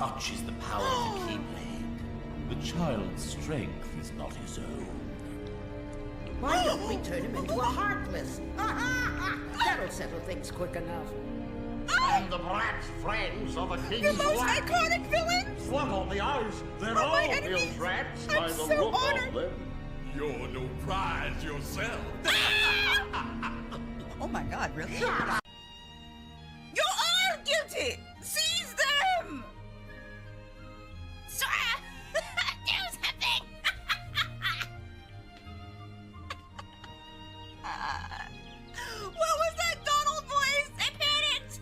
Such is the power of the Keyblade. The child's strength is not his own. Why don't we turn him into a Heartless? That'll settle things quick enough. And the brat's friends of the king's The most wife. iconic villain! What on the eyes? They're Are all my real enemies? brats I'm by the so look honored. of them. You're no prize yourself. Oh my god, really? You are guilty! Seize them! Sora! Do something! What was that Donald voice? I panicked!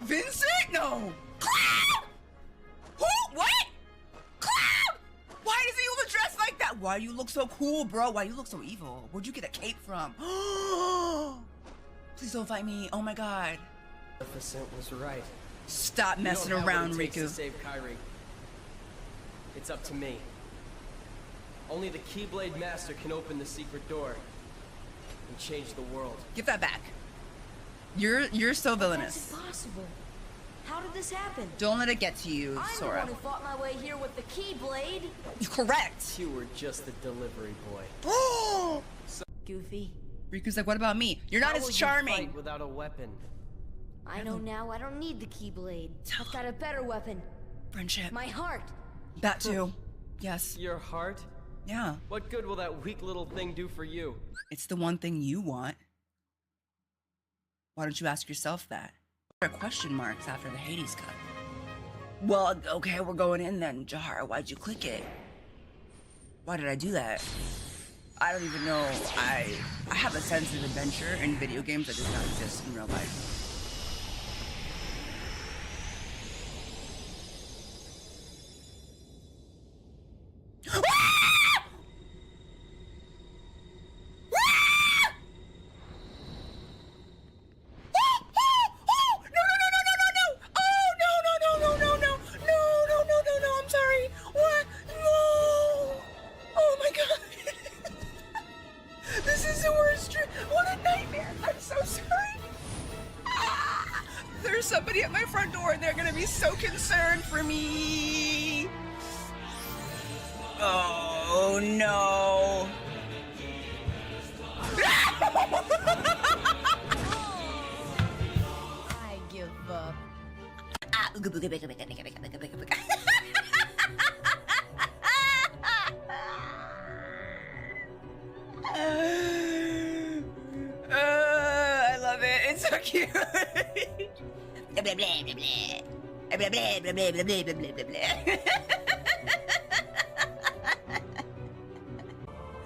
Vincent? No! Cloud! Who? What? Cloud! Why does he look dressed like that? Why do you look so cool, bro? Why do you look so evil? Where'd you get a cape from? Please don't fight me. Oh my god. Maleficent was right. Stop messing You don't have around, what it takes to Riku. save Kairi. It's up to me. Only the Keyblade Master can open the secret door and change the world. Give that back. You're so villainous. That's impossible. How did this happen? Don't let it get to you, I'm the Sora. one who fought my way here with the Keyblade. You're correct. You were just the delivery boy. Goofy. Riku's like, what about me? You're not How as will you charming. fight without a weapon? I know now I don't need the Keyblade. I've got a better weapon. Friendship. My heart. That too. Yes. Your heart? Yeah. What good will that weak little thing do for you? It's the one thing you want. Why don't you ask yourself that? There are question marks after the Hades cut. Well, okay, we're going in then, Jahar. Why'd you click it? Why did I do that? I don't even know. I have a sense of adventure in video games that does not exist in real life. There's somebody at my front door and they're gonna be so concerned for me. Oh no. I give up. I love it. It's so cute. Blah, blah, blah, blah. Blah, blah, blah, blah, blah, blah, blah, blah, blah.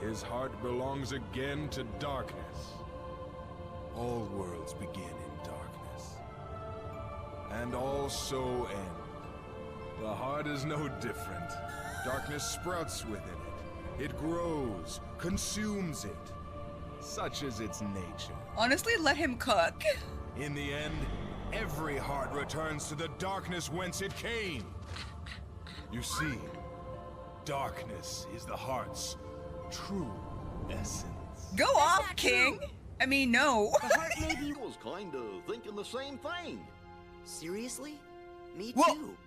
His heart belongs again to darkness. All worlds begin in darkness, and all so end. The heart is no different. Darkness sprouts within it. It grows, consumes it. Such is its nature. Honestly, let him cook. In the end, every heart returns to the darkness whence it came. You see, darkness is the heart's true essence. Go off, King. I mean, no. The heart maybe was kind of thinking the same thing. Seriously? Me Whoa. too.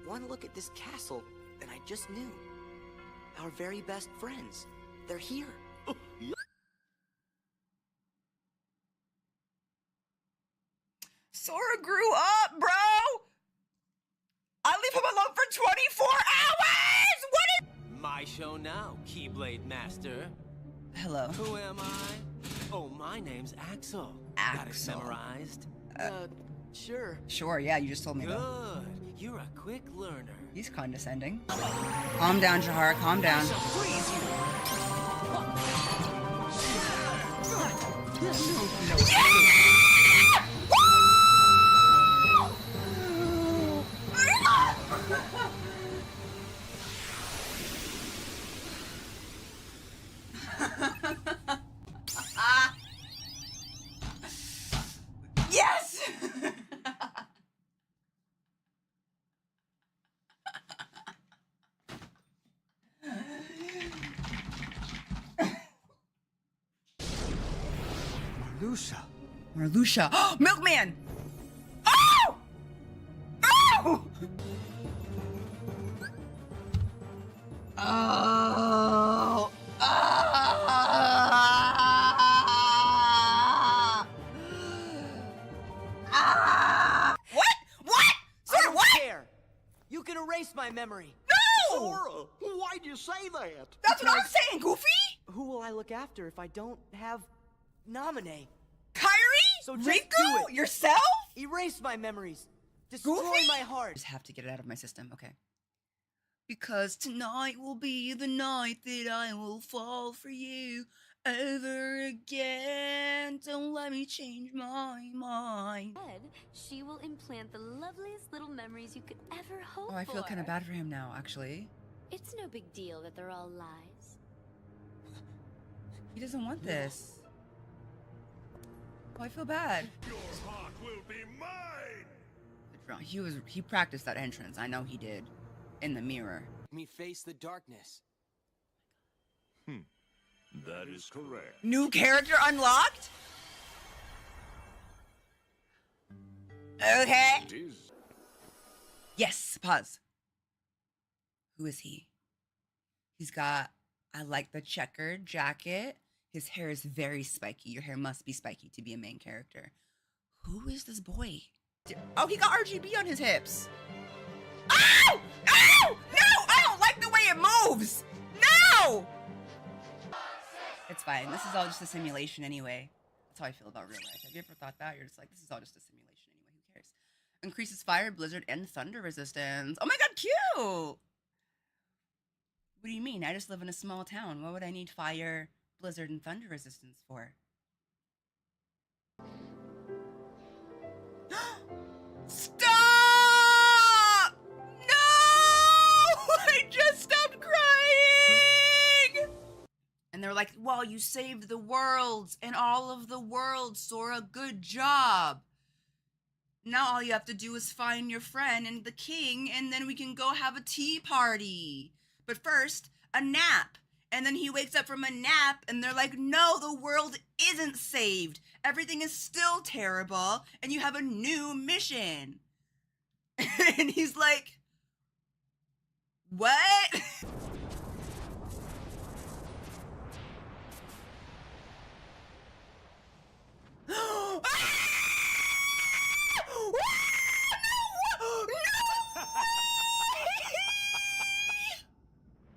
One look at this castle, and I just knew. Our very best friends. They're here. Yeah. Sora grew up, bro. I leave him alone for 24 hours. What is... My show now, Keyblade Master. Hello. Who am I? Oh, my name's Axel. Got it Axel. memorized? Sure. Sure, yeah, you just told me that. Good. You're a quick learner. He's condescending. Calm down, Jahar. Calm down. Yes! Lucia. Marluxia. Milkman! Oh! Oh! Oh! What? What? I Sir, don't what? care. You can erase my memory. No! Sora, why'd you say that? That's what I'm saying, Goofy! Who will I look after if I don't have Naminé? Kyrie? So just Riku? do it. Yourself? Erase my memories. Destroy Goofy? my heart. Just have to get it out of my system, okay? Because tonight will be the night that I will fall for you over again. Don't let me change my mind. She will implant the loveliest little memories you could ever hope for. Oh, I feel kind of bad for him now, actually. It's no big deal that they're all lies. He doesn't want this. Oh, I feel bad. Your heart will be mine! He practiced that entrance. I know he did. In the mirror. Me face the darkness. That is correct. New character unlocked? Okay. It is. Yes, pause. Who is he? He's got, I like the checkered jacket. His hair is very spiky. Your hair must be spiky to be a main character. Who is this boy? Oh, he got RGB on his hips. Oh! Oh! No! I don't like the way it moves! No! It's fine. This is all just a simulation anyway. That's how I feel about real life. Have you ever thought that? You're just like, this is all just a simulation anyway. Who cares? Increases fire, blizzard, and thunder resistance. Oh my god, cute! What do you mean? I just live in a small town. What would I need fire, blizzard, and thunder resistance for? Stop! No! I just stopped crying! And they're like, well, you saved the worlds and all of the world, Sora. Good job. Now all you have to do is find your friend and the king, and then we can go have a tea party. But first, a nap. And then he wakes up from a nap, and they're like, no, the world isn't saved. Everything is still terrible, and you have a new mission. And he's like, what?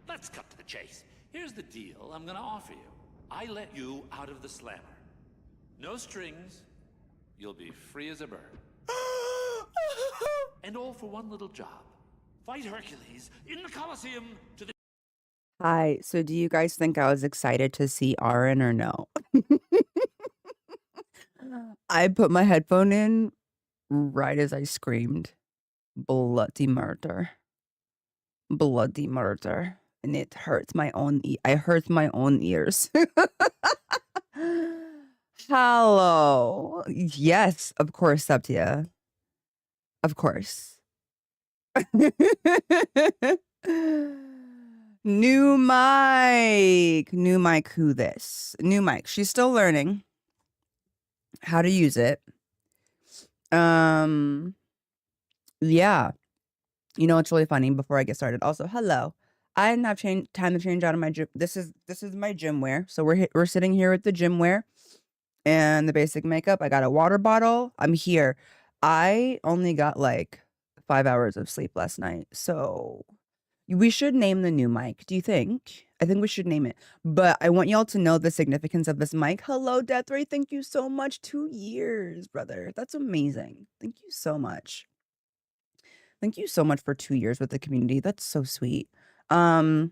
Let's cut to the chase. Here's the deal I'm gonna offer you. I let you out of the slammer. No strings. You'll be free as a bird. And all for one little job. Fight Hercules in the Colosseum to the... Hi, so do you guys think I was excited to see Aaron or no? I put my headphone in right as I screamed, bloody murder. Bloody murder. And it hurts my own I hurt my own ears. Hello. Yes, of course, Septia. Of course. New mic. New mic, who this? New mic. She's still learning how to use it. Yeah. You know, it's really funny before I get started. Also, hello. I didn't have time to change out of my gym. This is my gym wear. So we're sitting here with the gym wear and the basic makeup. I got a water bottle. I'm here. I only got like 5 hours of sleep last night. So we should name the new mic. Do you think? I think we should name it. But I want y'all to know the significance of this mic. Hello, Death Ray. Thank you so much. 2 years, brother. That's amazing. Thank you so much. Thank you so much for 2 years with the community. That's so sweet. Can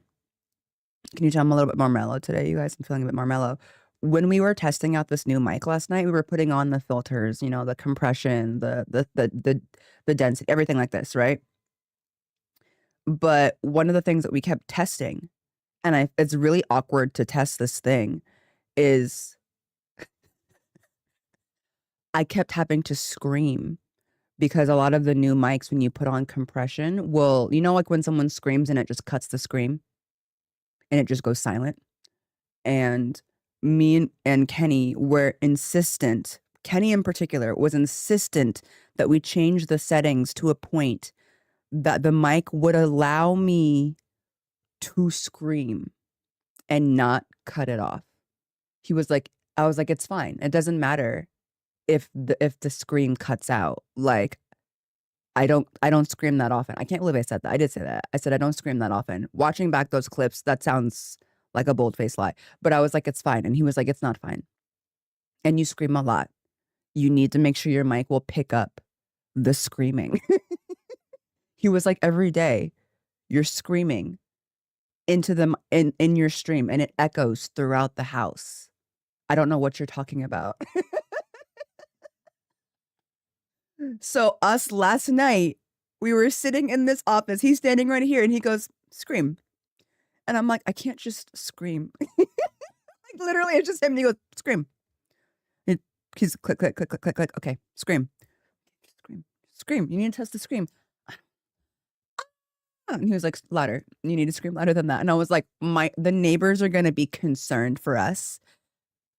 you tell I'm a little bit more mellow today, you guys? I'm feeling a bit more mellow. When we were testing out this new mic last night, we were putting on the filters, you know, the compression, the density, everything like this, right? But one of the things that we kept testing, and it's really awkward to test this thing, is I kept having to scream. Because a lot of the new mics, when you put on compression, will, you know, like when someone screams and it just cuts the scream and it just goes silent. And me and Kenny were insistent. Kenny in particular was insistent that we change the settings to a point that the mic would allow me to scream and not cut it off. He was like, I was like, it's fine. It doesn't matter if the scream cuts out. Like, I don't scream that often. I can't believe I said that. I did say that. I said I don't scream that often. Watching back those clips, that sounds like a bold-faced lie. But I was like, it's fine. And he was like, it's not fine. And you scream a lot. You need to make sure your mic will pick up the screaming. He was like, every day you're screaming into them in your stream and it echoes throughout the house. I don't know what you're talking about. So us last night, we were sitting in this office. He's standing right here and he goes, scream. And I'm like, I can't just scream. Like literally, it's just him. And he goes, scream. He's click, click, click, click, click, click. Okay, scream. Scream. Scream. You need to test the scream. And he was like, louder. You need to scream louder than that. And I was like, the neighbors are gonna be concerned for us.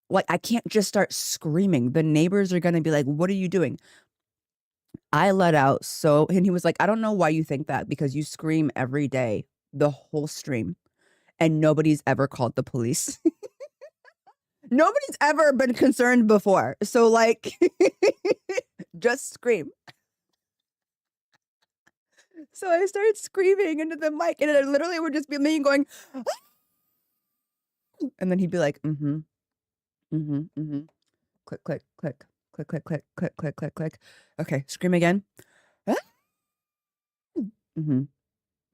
Like, I can't just start screaming. The neighbors are gonna be like, what are you doing? I let out and he was like, I don't know why you think that, because you scream every day, the whole stream, and nobody's ever called the police. Nobody's ever been concerned before. So like, just scream. So I started screaming into the mic and it literally would just be me going, ah! And then he'd be like, mm-hmm, mm-hmm, mm-hmm. Click, click, click, click, click, click, click, click, click, click. Okay, scream again. Ah! Mm-hmm,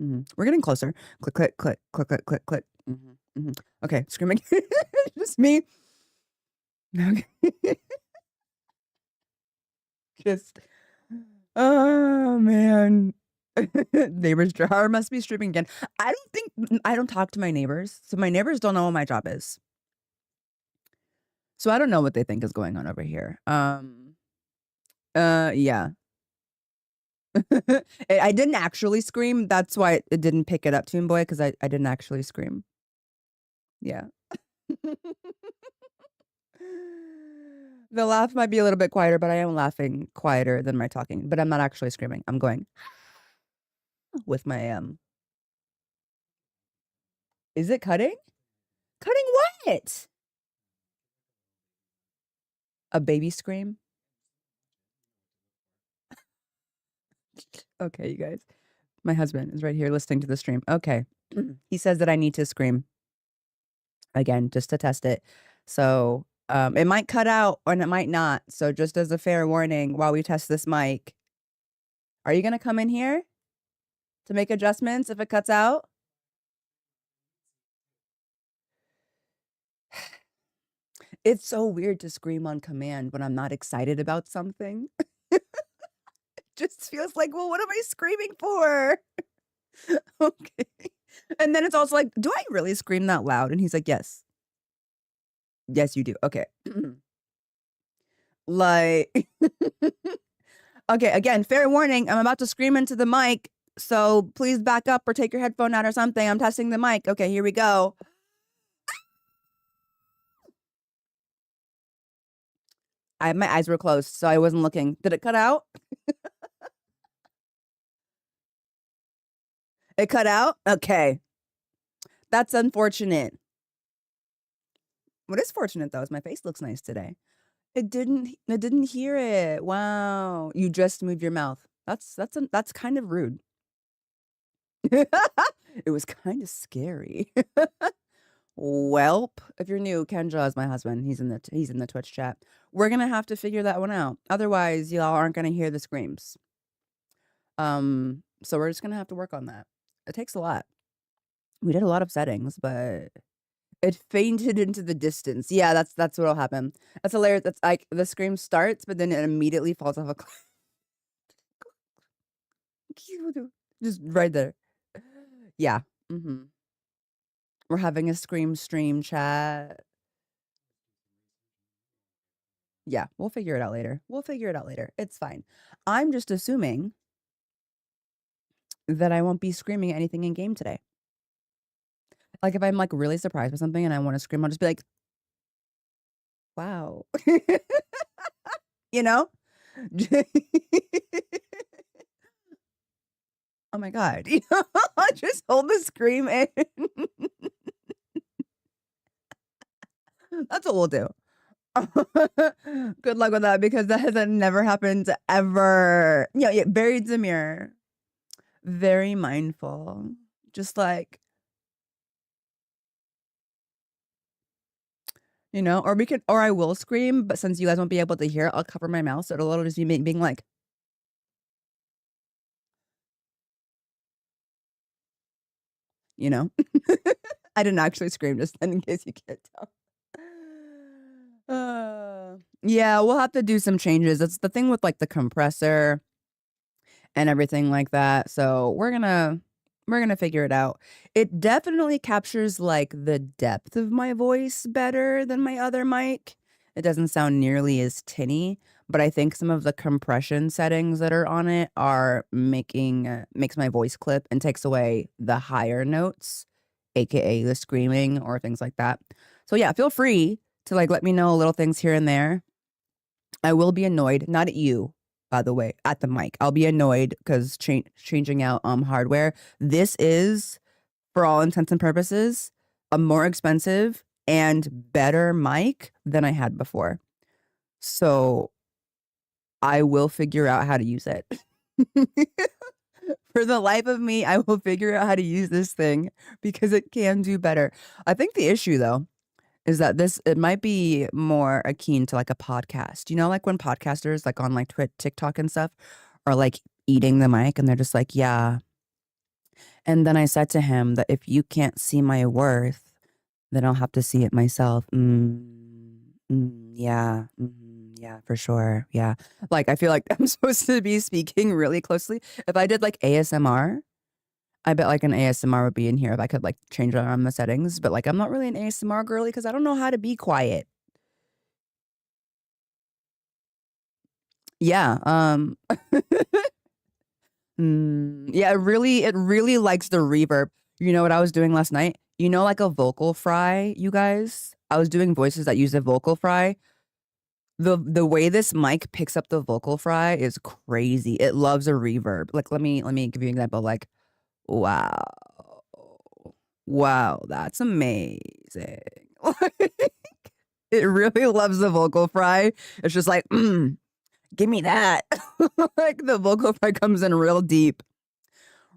mm-hmm. We're getting closer. Click, click, click, click, click, click, click. Mm-hmm, mm-hmm. Okay, scream again. Just me. Okay. Just, oh man. Neighbors jar must be streaming again. I don't talk to my neighbors, so my neighbors don't know what my job is. So I don't know what they think is going on over here. Yeah. I didn't actually scream. That's why it didn't pick it up, Toon Boy, because I didn't actually scream. Yeah. The laugh might be a little bit quieter, but I am laughing quieter than my talking. But I'm not actually screaming. I'm going with my Is it cutting? Cutting what? A baby scream? Okay, you guys. My husband is right here listening to the stream. Okay. He says that I need to scream again just to test it. So it might cut out and it might not. So just as a fair warning, while we test this mic, are you going to come in here to make adjustments if it cuts out? It's so weird to scream on command when I'm not excited about something. It just feels like, well, what am I screaming for? Okay. And then it's also like, do I really scream that loud? And he's like, yes. Yes, you do. Okay. Like, okay, again, fair warning. I'm about to scream into the mic. So please back up or take your headphone out or something. I'm testing the mic. Okay, here we go. My eyes were closed, so I wasn't looking. Did it cut out? It cut out? Okay. That's unfortunate. What is fortunate though is my face looks nice today. It didn't hear it. Wow. You just moved your mouth. That's kind of rude. It was kind of scary. Welp. If you're new, Kenja is my husband. He's in the Twitch chat. We're gonna have to figure that one out. Otherwise, y'all aren't gonna hear the screams. So we're just gonna have to work on that. It takes a lot. We did a lot of settings, but it fainted into the distance. Yeah, that's what'll happen. That's hilarious. That's like the scream starts, but then it immediately falls off a cliff. Just right there. Yeah. Mm-hmm. We're having a scream stream chat. Yeah, we'll figure it out later. It's fine. I'm just assuming that I won't be screaming at anything in game today. Like if I'm like really surprised by something and I want to scream, I'll just be like, Wow. You know? Oh my God. Just hold the scream in. That's what we'll do. Good luck with that because that has never happened ever. Yeah, very demure, very mindful. Just like, or I will scream, but since you guys won't be able to hear it, I'll cover my mouth so it'll just be me being like, I didn't actually scream just then in case you can't tell. Yeah, we'll have to do some changes. That's the thing with like the compressor and everything like that. So we're gonna figure it out. It definitely captures like the depth of my voice better than my other mic. It doesn't sound nearly as tinny, but I think some of the compression settings that are on it are makes my voice clip and takes away the higher notes, aka the screaming or things like that. So yeah, feel free to like let me know little things here and there. I will be annoyed, not at you, by the way, at the mic. I'll be annoyed because changing out hardware. This is, for all intents and purposes, a more expensive and better mic than I had before. So I will figure out how to use it. For the life of me, I will figure out how to use this thing because it can do better. I think the issue though is that it might be more akin to like a podcast. Like when podcasters like on like TikTok and stuff are like eating the mic and they're just like, yeah. And then I said to him that if you can't see my worth, then I'll have to see it myself. Yeah. Yeah, for sure. Yeah. Like, I feel like I'm supposed to be speaking really closely. If I did like ASMR, I bet like an ASMR would be in here if I could like change around the settings. But like, I'm not really an ASMR girly because I don't know how to be quiet. Yeah. Yeah, it really likes the reverb. You know what I was doing last night? Like a vocal fry, you guys? I was doing voices that use a vocal fry. The way this mic picks up the vocal fry is crazy. It loves a reverb. Like, let me give you an example. Like, wow. Wow, that's amazing. It really loves the vocal fry. It's just like, give me that. Like the vocal fry comes in real deep,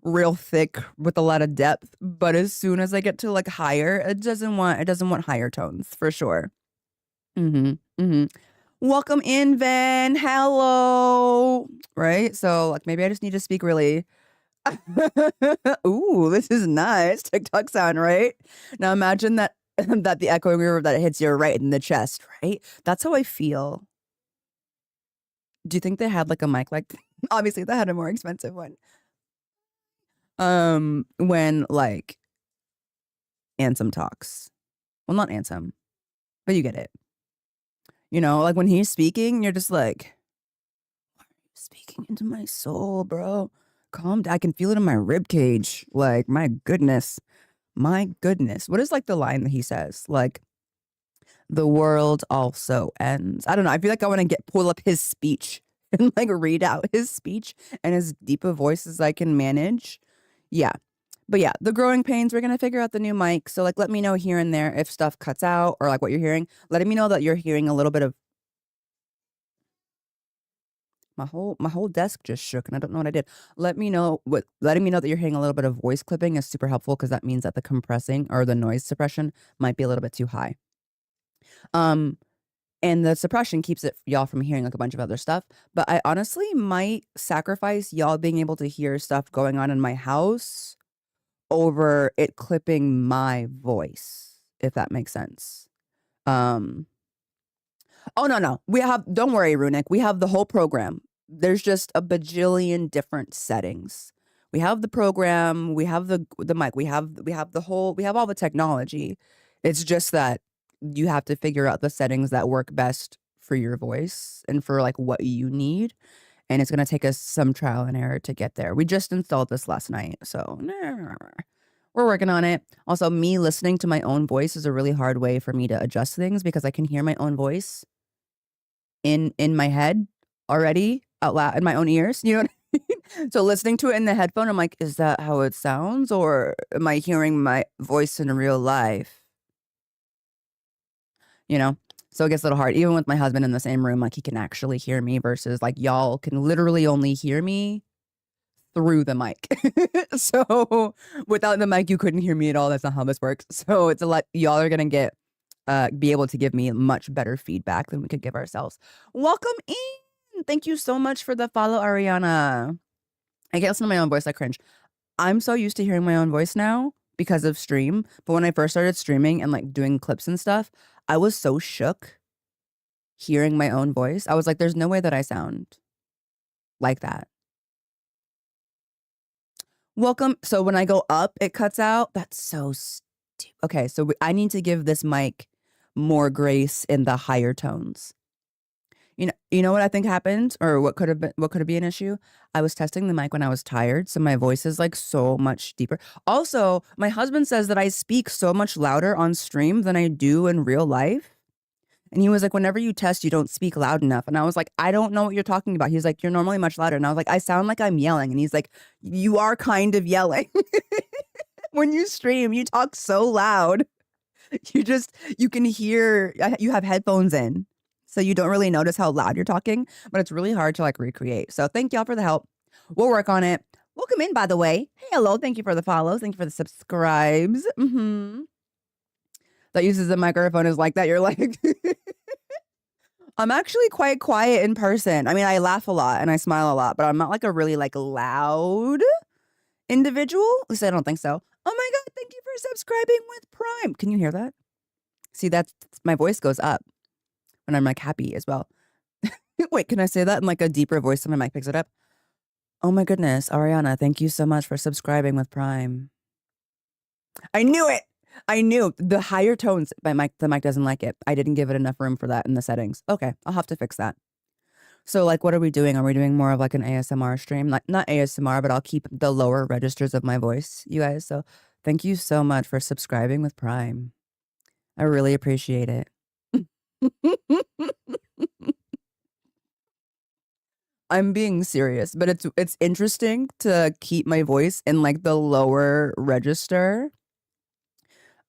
real thick with a lot of depth. But as soon as I get to like higher, it doesn't want higher tones for sure. Welcome in, Van. Hello. Right? So like maybe I just need to speak really. Ooh, this is nice. TikTok sound, right? Now imagine that the echoing reverb that hits you right in the chest, right? That's how I feel. Do you think they had like a mic like obviously they had a more expensive one? When like Ansem talks. Well, not Ansem, but you get it. Like when he's speaking, you're just like, why are you speaking into my soul, bro? Calm down. I can feel it in my rib cage. Like, my goodness. My goodness. What is like the line that he says? Like, the world also ends. I don't know. I feel like I want to pull up his speech and like read out his speech and as deep a voice as I can manage. Yeah. But yeah, the growing pains, we're going to figure out the new mic. So like, let me know here and there if stuff cuts out or like what you're hearing. Letting me know that you're hearing a little bit of my whole desk just shook and I don't know what I did. Letting me know that you're hearing a little bit of voice clipping is super helpful because that means that the compressing or the noise suppression might be a little bit too high. And the suppression keeps y'all from hearing like a bunch of other stuff. But I honestly might sacrifice y'all being able to hear stuff going on in my house over it clipping my voice, if that makes sense. Oh no. Don't worry, Runic. We have the whole program. There's just a bajillion different settings. We have the program, we have the mic, we have all the technology. It's just that you have to figure out the settings that work best for your voice and for like what you need. And it's going to take us some trial and error to get there. We just installed this last night. So We're working on it. Also, me listening to my own voice is a really hard way for me to adjust things because I can hear my own voice in my head already out loud in my own ears. You know what I mean? So listening to it in the headphone, I'm like, is that how it sounds? Or am I hearing my voice in real life? You know? So it gets a little hard. Even with my husband in the same room, like he can actually hear me versus like y'all can literally only hear me through the mic. So without the mic, you couldn't hear me at all. That's not how this works. So it's a lot. Y'all are going to be able to give me much better feedback than we could give ourselves. Welcome in. Thank you so much for the follow, Ariana. I can't listen to my own voice. I cringe. I'm so used to hearing my own voice now because of stream. But when I first started streaming and like doing clips and stuff, I was so shook hearing my own voice. I was like, there's no way that I sound like that. Welcome. So when I go up, it cuts out. That's so stupid. Okay, so I need to give this mic more grace in the higher tones. You know what I think happened, or what could have been an issue? I was testing the mic when I was tired, so my voice is like so much deeper. Also, my husband says that I speak so much louder on stream than I do in real life. And he was like, whenever you test, you don't speak loud enough. And I was like, I don't know what you're talking about. He's like, you're normally much louder. And I was like, I sound like I'm yelling. And he's like, you are kind of yelling. When you stream, you talk so loud. You can hear, you have headphones in. So you don't really notice how loud you're talking, but it's really hard to like recreate. So thank y'all for the help. We'll work on it. Welcome in, by the way. Hey, hello. Thank you for the follows. Thank you for the subscribes. That uses the microphone is like that. You're like, I'm actually quite quiet in person. I mean, I laugh a lot and I smile a lot, but I'm not like a really like loud individual. At least I don't think so. Oh my God. Thank you for subscribing with Prime. Can you hear that? See, that's my voice goes up when I'm like happy as well. Wait, can I say that in like a deeper voice so my mic picks it up? Oh my goodness, Ariana, thank you so much for subscribing with Prime. I knew it. I knew the higher tones. The mic doesn't like it. I didn't give it enough room for that in the settings. Okay, I'll have to fix that. So like, what are we doing? Are we doing more of like an ASMR stream? Like not ASMR, but I'll keep the lower registers of my voice, you guys. So thank you so much for subscribing with Prime. I really appreciate it. I'm being serious, but it's interesting to keep my voice in like the lower register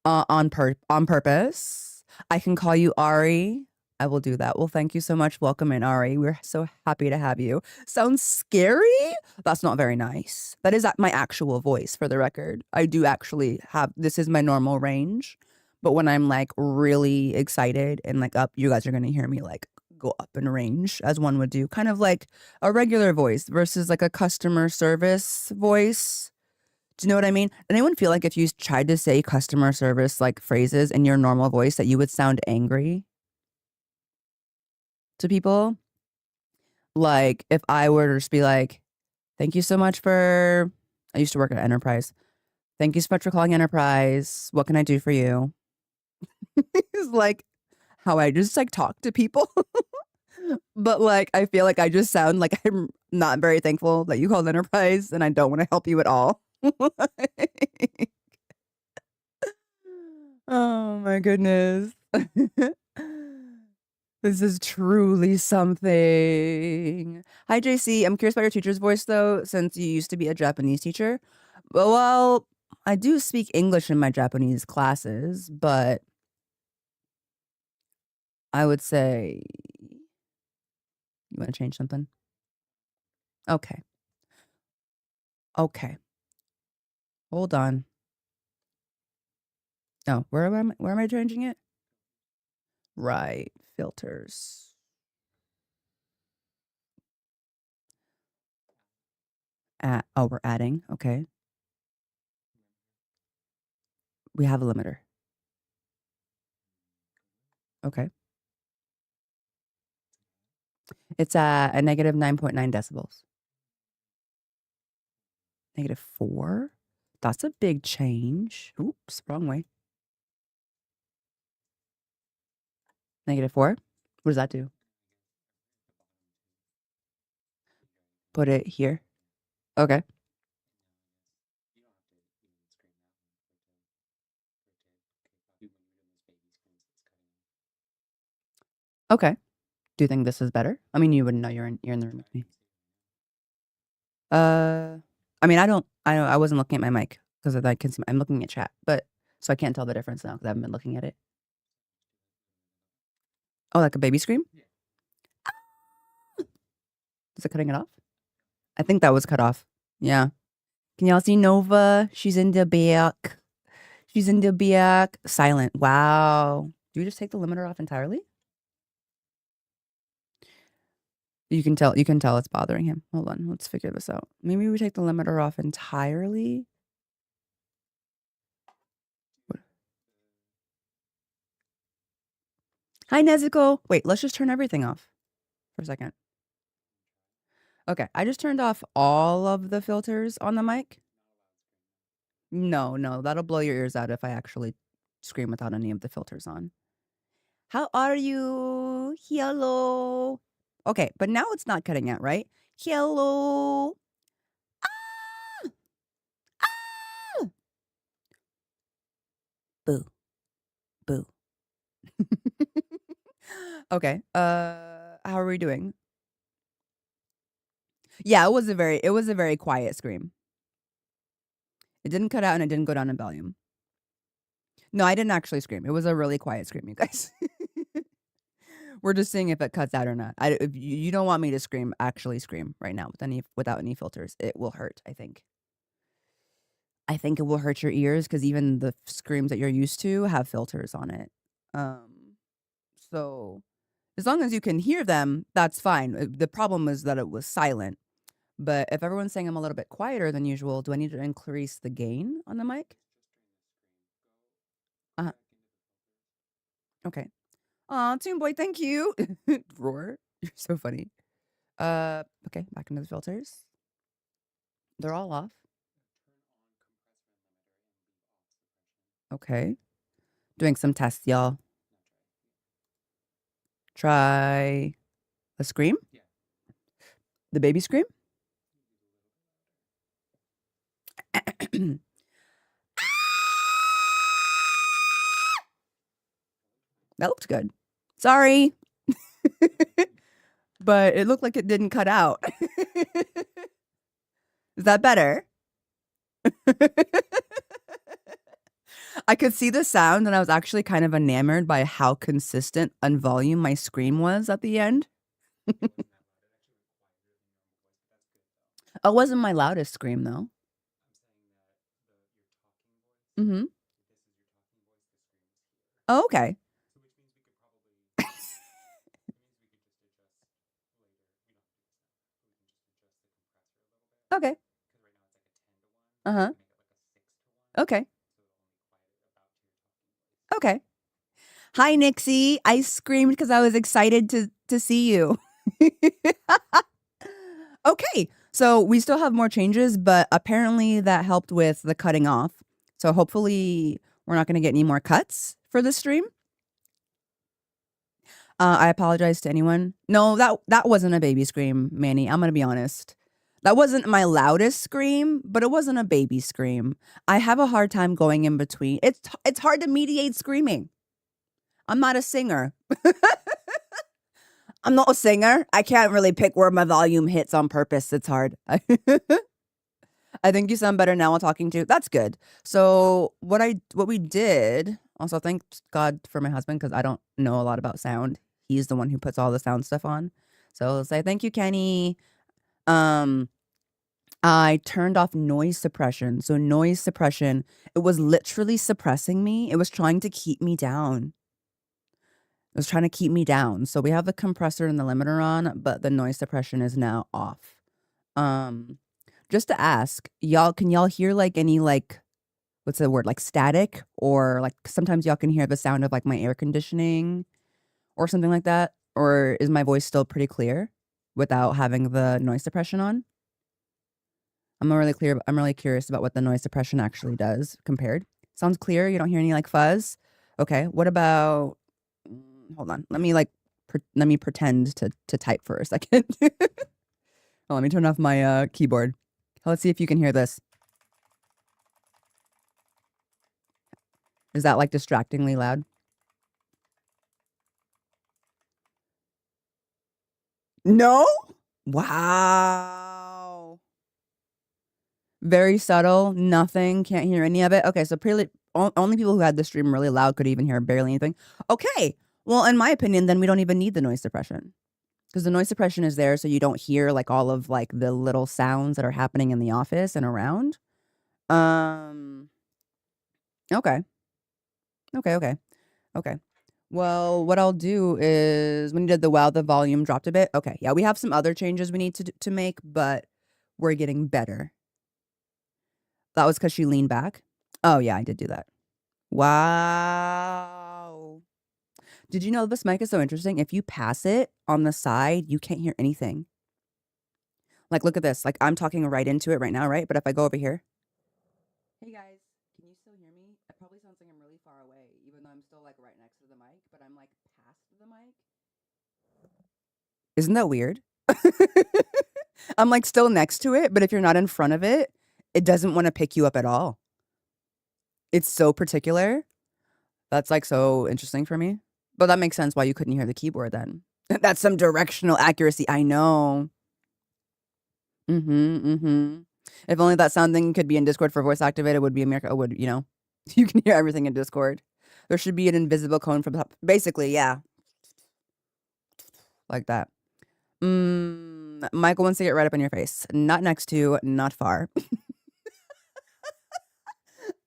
on purpose. I can call you Ari. I will do that. Well, thank you so much. Welcome in, Ari. We're so happy to have you. Sounds scary? That's not very nice. That is my actual voice, for the record. I do actually have, this is my normal range. But when I'm like really excited and like up, you guys are going to hear me like go up in range as one would do. Kind of like a regular voice versus like a customer service voice. Do you know what I mean? Anyone feel like if you tried to say customer service like phrases in your normal voice that you would sound angry to people? Like if I were to just be like, thank you so much for, I used to work at Enterprise. Thank you so much for calling Enterprise. What can I do for you? It's like how I just like talk to people. But like I feel like I just sound like I'm not very thankful that you called Enterprise and I don't want to help you at all. Oh my goodness. This is truly something. Hi JC, I'm curious about your teacher's voice though, since you used to be a Japanese teacher. Well, I do speak English in my Japanese classes, but I would say, you want to change something? Okay. Okay. Hold on. Oh, where am I changing it? Right. Filters. Oh, we're adding. Okay. We have a limiter. Okay. It's at a negative 9.9 decibels. -4? That's a big change. Oops, wrong way. -4? What does that do? Put it here. Okay. Okay. Do you think this is better? I mean, you wouldn't know you're in the room with me. I mean, I wasn't looking at my mic because I can see, I'm looking at chat, but so I can't tell the difference now because I haven't been looking at it. Oh, like a baby scream? Is it cutting it off? I think that was cut off. Yeah. Can y'all see Nova? She's in the back. She's in the back. Silent. Wow. Do you just take the limiter off entirely? You can tell it's bothering him. Hold on, let's figure this out. Maybe we take the limiter off entirely. Hi, Nezuko. Wait, let's just turn everything off for a second. Okay, I just turned off all of the filters on the mic. No, that'll blow your ears out if I actually scream without any of the filters on. How are you? Hello. Okay, but now it's not cutting out, right? Hello. Boo. Boo. Okay. How are we doing? Yeah, it was a very quiet scream. It didn't cut out and it didn't go down in volume. No, I didn't actually scream. It was a really quiet scream, you guys. We're just seeing if it cuts out or not. If you don't want me to scream, actually scream right now without any filters. It will hurt, I think. I think it will hurt your ears because even the screams that you're used to have filters on it. So as long as you can hear them, that's fine. The problem is that it was silent. But if everyone's saying I'm a little bit quieter than usual, do I need to increase the gain on the mic? Uh-huh. Okay. Aw, Toon Boy, thank you. Roar. You're so funny. Okay, back into the filters. They're all off. Okay. Doing some tests, y'all. Try a scream? The baby scream? That looked good. Sorry. But it looked like it didn't cut out. Is that better? I could see the sound and I was actually kind of enamored by how consistent on volume my scream was at the end. It wasn't my loudest scream though. Mm-hmm. Oh, okay. Okay. Uh-huh. Okay. Okay. Hi, Nixie. I screamed because I was excited to see you. Okay. So we still have more changes, but apparently that helped with the cutting off. So hopefully we're not going to get any more cuts for this stream. I apologize to anyone. No, that wasn't a baby scream, Manny. I'm going to be honest. That wasn't my loudest scream, but it wasn't a baby scream. I have a hard time going in between. It's hard to mediate screaming. I'm not a singer. I'm not a singer. I can't really pick where my volume hits on purpose. It's hard. I think you sound better now while talking to you. That's good. So what we did, also thank God for my husband because I don't know a lot about sound. He's the one who puts all the sound stuff on. So I'll say thank you, Kenny. I turned off noise suppression. So noise suppression, it was literally suppressing me. It was trying to keep me down. It was trying to keep me down. So we have the compressor and the limiter on, but the noise suppression is now off. Just to ask, can y'all hear like any like, what's the word? Like static, or like sometimes y'all can hear the sound of like my air conditioning or something like that? Or is my voice still pretty clear without having the noise suppression on? I'm really curious about what the noise suppression actually does compared. Sounds clear? You don't hear any like fuzz? Okay. What about, hold on. Let me pretend to type for a second. Oh, let me turn off my keyboard. Let's see if you can hear this. Is that like distractingly loud? No? Wow. Very subtle. Nothing. Can't hear any of it. Okay, so only people who had the stream really loud could even hear barely anything. Okay. Well, in my opinion, then we don't even need the noise suppression. Because the noise suppression is there so you don't hear like all of like the little sounds that are happening in the office and around. Okay. Okay. Well, what I'll do is when you did the the volume dropped a bit. Okay. Yeah, we have some other changes we need to make, but we're getting better. That was because she leaned back. Oh, yeah, I did do that. Wow. Did you know this mic is so interesting? If you pass it on the side, you can't hear anything. Like, look at this. Like, I'm talking right into it right now, right? But if I go over here. Hey, guys. Can you still hear me? It probably sounds like I'm really far away, even though I'm still, like, right next to the mic. But I'm, like, past the mic. Isn't that weird? I'm, like, still next to it. But if you're not in front of it, it doesn't want to pick you up at all. It's so particular. That's, like, so interesting for me. But that makes sense why you couldn't hear the keyboard then. That's some directional accuracy. I know. If only that sound thing could be in Discord for voice activated, would be America. Would, you know, you can hear everything in Discord. There should be an invisible cone from top. Basically, yeah. Like that. Michael wants to get right up in your face. Not next to, not far.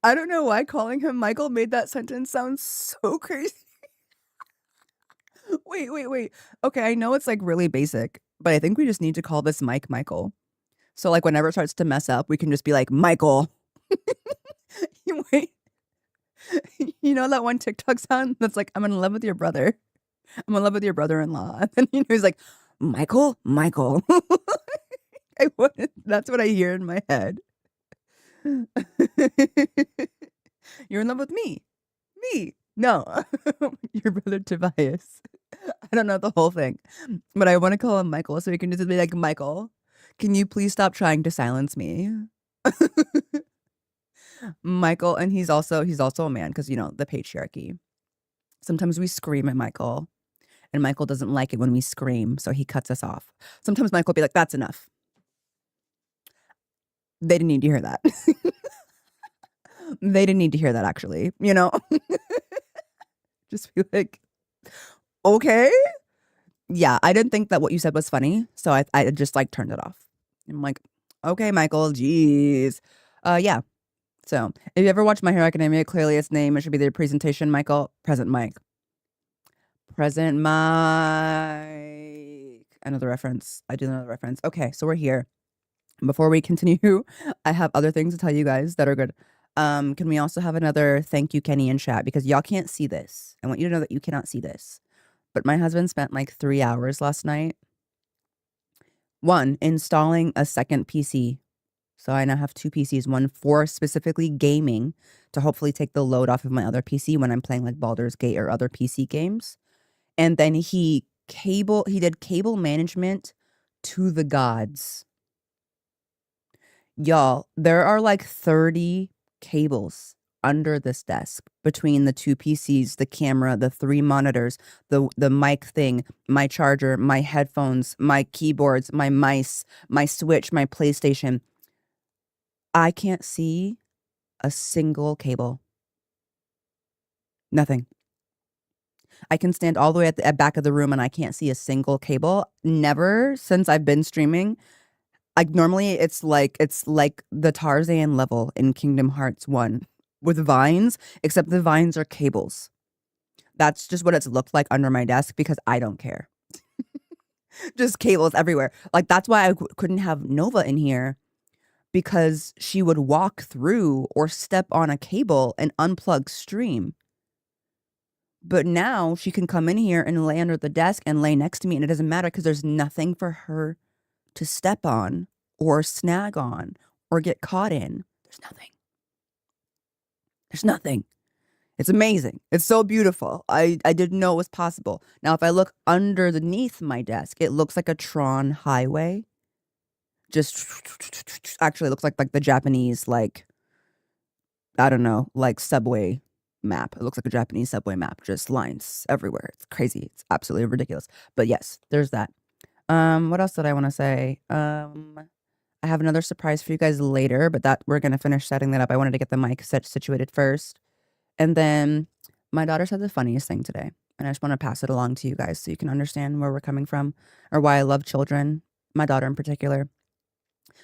I don't know why calling him Michael made that sentence sound so crazy. Wait. Okay, I know it's like really basic, but I think we just need to call this Mike Michael. So like whenever it starts to mess up, we can just be like, Michael. Wait. You know that one TikTok sound that's like, I'm in love with your brother. I'm in love with your brother-in-law. And then he's like, Michael? That's what I hear in my head. You're in love with me. Me. No. Your brother Tobias. I don't know the whole thing. But I want to call him Michael so he can just be like, Michael, can you please stop trying to silence me? Michael, and he's also a man because, you know, the patriarchy. Sometimes we scream at Michael, and Michael doesn't like it when we scream, so he cuts us off. Sometimes Michael will be like, that's enough. They didn't need to hear that. They didn't need to hear that, actually, you know? Just be like, okay. Yeah, I didn't think that what you said was funny, so I just, like, turned it off. I'm like, okay, Michael, jeez. Yeah. So, if you ever watch My Hero Academia, clearly its name, it should be the presentation, Michael. Present Mike. Present Mike. Another reference. I did another reference. Okay, so we're here. Before we continue, I have other things to tell you guys that are good. Can we also have another thank you, Kenny, in chat? Because y'all can't see this. I want you to know that you cannot see this. But my husband spent like 3 hours last night. One, installing a second PC. So I now have 2 PCs, one for specifically gaming to hopefully take the load off of my other PC when I'm playing like Baldur's Gate or other PC games. And then he did cable management to the gods. Y'all, there are like 30 cables under this desk between the 2 PCs, the camera, the 3 monitors, the mic thing, my charger, my headphones, my keyboards, my mice, my Switch, my PlayStation. I can't see a single cable. Nothing. I can stand all the way at the back of the room and I can't see a single cable. Never since I've been streaming. Like normally it's like the Tarzan level in Kingdom Hearts 1 with vines, except the vines are cables. That's just what it's looked like under my desk because I don't care. Just cables everywhere. Like that's why I couldn't have Nova in here. Because she would walk through or step on a cable and unplug stream. But now she can come in here and lay under the desk and lay next to me and it doesn't matter because there's nothing for her to step on or snag on or get caught in. There's nothing. There's nothing. It's amazing. It's so beautiful. I didn't know it was possible. Now, if I look underneath my desk, it looks like a Tron highway. Just actually looks like the Japanese, like, I don't know, like subway map. It looks like a Japanese subway map, just lines everywhere. It's crazy. It's absolutely ridiculous. But yes, there's that. What else did I want to say? I have another surprise for you guys later, but that we're gonna finish setting that up. I wanted to get the mic situated first. And then my daughter said the funniest thing today. And I just want to pass it along to you guys so you can understand where we're coming from or why I love children, my daughter in particular.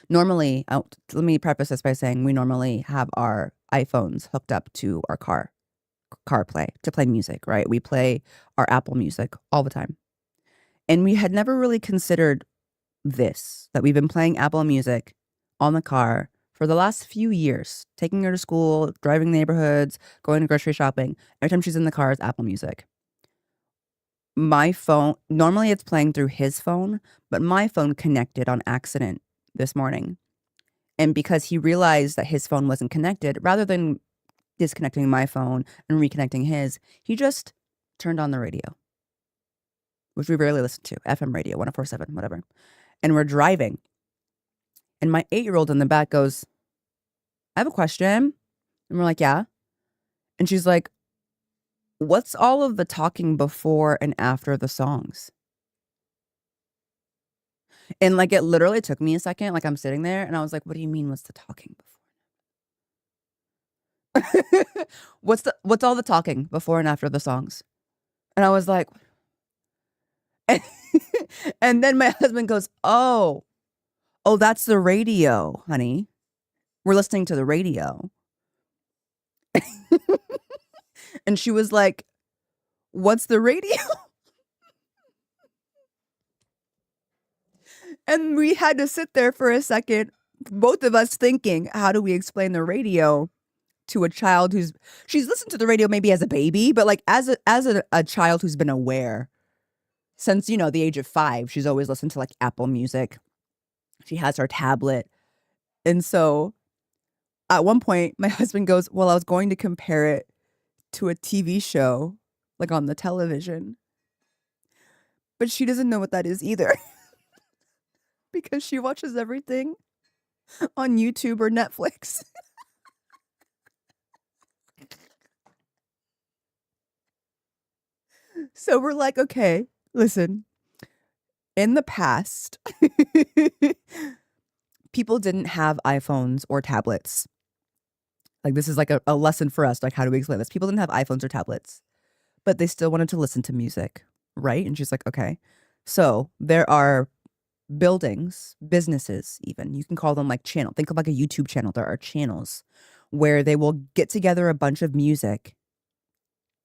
Normally, let me preface this by saying we normally have our iPhones hooked up to our CarPlay to play music, right? We play our Apple Music all the time. And we had never really considered this, that we've been playing Apple Music on the car for the last few years, taking her to school, driving neighborhoods, going to grocery shopping. Every time she's in the car, it's Apple Music. My phone, normally it's playing through his phone, but my phone connected on accident this morning. And because he realized that his phone wasn't connected, rather than disconnecting my phone and reconnecting his, he just turned on the radio, which we rarely listen to, FM radio, 104.7, whatever. And we're driving. And my 8-year-old in the back goes, I have a question. And we're like, yeah. And she's like, what's all of the talking before and after the songs? And like, it literally took me a second. Like, I'm sitting there and I was like, what do you mean, what's the talking before? What's all the talking before and after the songs? And I was like, and then my husband goes, oh, that's the radio, honey. We're listening to the radio. And she was like, what's the radio? And we had to sit there for a second, both of us thinking, how do we explain the radio to a child she's listened to the radio maybe as a baby, but like as a child who's been aware since, the age of 5, she's always listened to like Apple Music. She has her tablet. And so at one point, my husband goes, well, I was going to compare it to a TV show, like on the television. But she doesn't know what that is either. Because she watches everything on YouTube or Netflix. So we're like, okay, listen. In the past, people didn't have iPhones or tablets. Like, this is like a lesson for us. Like, how do we explain this? People didn't have iPhones or tablets, but they still wanted to listen to music, right? And she's like, okay. So there are buildings, businesses even. You can call them like channel. Think of like a YouTube channel. There are channels where they will get together a bunch of music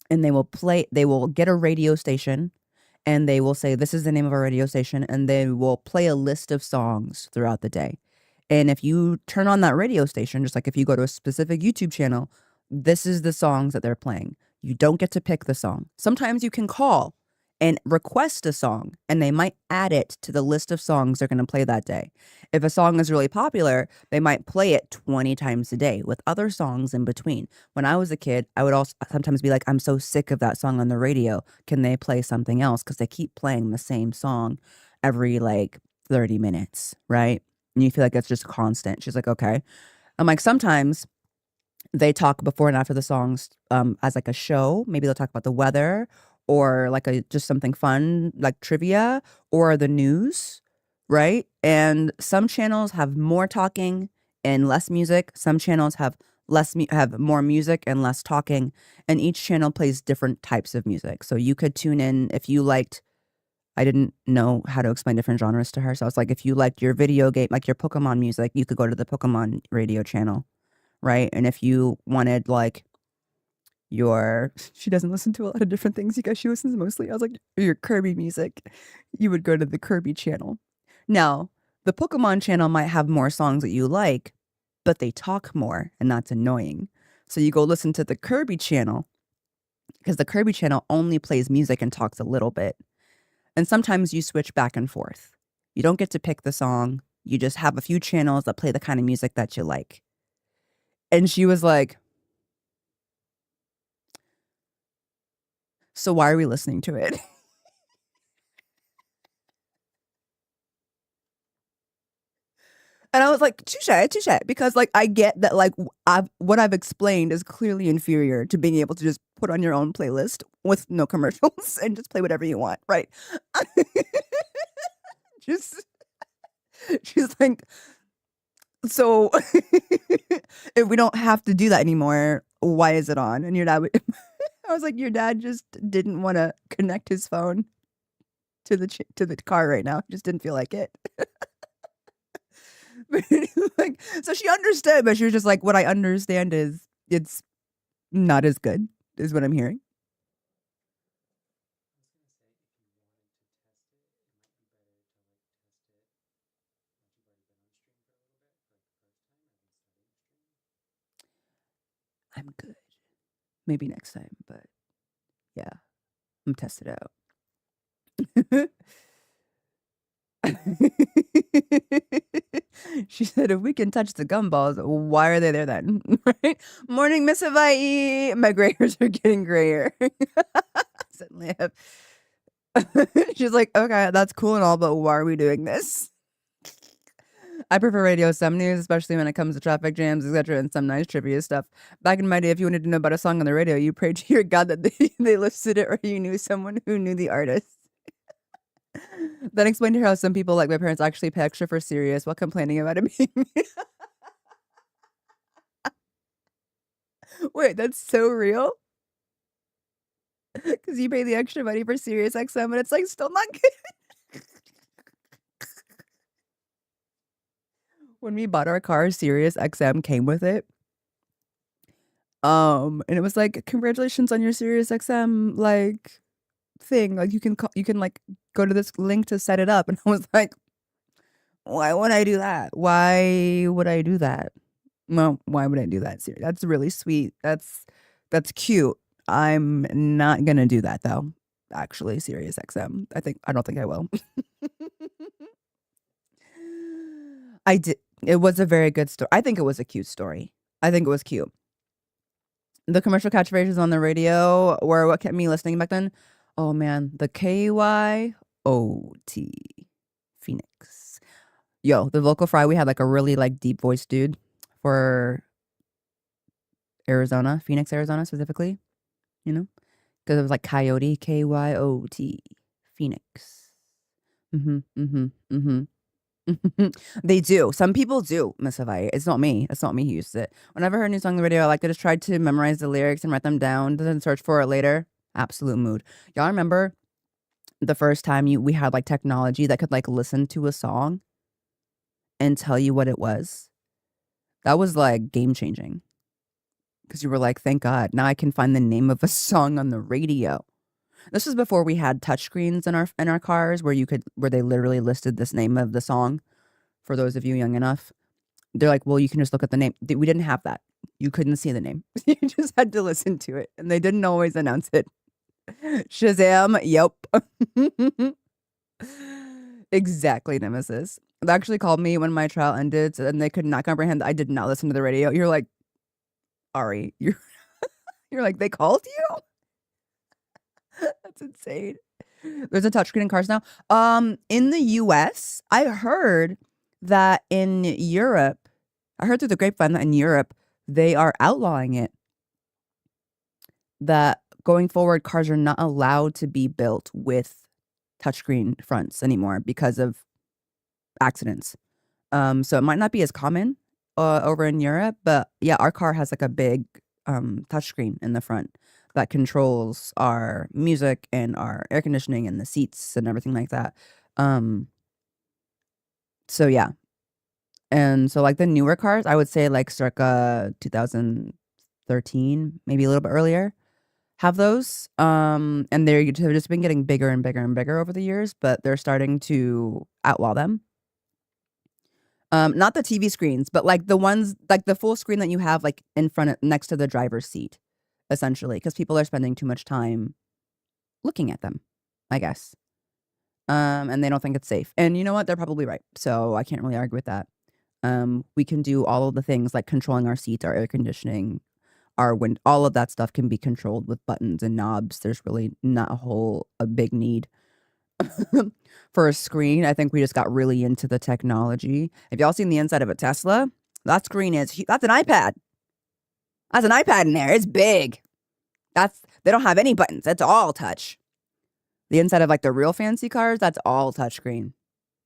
and they will get a radio station and they will say, this is the name of our radio station. And they will play a list of songs throughout the day. And if you turn on that radio station, just like if you go to a specific YouTube channel, this is the songs that they're playing. You don't get to pick the song. Sometimes you can call and request a song, and they might add it to the list of songs they're going to play that day. If a song is really popular, they might play it 20 times a day with other songs in between. When I was a kid, I would also sometimes be like, I'm so sick of that song on the radio. Can they play something else? Because they keep playing the same song every like 30 minutes, right? And you feel like it's just constant. She's like, okay. I'm like, sometimes they talk before and after the songs as like a show. Maybe they'll talk about the weather or like just something fun like trivia or the news, right? And some channels have more talking and less music. Some channels have have more music and less talking. And each channel plays different types of music. So you could tune in if you liked, I didn't know how to explain different genres to her. So I was like, if you liked your video game, like your Pokemon music, you could go to the Pokemon radio channel, right? And if you wanted like she doesn't listen to a lot of different things, you guys, she listens mostly, I was like, your Kirby music, you would go to the Kirby channel. Now, the Pokemon channel might have more songs that you like, but they talk more, and that's annoying. So you go listen to the Kirby channel, because the Kirby channel only plays music and talks a little bit. And sometimes you switch back and forth. You don't get to pick the song. You just have a few channels that play the kind of music that you like. And she was like, so why are we listening to it? And I was like, touche, because like I get that like what I've explained is clearly inferior to being able to just put on your own playlist with no commercials and just play whatever you want, right? Just she's like, so if we don't have to do that anymore, why is it on? And your dad, I was like, your dad just didn't want to connect his phone to the car right now. Just didn't feel like it. Like, so she understood, but she was just like, what I understand is it's not as good, is what I'm hearing. I'm good. Maybe next time, but yeah, I'm test it out. She said, if we can touch the gumballs, why are they there then? Right? Morning, Miss Hawaii. My gray hairs are getting grayer. Suddenly I have. She's like, okay, that's cool and all, but why are we doing this? I prefer radio some news, especially when it comes to traffic jams, etc., and some nice trivia stuff. Back in my day, if you wanted to know about a song on the radio, you prayed to your God that they listed it, or you knew someone who knew the artist. That explained to her how some people, like my parents, actually pay extra for Sirius while complaining about it being. Wait, that's so real? Because you pay the extra money for Sirius XM, but it's like still not good. When we bought our car, Sirius XM came with it. And it was like, congratulations on your Sirius XM like thing. Like you can like go to this link to set it up. And I was like, why would I do that? Why would I do that? Well, why would I do that? Siri? That's really sweet. That's cute. I'm not gonna do that though. Actually, Sirius XM. I don't think I will. I did. It was a very good story. I think it was a cute story. I think it was cute. The commercial catchphrases on the radio were what kept me listening back then. Oh man, the KYOT Phoenix. Yo, the vocal fry, we had like a really like deep voice dude for Arizona, Phoenix, Arizona specifically. You know? Because it was like Coyote, KYOT, Phoenix. They do. Some people do, Miss Hawaii. It's not me. It's not me who uses it. Whenever I heard a new song on the radio, I like to just try to memorize the lyrics and write them down, then search for it later. Absolute mood. Y'all remember the first time we had like technology that could like listen to a song and tell you what it was? That was like game changing. Because you were like, thank God, now I can find the name of a song on the radio. This was before we had touchscreens in our cars where they literally listed this name of the song. For those of you young enough, they're like, well, you can just look at the name. We didn't have that. You couldn't see the name. You just had to listen to it, and they didn't always announce it. Shazam! Yep. Exactly, Nemesis. They actually called me when my trial ended, and they could not comprehend that I did not listen to the radio. You're like, Ari, you're like, they called you? That's insane. There's a touchscreen in cars now. In the US, I heard that in Europe, I heard through the grapevine that in Europe, they are outlawing it. That going forward, cars are not allowed to be built with touchscreen fronts anymore because of accidents. So it might not be as common over in Europe, but yeah, our car has like a big touchscreen in the front that controls our music and our air conditioning and the seats and everything like that. So yeah. And so like the newer cars, I would say like circa 2013, maybe a little bit earlier, have those. And they've just been getting bigger and bigger and bigger over the years, but they're starting to outlaw them. Not the TV screens, but like the ones, like the full screen that you have like in front next to the driver's seat, essentially, because people are spending too much time looking at them, I guess. And they don't think it's safe. And you know what? They're probably right. So I can't really argue with that. We can do all of the things like controlling our seats, our air conditioning, our wind, all of that stuff can be controlled with buttons and knobs. There's really not a big need for a screen. I think we just got really into the technology. Have y'all seen the inside of a Tesla? That screen that's an iPad. That's an iPad in there. It's big. They don't have any buttons. That's all touch. The inside of like the real fancy cars, that's all touchscreen.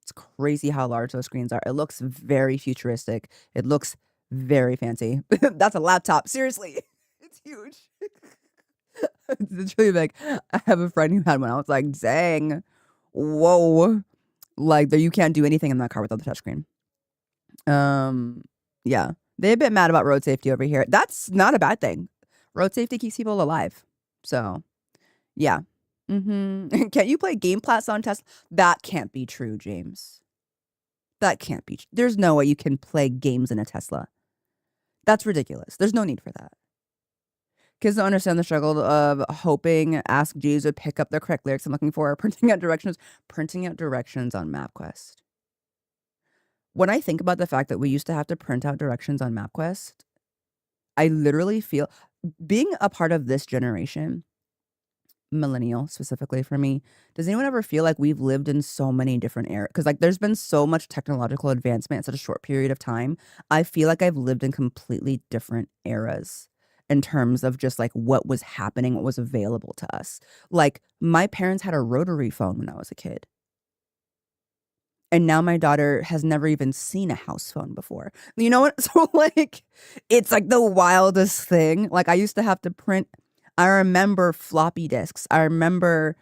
It's crazy how large those screens are. It looks very futuristic. It looks very fancy. That's a laptop. Seriously. It's huge. It's really big. I have a friend who had one. I was like, dang. Whoa. Like, you can't do anything in that car without the touchscreen. Yeah. They're a bit mad about road safety over here. That's not a bad thing. Road safety keeps people alive. So, yeah. Can't you play game plats on Tesla? That can't be true, James. That can't be. There's no way you can play games in a Tesla. That's ridiculous. There's no need for that. Kids don't understand the struggle of hoping Ask Jeeves would pick up the correct lyrics I'm looking for, printing out directions on MapQuest. When I think about the fact that we used to have to print out directions on MapQuest, I literally feel, being a part of this generation, millennial specifically for me, does anyone ever feel like we've lived in so many different eras? Because like there's been so much technological advancement in such a short period of time. I feel like I've lived in completely different eras in terms of just like what was happening, what was available to us. Like my parents had a rotary phone when I was a kid. And now my daughter has never even seen a house phone before. You know what? So like, it's like the wildest thing. Like I used to have to print. I remember floppy disks. I remember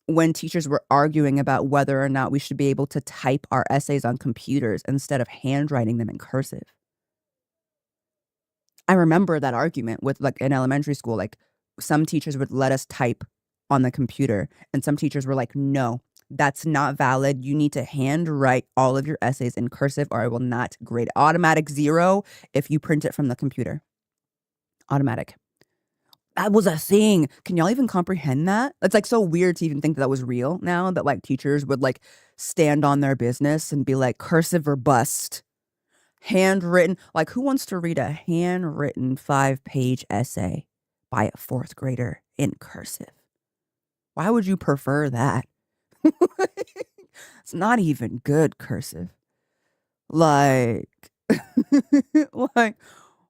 when teachers were arguing about whether or not we should be able to type our essays on computers instead of handwriting them in cursive. I remember that argument with like in elementary school, like some teachers would let us type on the computer and some teachers were like, no, that's not valid. You need to handwrite all of your essays in cursive or I will not grade. Automatic 0 if you print it from the computer. Automatic. That was a thing. Can y'all even comprehend that? It's like so weird to even think that that was real now, that like teachers would like stand on their business and be like cursive or bust. Handwritten. Like who wants to read a handwritten 5-page essay by a 4th grader in cursive? Why would you prefer that? It's not even good cursive. Like, like,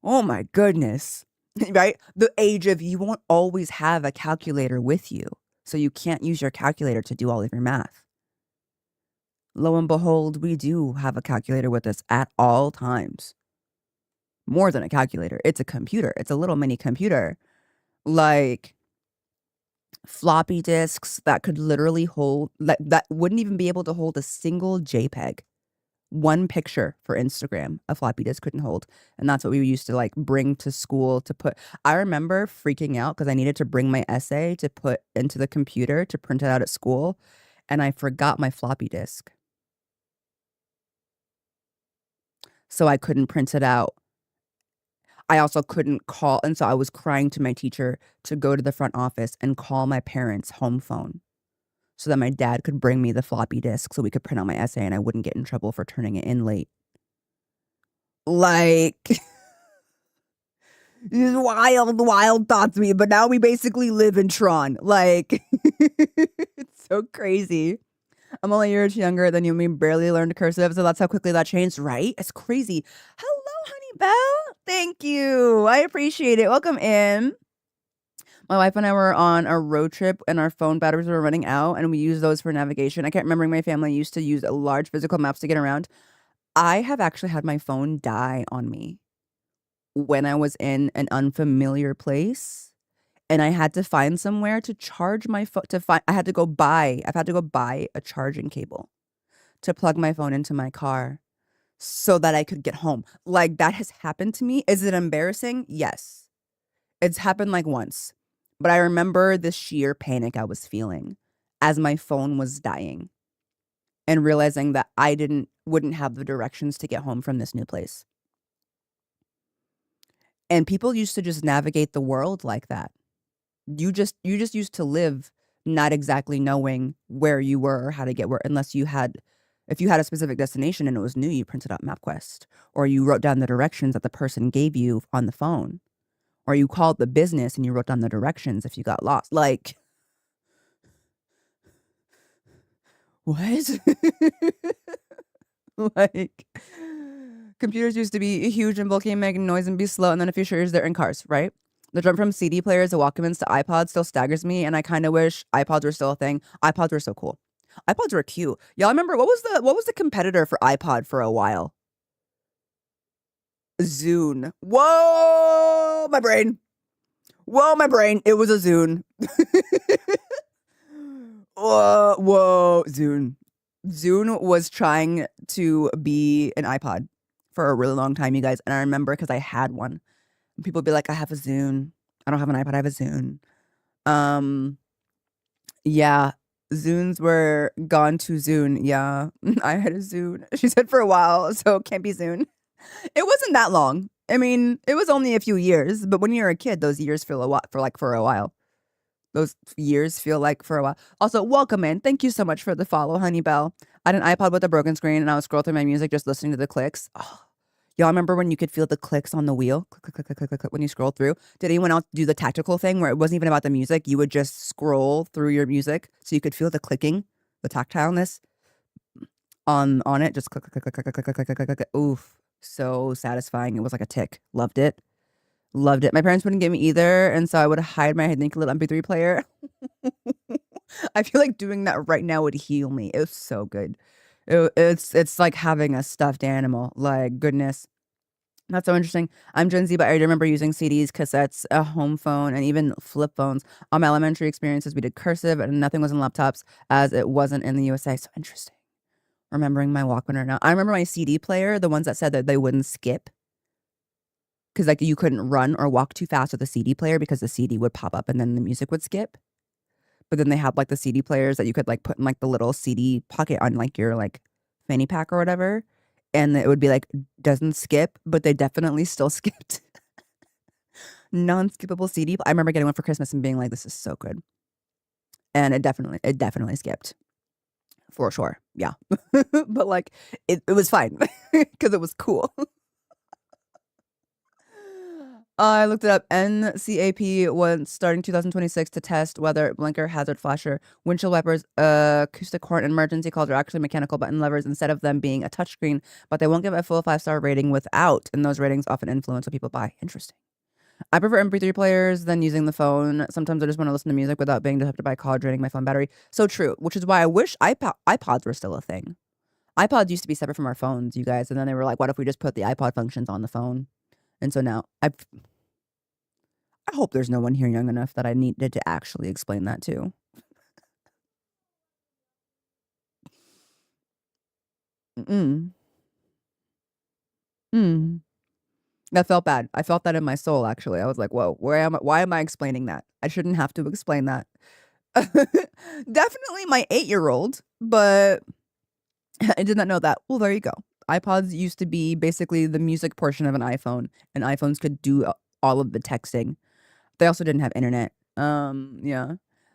oh my goodness. Right? The age of you won't always have a calculator with you. So you can't use your calculator to do all of your math. Lo and behold, we do have a calculator with us at all times. More than a calculator. It's a computer. It's a little mini computer. Like floppy disks that could literally hold, that wouldn't even be able to hold a single JPEG. One picture for Instagram, a floppy disk couldn't hold. And that's what we used to like bring to school to put. I remember freaking out because I needed to bring my essay to put into the computer to print it out at school. And I forgot my floppy disk. So I couldn't print it out. I also couldn't call. And so I was crying to my teacher to go to the front office and call my parents' home phone so that my dad could bring me the floppy disk so we could print out my essay and I wouldn't get in trouble for turning it in late. Like, these wild thoughts to me. But now we basically live in Tron. Like, it's so crazy. I'm only a year younger than you. We barely learned cursive, so that's how quickly that changed, right? It's crazy. Hello, honey bell. Thank you. I appreciate it. Welcome in. My wife and I were on a road trip and our phone batteries were running out and we used those for navigation. I can't remember. My family used to use large physical maps to get around. I have actually had my phone die on me when I was in an unfamiliar place. And I had to find somewhere to charge my phone. I've had to go buy a charging cable to plug my phone into my car so that I could get home. Like that has happened to me. Is it embarrassing? Yes. It's happened like once. But I remember the sheer panic I was feeling as my phone was dying and realizing that I wouldn't have the directions to get home from this new place. And people used to just navigate the world like that. You just used to live not exactly knowing where you were or how to get where, unless if you had a specific destination and it was new, you printed out MapQuest or you wrote down the directions that the person gave you on the phone or you called the business and you wrote down the directions if you got lost. Like, what? Like, computers used to be huge and bulky and make noise and be slow, and then a few years they're in cars, right? The jump from CD players to Walkmans to iPods still staggers me, and I kind of wish iPods were still a thing. iPods were so cool. iPods were cute. Y'all remember what was the competitor for iPod for a while? Zune. Whoa, my brain. Whoa, my brain. It was a Zune. whoa, Zune. Zune was trying to be an iPod for a really long time, you guys. And I remember because I had one. People would be like, I have a Zune. I don't have an iPod, I have a Zune. Yeah. Zunes were gone to Zune. Yeah. I had a Zune. She said for a while, so it can't be Zune. It wasn't that long. I mean, it was only a few years, but when you're a kid, those years feel a lot for a while. Those years feel like for a while. Also, welcome in. Thank you so much for the follow, Honey Bell. I had an iPod with a broken screen, and I would scroll through my music just listening to the clicks. Oh, y'all remember when you could feel the clicks on the wheel? Click, click, click, click, click, click, when you scroll through? Did anyone else do the tactical thing where it wasn't even about the music? You would just scroll through your music so you could feel the clicking, the tactileness on it. Just click, click, click, click, click, click, click, click, click, click. Oof. So satisfying. It was like a tick. Loved it. Loved it. My parents wouldn't give me either, and so I would hide my Hidden little MP3 player. I feel like doing that right now would heal me. It was so good. It's like having a stuffed animal. Like, goodness. That's so interesting. I'm Gen Z, but I remember using CDs, cassettes, a home phone, and even flip phones. On my elementary experiences, we did cursive, and nothing was in laptops as it wasn't in the USA. So interesting. Remembering my Walkman right now. I remember my CD player, the ones that said that they wouldn't skip. Because like you couldn't run or walk too fast with a CD player because the CD would pop up and then the music would skip. But then they had like the CD players that you could like put in like the little CD pocket on like your like fanny pack or whatever. And it would be like, doesn't skip, but they definitely still skipped. Non-skippable CD. I remember getting one for Christmas and being like, this is so good. And it definitely skipped. For sure. Yeah. But like, it was fine because it was cool. I looked it up. NCAP was starting 2026 to test whether blinker, hazard flasher, windshield wipers, acoustic horn, and emergency calls are actually mechanical button levers instead of them being a touchscreen. But they won't give a full 5-star rating without, and those ratings often influence what people buy. Interesting. I prefer MP3 players than using the phone. Sometimes I just want to listen to music without being disrupted by a call draining my phone battery. So true, which is why I wish iPods were still a thing. iPods used to be separate from our phones, you guys, and then they were like, what if we just put the iPod functions on the phone? And so now I hope there's no one here young enough that I needed to actually explain that to. That felt bad. I felt that in my soul, actually. I was like, whoa, why am I explaining that? I shouldn't have to explain that. Definitely my 8-year-old, but I did not know that. Well, there you go. iPods used to be basically the music portion of an iPhone, and iPhones could do all of the texting. They also didn't have internet. Yeah.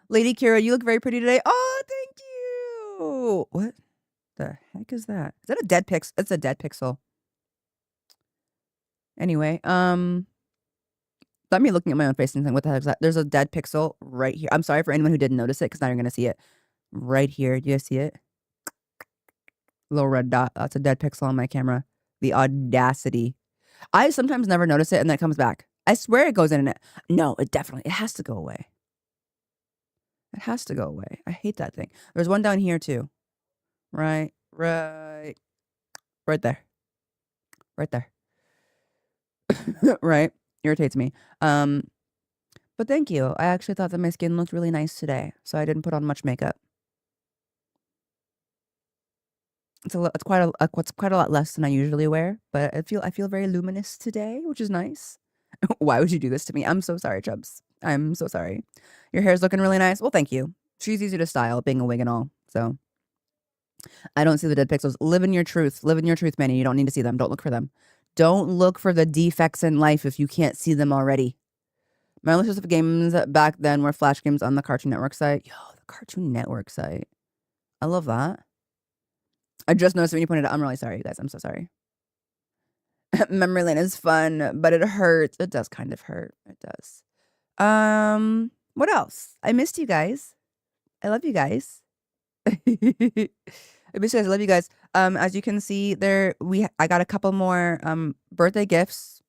Lady Kira, you look very pretty today. Oh, thank you. What the heck is that? Is that a dead pixel? It's a dead pixel. Anyway, let me looking at my own face and think, what the heck is that? There's a dead pixel right here. I'm sorry for anyone who didn't notice it, because now you're gonna see it right here. Do you see it? Little red dot. That's a dead pixel on my camera. The audacity. I sometimes never notice it, and then it comes back. I swear it goes in and it. No, it has to go away. It has to go away. I hate that thing. There's one down here too. Right there. Right there. Right? Irritates me. But thank you. I actually thought that my skin looked really nice today, so I didn't put on much makeup. It's quite a lot less than I usually wear, but I feel very luminous today, which is nice. Why would you do this to me? I'm so sorry, Chubbs. I'm so sorry. Your hair's looking really nice. Well, thank you. She's easy to style, being a wig and all. So I don't see the dead pixels. Live in your truth. Live in your truth, Manny. You don't need to see them. Don't look for them. Don't look for the defects in life if you can't see them already. My only source of games back then were Flash games on the Cartoon Network site. Yo, the Cartoon Network site. I love that. I just noticed when you pointed it out. I'm really sorry, you guys. I'm so sorry. Memory lane is fun, but it hurts. It does kind of hurt. It does. What else? I missed you guys. I love you guys. I missed you guys. I love you guys. As you can see there, I got a couple more birthday gifts.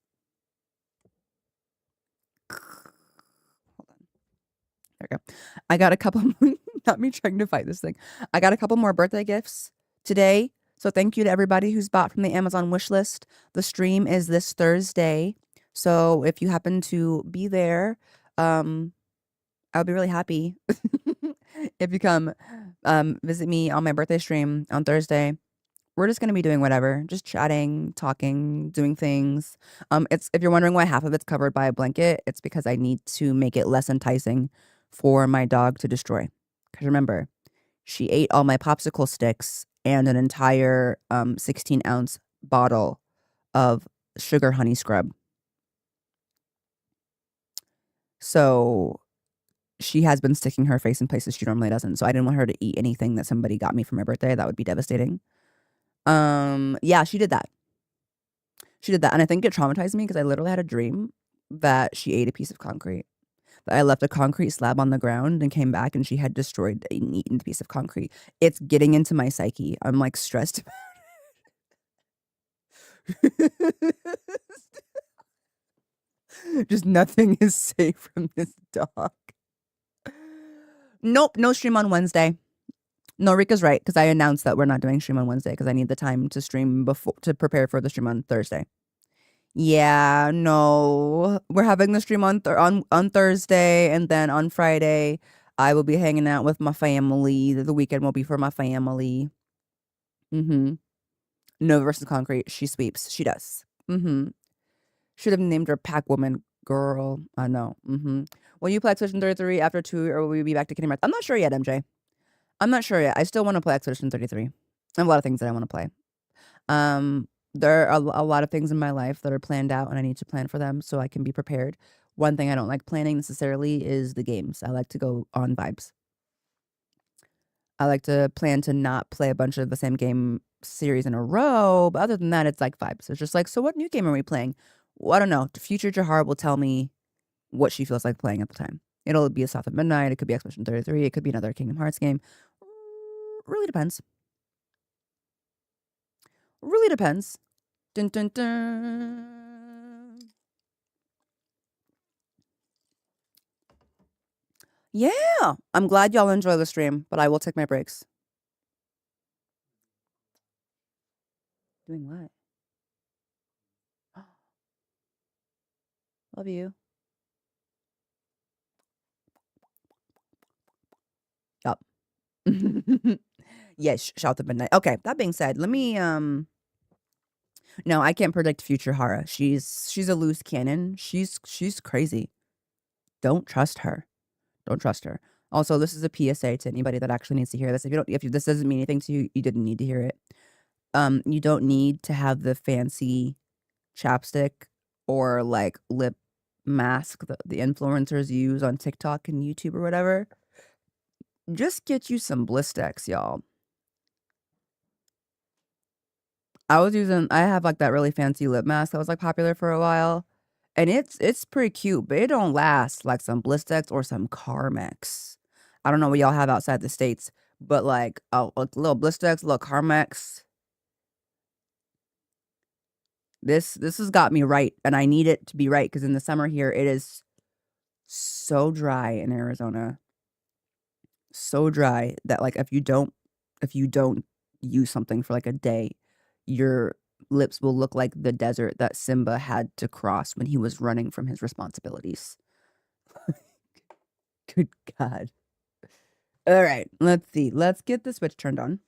Hold on. There we go. I got a couple Not me trying to fight this thing. I got a couple more birthday gifts today. So thank you to everybody who's bought from the Amazon wish list. The stream is this Thursday. So if you happen to be there, I'll be really happy if you come visit me on my birthday stream on Thursday. We're just gonna be doing whatever, just chatting, talking, doing things. It's if you're wondering why half of it's covered by a blanket, it's because I need to make it less enticing for my dog to destroy. Because remember, she ate all my popsicle sticks and an entire 16-ounce bottle of sugar honey scrub. So she has been sticking her face in places she normally doesn't. So I didn't want her to eat anything that somebody got me for my birthday. That would be devastating. Yeah, she did that. She did that. And I think it traumatized me because I literally had a dream that she ate a piece of concrete. That I left a concrete slab on the ground and came back and she had destroyed and eaten the piece of concrete. It's getting into my psyche. I'm like stressed about it. Just nothing is safe from this dog. Nope, no stream on Wednesday. No, Rika's right, because I announced that we're not doing stream on Wednesday because I need the time to stream before to prepare for the stream on Thursday. Yeah, no. We're having the stream on Thursday, and then on Friday I will be hanging out with my family. The weekend will be for my family. Mm-hmm. No versus concrete. She sweeps. She does. Mm-hmm. Should have named her Pac-Woman girl. I know. Mm-hmm. Will you play Expedition 33 after 2, or will we be back to Kingdom Hearts? I'm not sure yet, MJ. I'm not sure yet. I still want to play Expedition 33. I have a lot of things that I want to play. There are a lot of things in my life that are planned out, and I need to plan for them so I can be prepared. One thing I don't like planning necessarily is the games. I like to go on vibes. I like to plan to not play a bunch of the same game series in a row, but other than that, it's like vibes. It's just like, so what new game are we playing? Well, I don't know. The future Jahar will tell me what she feels like playing at the time. It'll be a South of Midnight. It could be Expedition 33. It could be another Kingdom Hearts game. Really depends. Really depends. Dun, dun, dun. Yeah. I'm glad y'all enjoy the stream, but I will take my breaks. Doing what? Love you. Yup. Yes, shout the midnight. Okay, that being said, let me no, I can't predict future Hara. She's a loose cannon. She's crazy. Don't trust her. Don't trust her. Also, this is a PSA to anybody that actually needs to hear this. If this doesn't mean anything to you, you didn't need to hear it. You don't need to have the fancy chapstick or like lip mask that the influencers use on TikTok and YouTube or whatever. Just get you some Blistex, y'all. I have like that really fancy lip mask that was like popular for a while. And it's pretty cute, but it don't last like some Blistex or some Carmex. I don't know what y'all have outside the States, but like a little Blistex, a little Carmex. This has got me right, and I need it to be right because in the summer here it is so dry in Arizona. So dry that like if you don't use something for like a day, your lips will look like the desert that Simba had to cross when he was running from his responsibilities. Good God. All right, let's see. Let's get the switch turned on.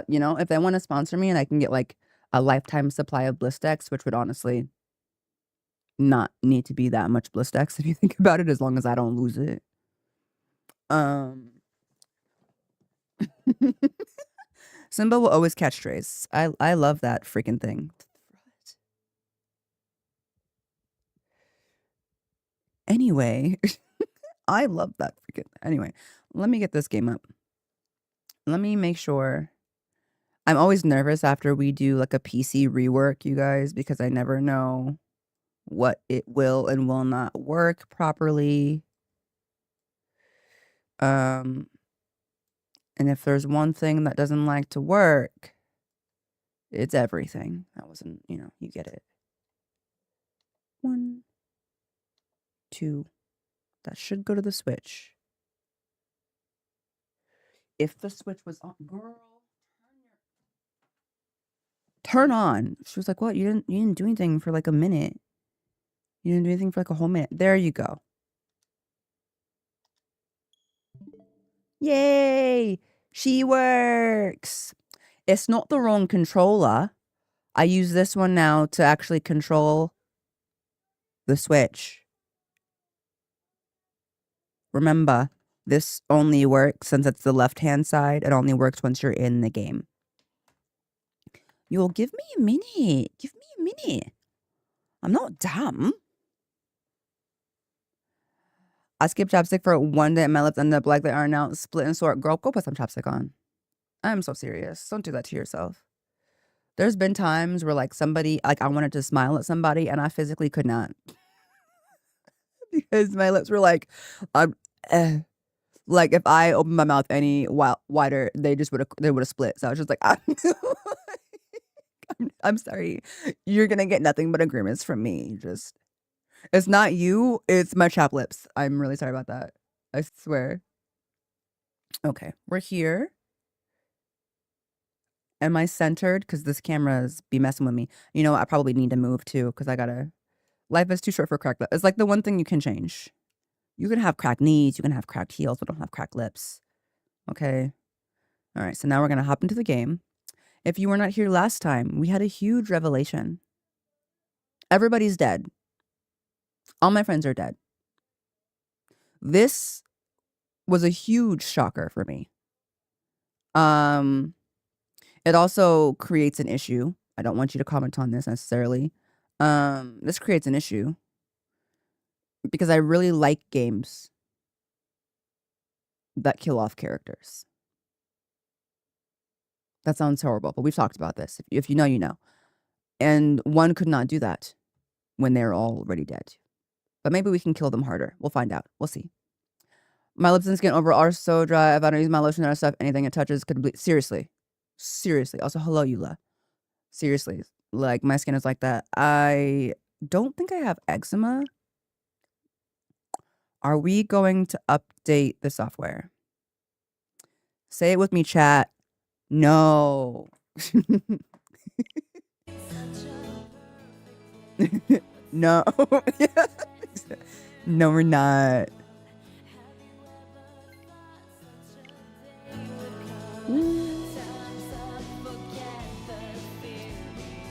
You know, if they want to sponsor me and I can get like a lifetime supply of Blistex, which would honestly not need to be that much Blistex if you think about it, as long as I don't lose it. Simba will always catch strays. I love that freaking thing. Anyway, I love that freaking. Anyway, let me get this game up. Let me make sure. I'm always nervous after we do like a PC rework, you guys, because I never know what it will and will not work properly. And if there's one thing that doesn't like to work, It's everything. That wasn't, you know, you get it. 1, 2. That should go to the switch. If the switch was on, girl, turn on. She was like, "What? You didn't do anything for like a minute. You didn't do anything for like a whole minute." There you go. Yay! She works. It's not the wrong controller. I use this one now to actually control the switch. Remember, this only works since it's the left-hand side. It only works once you're in the game. You'll give me a minute. Give me a minute. I'm not dumb. I skipped chapstick for 1 day and my lips ended up like they are now, split and sore. Girl, go put some chapstick on. I'm so serious. Don't do that to yourself. There's been times where like somebody, like I wanted to smile at somebody and I physically could not. Because my lips were like, like if I opened my mouth any wider, they would have split. So I was just like, I'm sorry. You're gonna get nothing but agreements from me. Just, it's not you, it's my chapped lips. I'm really sorry about that. I swear. Okay, we're here. Am I centered? Because this camera's be messing with me. You know what? I probably need to move too, because life is too short for cracked lips. It's like the one thing you can change. You can have cracked knees, you can have cracked heels, but don't have cracked lips. Okay. All right, so now we're going to hop into the game. If you were not here last time, we had a huge revelation. Everybody's dead. All my friends are dead. This was a huge shocker for me. It also creates an issue. I don't want you to comment on this necessarily. This creates an issue because I really like games that kill off characters. That sounds horrible, but we've talked about this. If you know, you know. And one could not do that when they're already dead. But maybe we can kill them harder. We'll find out. We'll see. My lips and skin overall are so dry. If I don't use my lotion or stuff, anything it touches could bleed. Seriously. Seriously. Also, hello, Eula. Seriously. Like, my skin is like that. I don't think I have eczema. Are we going to update the software? Say it with me, chat. No. No. No, we're not.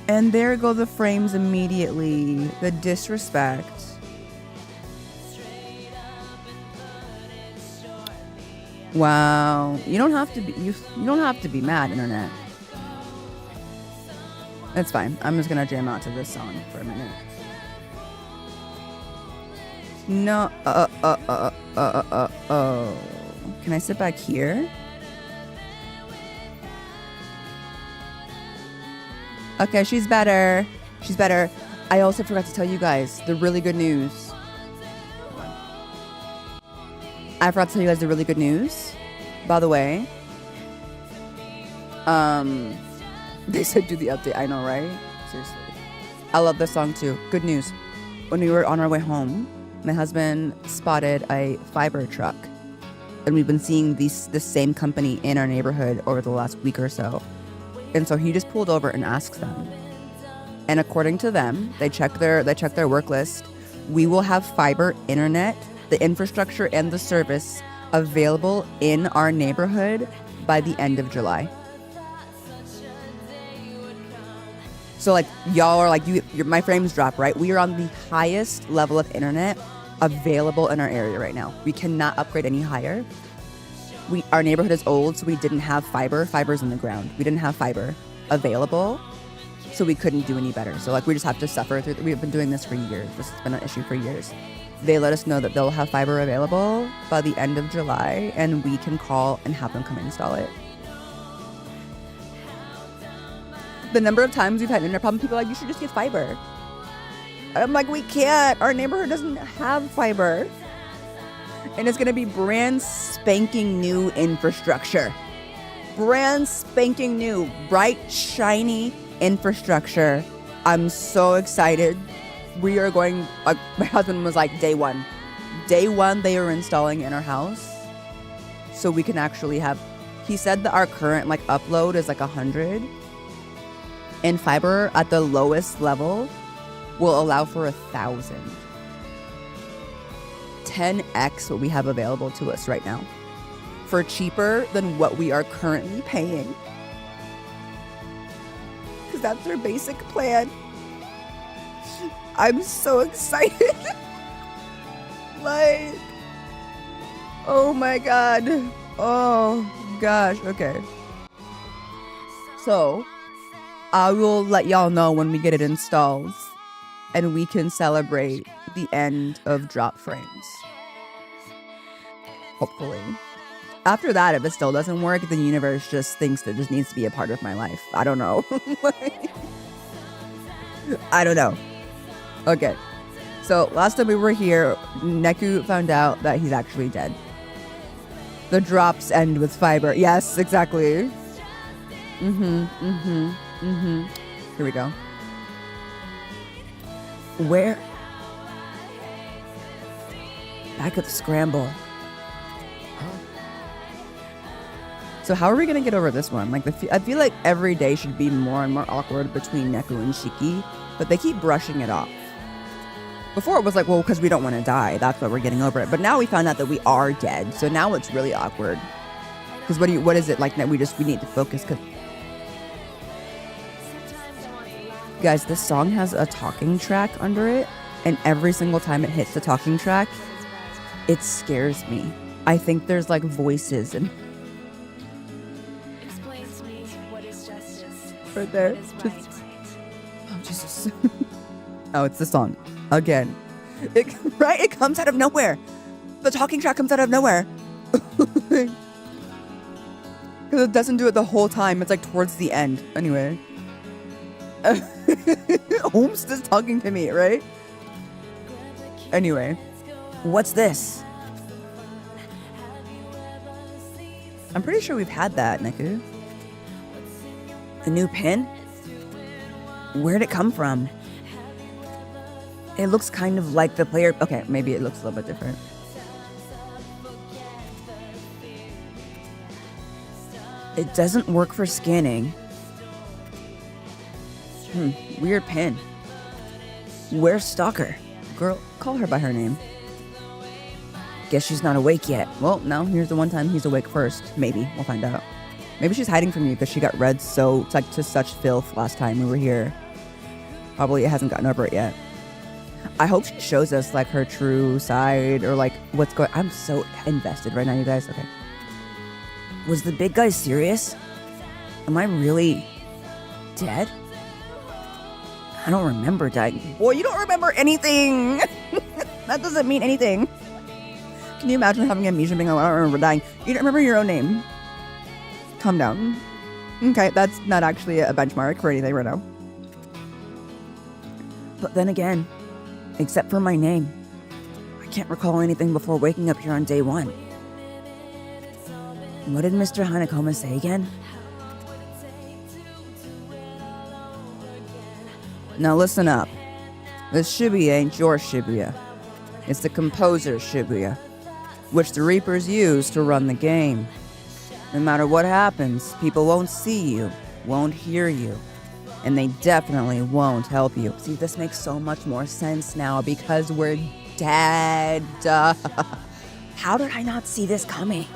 And there go the frames immediately. The disrespect. Wow. You don't have to be you don't have to be mad, internet. It's fine. I'm just gonna jam out to this song for a minute. No. Can I sit back here? Okay, she's better. She's better. I also forgot to tell you guys the really good news. I forgot to tell you guys the really good news. By the way, they said do the update. I know, right? Seriously. I love this song too. Good news. When we were on our way home, my husband spotted a fiber truck. And we've been seeing this same company in our neighborhood over the last week or so. And so he just pulled over and asked them. And according to them, they checked their work list. We will have fiber internet, the infrastructure and the service available in our neighborhood by the end of July. So like y'all are like my frames drop, right? We are on the highest level of internet available in our area right now. We cannot upgrade any higher. Our neighborhood is old, so we didn't have fiber. Fiber's in the ground. We didn't have fiber available, so we couldn't do any better. So like we just have to suffer through. We've been doing this for years. This has been an issue for years. They let us know that they'll have fiber available by the end of July, and we can call and have them come install it. The number of times we've had internet problem, people are like, you should just get fiber. I'm like, we can't. Our neighborhood doesn't have fiber. And it's going to be brand spanking new infrastructure. Brand spanking new, bright, shiny infrastructure. I'm so excited. We are going, my husband was like, day one. Day one, they are installing in our house. So we can actually have, he said that our current like upload is like 100. And fiber at the lowest level will allow for 1,000. 10x what we have available to us right now. For cheaper than what we are currently paying. Because that's our basic plan. I'm so excited. Like, oh my god. Oh gosh, okay. So, I will let y'all know when we get it installed and we can celebrate the end of drop frames. Hopefully. After that, if it still doesn't work, the universe just thinks that this needs to be a part of my life. I don't know. I don't know. Okay. So last time we were here, Neku found out that he's actually dead. The drops end with fiber. Yes, exactly. Here we go. Where? Back at the scramble. So how are we gonna get over this one? Like, I feel like every day should be more and more awkward between Neku and Shiki, but they keep brushing it off. Before it was like, well, because we don't want to die, that's why we're getting over it. But now we found out that we are dead, so now it's really awkward. Because what is it like that we need to focus? Cause guys, this song has a talking track under it, and every single time it hits the talking track, it scares me. I think there's like voices and right there. Oh Jesus! Oh, it's the song again. Right? It comes out of nowhere. The talking track comes out of nowhere. Because it doesn't do it the whole time. It's like towards the end. Anyway. Holmes is talking to me, right? Anyway. What's this? I'm pretty sure we've had that, Neku. A new pin? Where'd it come from? It looks kind of like the player... Okay, maybe it looks a little bit different. It doesn't work for scanning. Weird pin. Where's Stalker? Girl, call her by her name. Guess she's not awake yet. Well, no, here's the one time he's awake first. Maybe. We'll find out. Maybe she's hiding from you because she got read to such filth last time we were here. Probably hasn't gotten over it yet. I hope she shows us like her true side or like what's going. I'm so invested right now, you guys. Okay. Was the big guy serious? Am I really dead? I don't remember dying. Boy, you don't remember anything. That doesn't mean anything. Can you imagine having amnesia being like, I don't remember dying? You don't remember your own name. Calm down. Okay, that's not actually a benchmark for anything right now. But then again, except for my name, I can't recall anything before waking up here on day one. What did Mr. Hanekoma say again? Now listen up. This Shibuya ain't your Shibuya. It's the composer's Shibuya, which the Reapers use to run the game. No matter what happens, people won't see you, won't hear you, and they definitely won't help you. See, this makes so much more sense now because we're dead. How did I not see this coming?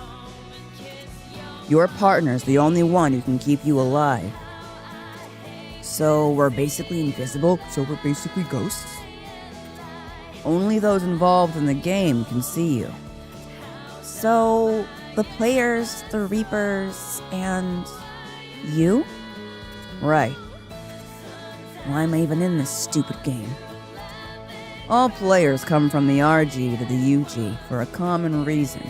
Your partner's the only one who can keep you alive. So we're basically invisible, so we're basically ghosts? Only those involved in the game can see you. So the players, the Reapers, and you? Right. Why am I even in this stupid game? All players come from the RG to the UG for a common reason.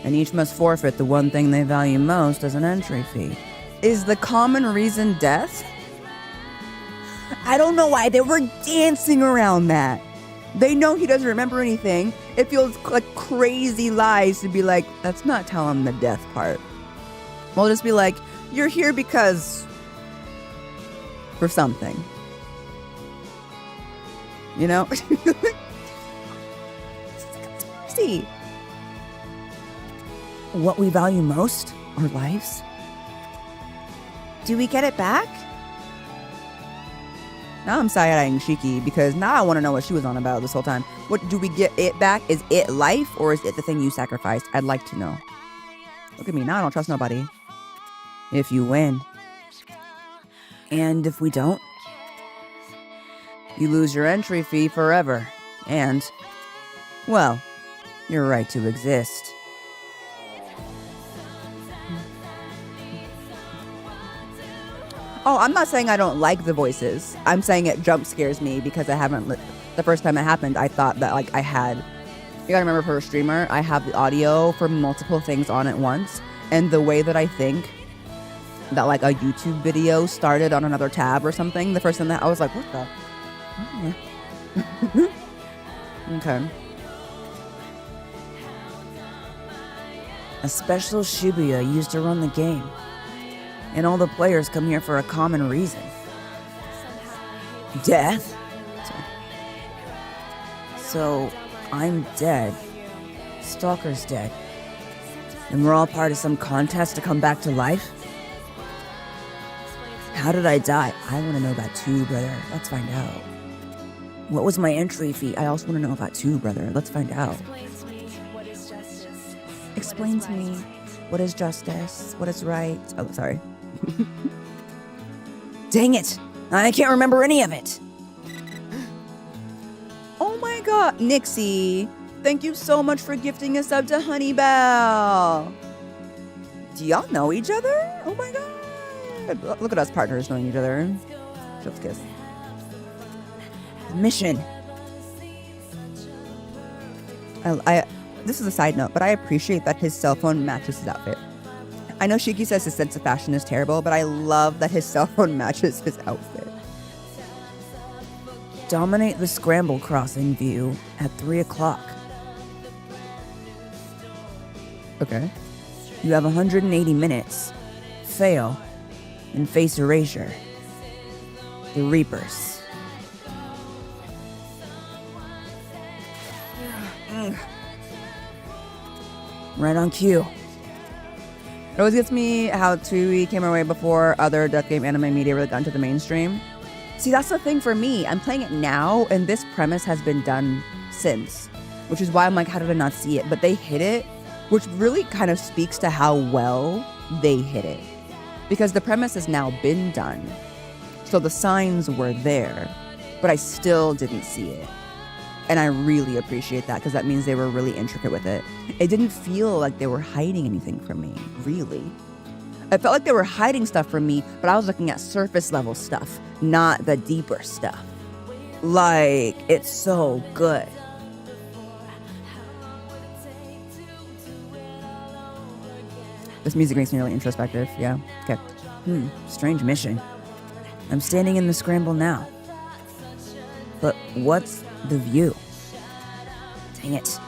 And each must forfeit the one thing they value most as an entry fee. Is the common reason death? I don't know why they were dancing around that. They know he doesn't remember anything. It feels like crazy lies to be like, let's not tell him the death part. We'll just be like, you're here because for something. You know? See. What we value most? Our lives? Do we get it back? Now I'm side-eyeing Shiki because now I want to know what she was on about this whole time. What do we get it back? Is it life or is it the thing you sacrificed? I'd like to know. Look at me. Now I don't trust nobody. If you win. And if we don't, you lose your entry fee forever. And, well, your right to exist. Oh, I'm not saying I don't like the voices. I'm saying it jump scares me because I haven't... The first time it happened, I thought that, like, I had... You gotta remember, for a streamer, I have the audio for multiple things on at once. And the way that I think that, like, a YouTube video started on another tab or something, the first time that I was like, what the... Okay. A special Shibuya used to run the game. And all the players come here for a common reason. Death? So, I'm dead. Stalker's dead. And we're all part of some contest to come back to life? How did I die? I want to know that too, brother. Let's find out. What was my entry fee? I also want to know about too, brother. Let's find out. Explain to me what is justice, what is right. Oh, sorry. Dang it! I can't remember any of it. Oh my god, Nixie! Thank you so much for gifting a sub to Honeybell. Do y'all know each other? Oh my god! Look at us partners knowing each other. Let's kiss. Mission. This is a side note, but I appreciate that his cell phone matches his outfit. I know Shiki says his sense of fashion is terrible, but I love that his cell phone matches his outfit. Dominate the scramble crossing view at 3 o'clock. Okay. You have 180 minutes. Fail and face erasure. The Reapers. Right on cue. It always gets me how Twewy came our way before other death game anime media really got into the mainstream. See, that's the thing for me. I'm playing it now, and this premise has been done since. Which is why I'm like, how did I not see it? But they hit it, which really kind of speaks to how well they hit it. Because the premise has now been done. So the signs were there, but I still didn't see it. And I really appreciate that because that means they were really intricate with it. It didn't feel like they were hiding anything from me, really. I felt like they were hiding stuff from me, but I was looking at surface level stuff, not the deeper stuff. Like, it's so good. This music makes me really introspective, yeah. Okay. Strange mission. I'm standing in the scramble now. But what's the view? Dang it.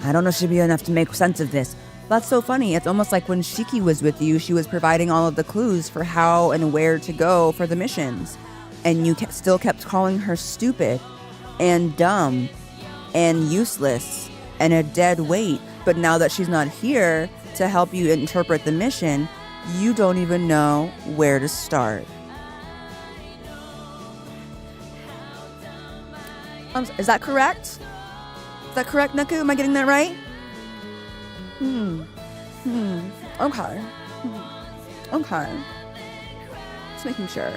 I don't know Shibuya enough to make sense of this. That's so funny. It's almost like when Shiki was with you, she was providing all of the clues for how and where to go for the missions. And you still kept calling her stupid and dumb and useless and a dead weight. But now that she's not here to help you interpret the mission, you don't even know where to start. Is that correct? Is that correct, Neku? Am I getting that right? Okay. Okay. Just making sure.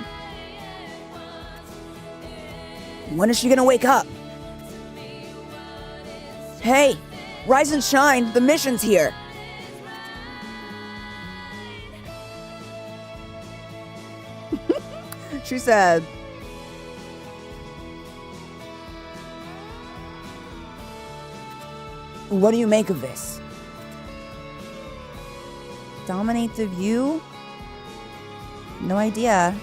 When is she gonna wake up? Hey! Rise and shine! The mission's here! She said... What do you make of this? Dominate the view? No idea.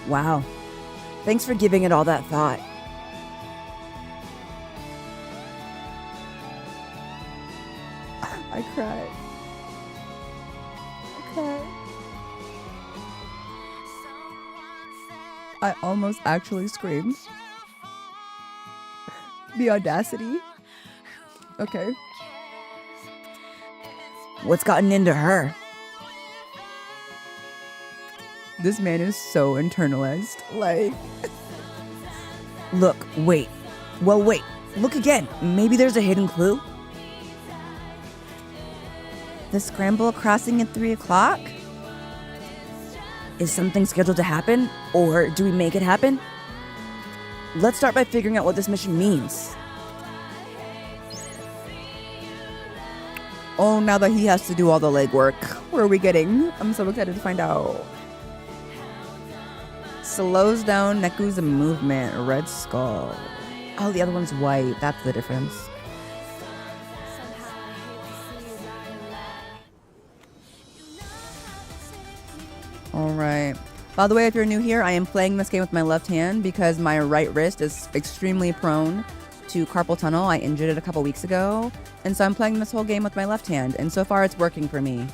Wow. Thanks for giving it all that thought. I cried. Okay. I almost actually screamed. The audacity. Okay. What's gotten into her? This man is so internalized. Like... Look, wait. Well, wait. Look again. Maybe there's a hidden clue? The scramble crossing at 3 o'clock? Is something scheduled to happen? Or do we make it happen? Let's start by figuring out what this mission means. Oh, now that he has to do all the legwork. What are we getting? I'm so excited to find out. Slows down Neku's movement. Red skull. Oh, the other one's white. That's the difference. Alright. By the way, if you're new here, I am playing this game with my left hand because my right wrist is extremely prone to carpal tunnel. I injured it a couple weeks ago. And so I'm playing this whole game with my left hand. And so far it's working for me.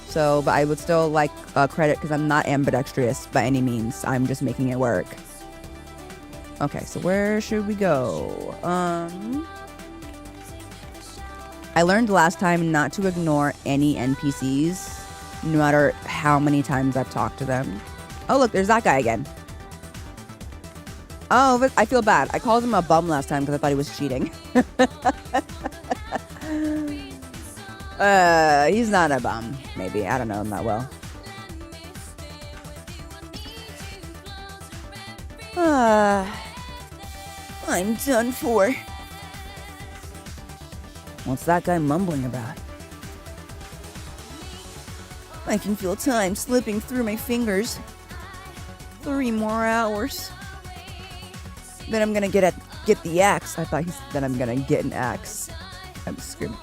So, but I would still like credit because I'm not ambidextrous by any means. I'm just making it work. Okay, so where should we go? I learned last time not to ignore any NPCs, no matter how many times I've talked to them. Oh, look, there's that guy again. Oh, but I feel bad. I called him a bum last time because I thought he was cheating. He's not a bum. Maybe. I don't know him that well. I'm done for. What's that guy mumbling about? I can feel time slipping through my fingers. 3 more hours. Then I'm gonna get the axe. I thought he said that I'm gonna get an axe. I'm screaming.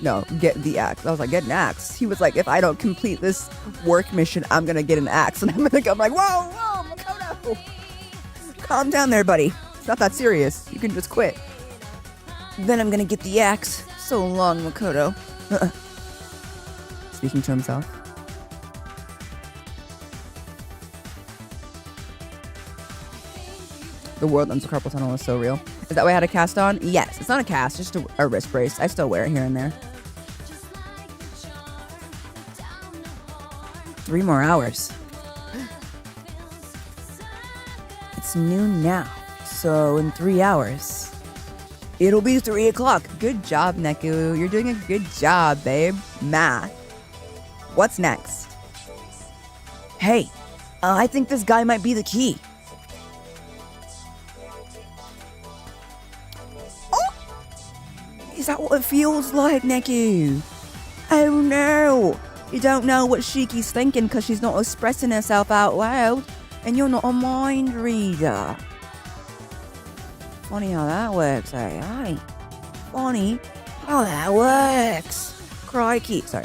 No, get the axe. I was like, get an axe. He was like, if I don't complete this work mission, I'm gonna get an axe. And I'm like, whoa, Makoto! Calm down there, buddy. It's not that serious. You can just quit. Then I'm gonna get the axe. So long, Makoto. Speaking to himself. The world under carpal tunnel is so real. Is that what I had to cast on? Yes. It's not a cast, just a wrist brace. I still wear it here and there. 3 more hours. It's noon now. So in 3 hours, it'll be 3 o'clock. Good job, Neku. You're doing a good job, babe. Math. What's next? Hey, I think this guy might be the key. Oh! Is that what it feels like, Neku? Oh no! You don't know what Shiki's thinking because she's not expressing herself out loud, and you're not a mind reader. Funny how that works, eh? Funny how that works. Crikey. Sorry.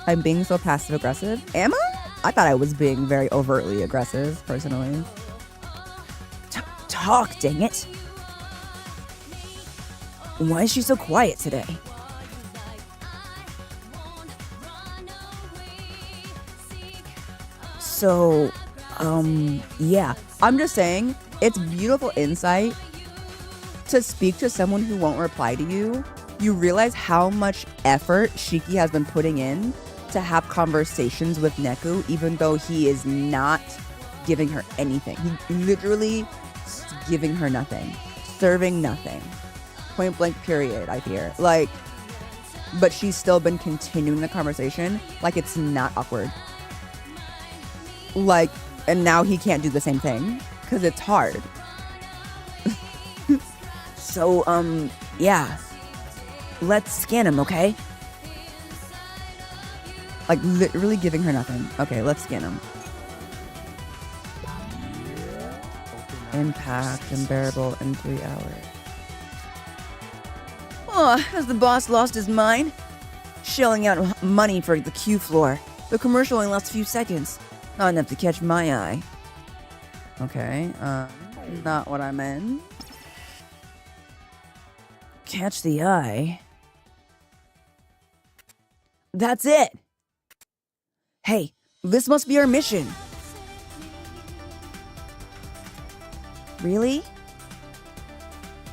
I'm being so passive aggressive. Am I? I thought I was being very overtly aggressive, personally. Talk, dang it. Why is she so quiet today? So, yeah. I'm just saying, it's beautiful insight to speak to someone who won't reply to you. You realize how much effort Shiki has been putting in to have conversations with Neku, even though he is not giving her anything. He literally is giving her nothing. Serving nothing. Point blank period, I hear. Like, but she's still been continuing the conversation like it's not awkward. Like, and now he can't do the same thing because it's hard. So, yeah. Let's scan him, okay? Like, literally giving her nothing. Okay, let's scan him. Impact, unbearable in 3 hours. Oh, has the boss lost his mind? Shelling out money for the queue floor. The commercial only lasts a few seconds. Not enough to catch my eye. Okay, not what I meant. Catch the eye? That's it! Hey, this must be our mission. Really?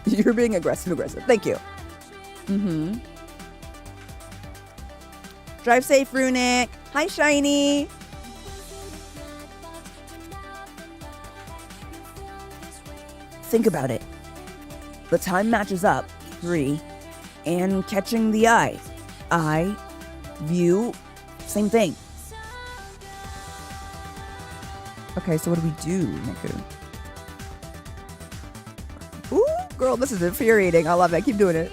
You're being aggressive. Thank you. Drive safe, Runic. Hi, Shiny. Think about it. The time matches up. 3. And catching the eye. Eye. View. Same thing. Okay, so what do we do, Niku? Ooh, girl, this is infuriating. I love it. Keep doing it.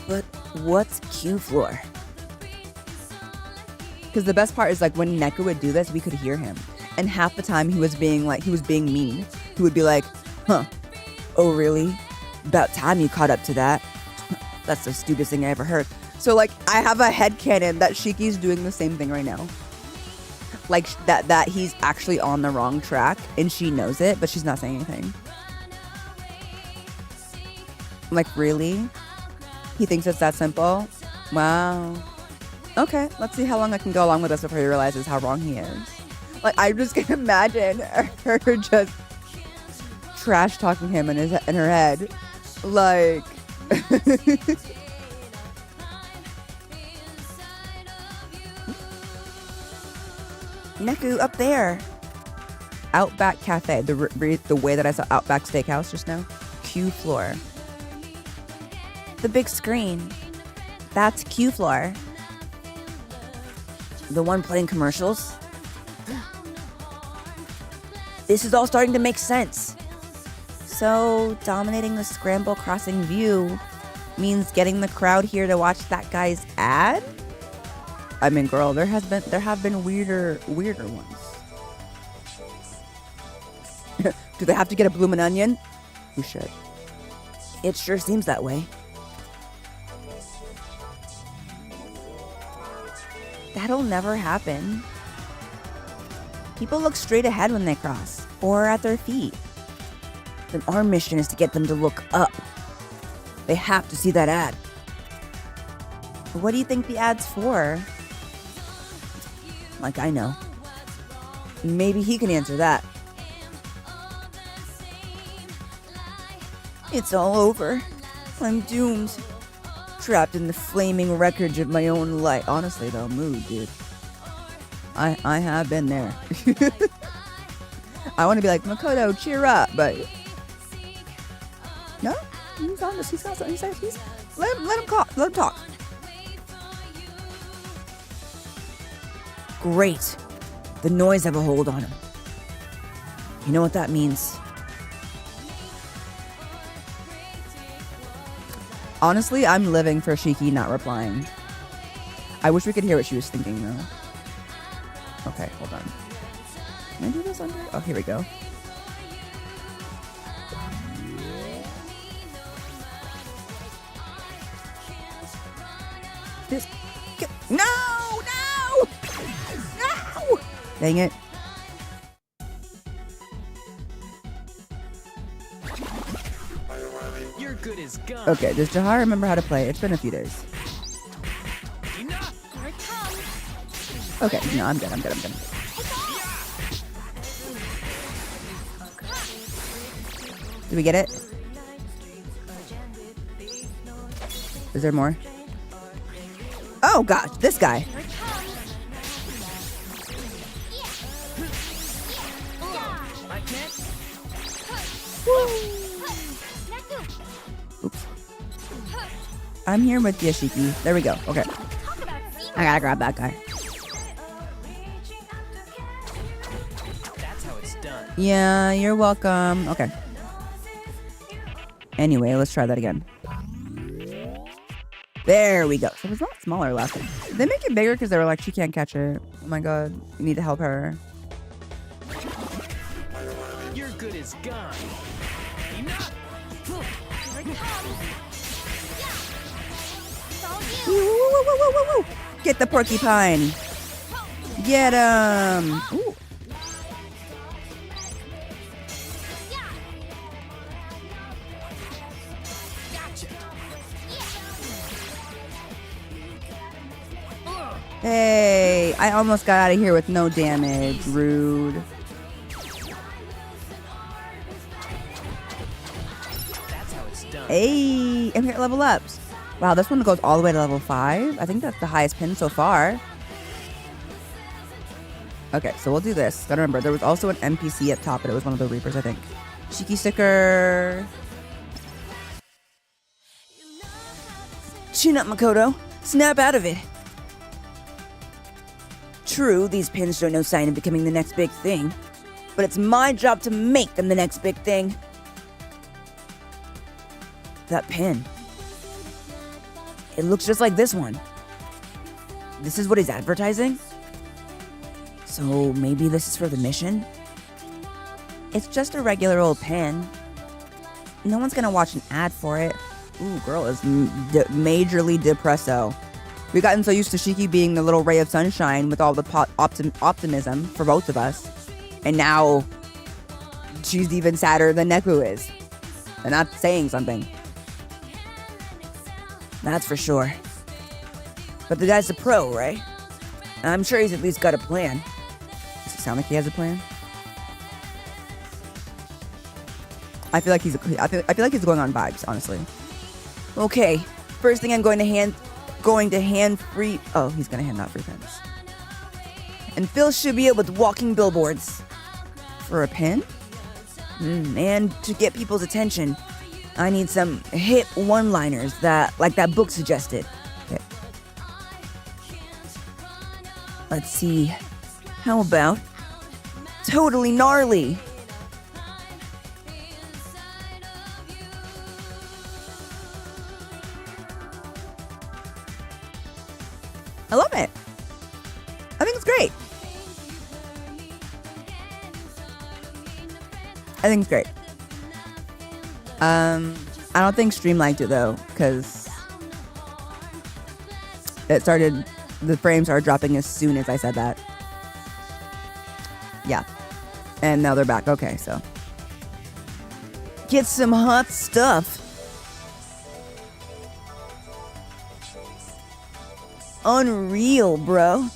But what's Q floor? Because the best part is like when Neku would do this, we could hear him. And half the time he was being mean. He would be like, huh, oh really? About time you caught up to that. That's the stupidest thing I ever heard. So like, I have a headcanon that Shiki's doing the same thing right now. Like that he's actually on the wrong track and she knows it, but she's not saying anything. Like, really? He thinks it's that simple? Wow. Okay, let's see how long I can go along with this before he realizes how wrong he is. Like, I just can imagine her just trash talking him in her head. Like... Neku, up there. Outback Cafe. The way that I saw Outback Steakhouse just now. Q floor. The big screen. That's Q floor. The one playing commercials. This is all starting to make sense. So, dominating the scramble crossing view means getting the crowd here to watch that guy's ad? I mean, girl, there have been weirder ones. Do they have to get a bloomin' onion? Who should? It sure seems that way. That'll never happen. People look straight ahead when they cross, or at their feet. Then our mission is to get them to look up. They have to see that ad. What do you think the ad's for? Like, I know. Maybe he can answer that. It's all over. I'm doomed. Trapped in the flaming wreckage of my own life. Honestly, though, mood, dude. I have been there. I want to be like, Makoto, cheer up, but... No? He's on this. He's got something to say. Let him talk. Great. The noise have a hold on him. You know what that means? Honestly, I'm living for Shiki not replying. I wish we could hear what she was thinking, though. Okay, hold on. Can I do this under? Oh, here we go. This. No! Dang it. You're good as gone. Okay, does Jahar remember how to play? It's been a few days. Okay, no, I'm good. Did we get it? Is there more? Oh gosh, this guy. Oops. I'm here with Yashiki. There we go. Okay. I gotta grab that guy. That's how it's done. Yeah, you're welcome. Okay. Anyway, let's try that again. There we go. So it was a lot smaller last time. Did they make it bigger because they were like, she can't catch it? Oh my god. We need to help her. You're good as gone. Woo. Get the porcupine. Get him. Ooh. Hey, I almost got out of here with no damage. Rude. That's how it's done. Hey, I'm here at level ups. Wow, this one goes all the way to level 5. I think that's the highest pin so far. Okay, so we'll do this. Gotta remember, there was also an NPC up top, but it was one of the Reapers, I think. Cheeky sticker. Chin up, Makoto. Snap out of it. True, these pins show no sign of becoming the next big thing. But it's my job to make them the next big thing. That pin. It looks just like this one. This is what he's advertising? So maybe this is for the mission? It's just a regular old pin. No one's gonna watch an ad for it. Ooh, girl is majorly depresso. We've gotten so used to Shiki being the little ray of sunshine with all the optimism for both of us. And now she's even sadder than Neku is. And that's saying something. That's for sure. But the guy's a pro, right? I'm sure he's at least got a plan. Does it sound like he has a plan? I feel like he's going on vibes, honestly. Okay, first thing I'm going to hand free. Oh, he's gonna hand out free pins. And fill Shibuya with walking billboards. For a pin? And to get people's attention, I need some hip one-liners like that book suggested. Okay. Let's see. How about totally gnarly? I love it. I think it's great. I think it's great. I don't think Stream liked it though, because the frames are dropping as soon as I said that. Yeah. And now they're back. Okay, so. Get some hot stuff. Unreal, bro.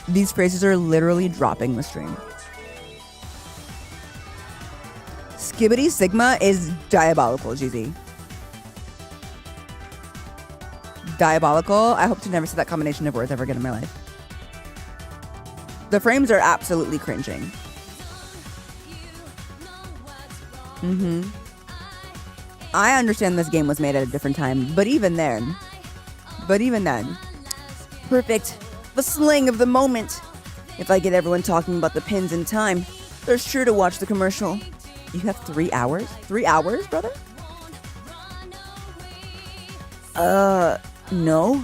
These phrases are literally dropping the stream. Skibbity Sigma is diabolical, GZ. Diabolical. I hope to never see that combination of words ever again in my life. The frames are absolutely cringing. I understand this game was made at a different time, but even then, perfect. The slang of the moment. If I get everyone talking about the pins in time, they're sure to watch the commercial. You have 3 hours? 3 hours, brother? No.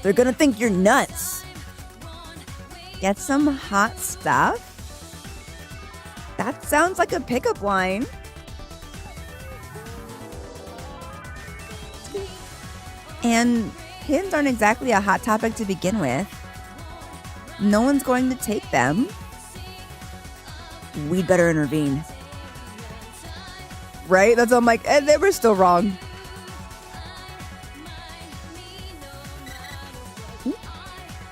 They're gonna think you're nuts. Get some hot stuff? That sounds like a pickup line. And pins aren't exactly a hot topic to begin with. No one's going to take them. We'd better intervene. Right? That's all I'm like, they were still wrong. Ooh.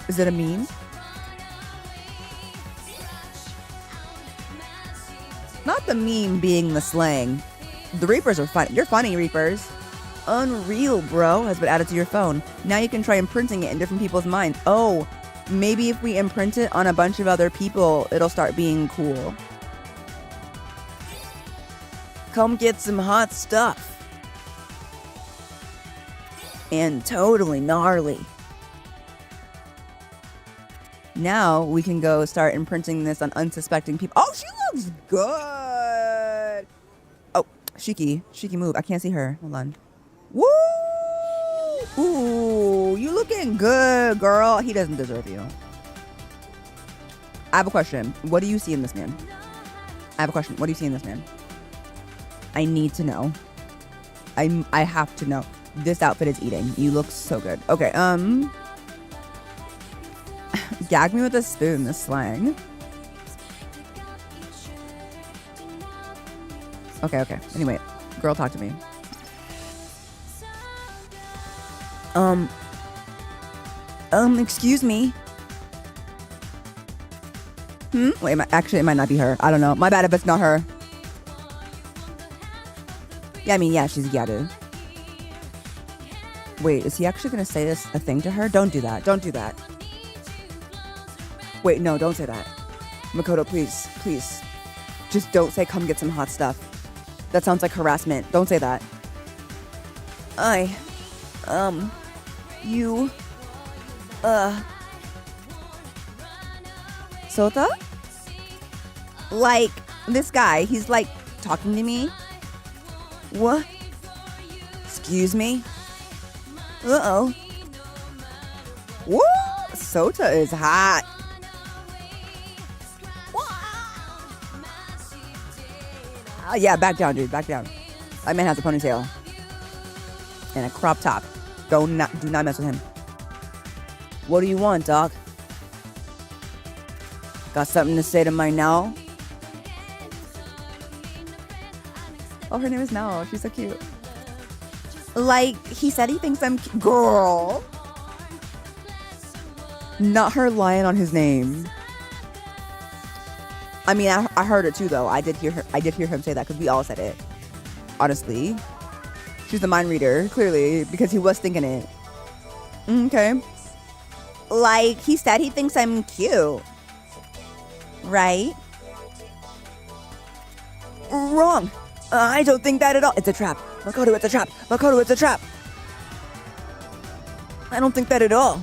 Is it a meme? Not the meme being the slang. The Reapers are funny. You're funny, Reapers. Unreal, bro, has been added to your phone. Now you can try imprinting it in different people's minds. Oh, maybe if we imprint it on a bunch of other people, it'll start being cool. Come get some hot stuff. And totally gnarly. Now we can go start imprinting this on unsuspecting people. Oh, she looks good. Oh, Shiki move. I can't see her. Hold on. Woo! Ooh, you looking good, girl. He doesn't deserve you. I have a question. What do you see in this man? I have a question. What do you see in this man? I need to know. I have to know. This outfit is eating. You look so good. Okay, gag me with a spoon, this slang. Okay. Anyway, girl, talk to me. Excuse me. Wait, actually, it might not be her. I don't know. My bad if it's not her. Yeah, I mean, yeah, she's Yaru. Wait, is he actually gonna say this a thing to her? Don't do that. Don't do that. Wait, no, don't say that. Makoto, please, please. Just don't say come get some hot stuff. That sounds like harassment. Don't say that. You, Sota? Like, this guy, he's like talking to me. What? Excuse me? Uh-oh. Woo! Sota is hot. Yeah, back down, dude. Back down. That man has a ponytail. And a crop top. Do not mess with him. What do you want, dog? Got something to say to my now? Oh, her name is Nao. She's so cute. Like, he said he thinks I'm girl. Not her lying on his name. I mean, I heard it too, though. I did hear him say that because we all said it. Honestly, she's the mind reader, clearly, because he was thinking it. Okay. Like, he said he thinks I'm cute. Right? Wrong. I don't think that at all. It's a trap. Makoto, it's a trap. Makoto, it's a trap. I don't think that at all.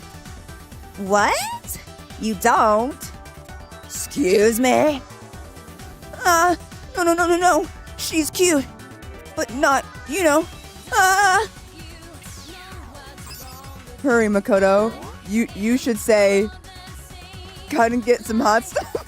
What? You don't? Excuse me? No. She's cute. But not, you know. Hurry, Makoto. You should say, gotta get some hot stuff.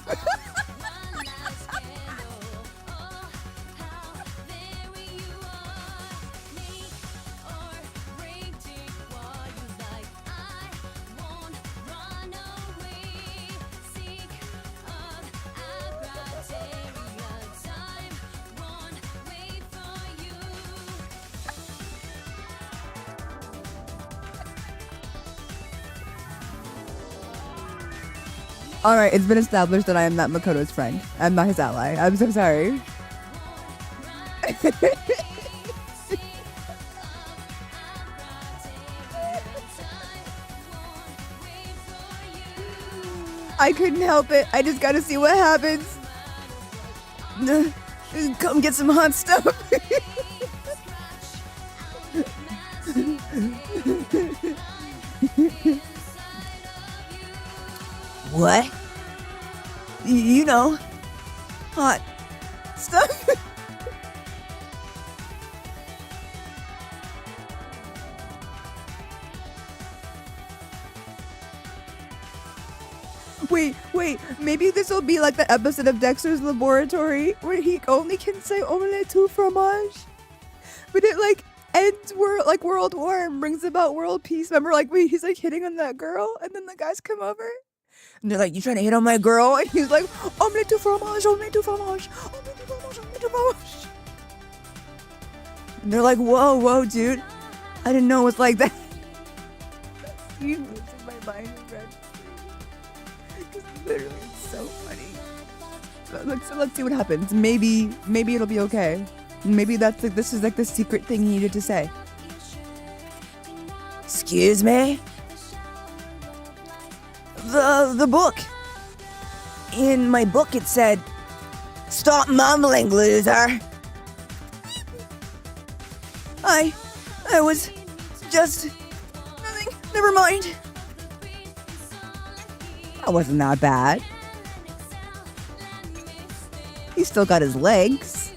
Alright, it's been established that I am not Makoto's friend. I'm not his ally. I'm so sorry. I couldn't help it. I just gotta see what happens. Come get some hot stuff. What? You know, hot stuff. Wait, maybe this will be like the episode of Dexter's Laboratory where he only can say omelette tout fromage, but it like ends world war and brings about world peace. Remember, like he's like hitting on that girl, and then the guys come over. And they're like, you trying to hit on my girl? And he's like, omelette tout fromage, omelette tout fromage, omelette tout fromage, omelette tout fromage. And they're like, whoa, dude. I didn't know it was like that. You moved in my mind, Red. Because literally, it's so funny. So let's see what happens. Maybe it'll be okay. Maybe this is like the secret thing he needed to say. Excuse me? The book. In my book it said, stop mumbling, loser. I was just nothing. Never mind. That wasn't that bad. He's still got his legs.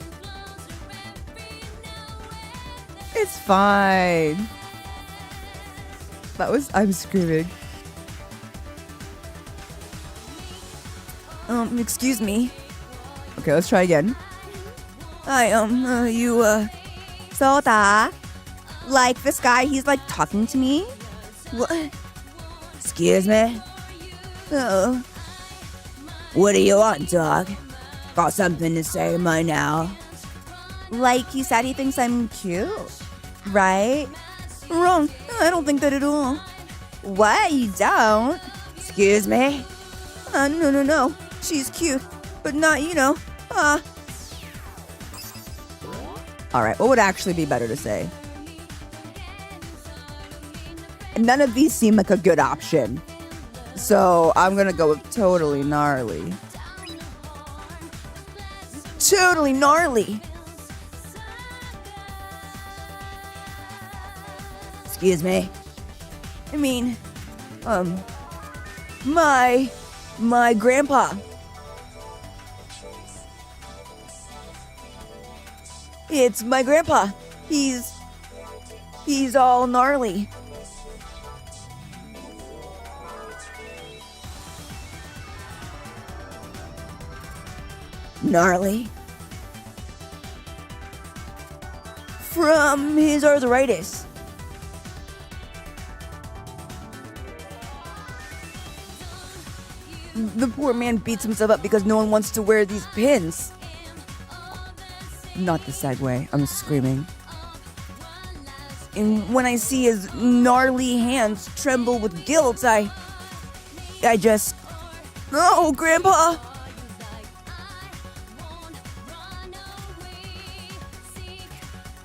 It's fine. I'm screaming. Excuse me. Okay, let's try again. Hi, you, Sota? Like, this guy, he's, like, talking to me? What? Excuse me? Uh-oh. What do you want, dog? Got something to say, my now? Like, he said he thinks I'm cute, right? Wrong. I don't think that at all. What? You don't? Excuse me? No. She's cute, but not, Alright, what would actually be better to say? None of these seem like a good option. So I'm gonna go with totally gnarly. Totally gnarly! Excuse me? I mean, my grandpa. It's my grandpa. He's all gnarly. Gnarly? From his arthritis. The poor man beats himself up because no one wants to wear these pins. Not the segue, I'm screaming. And when I see his gnarly hands tremble with guilt, I just... Oh, Grandpa!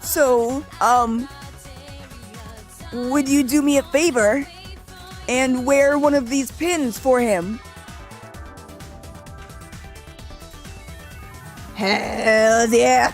So, would you do me a favor and wear one of these pins for him? Hell yeah!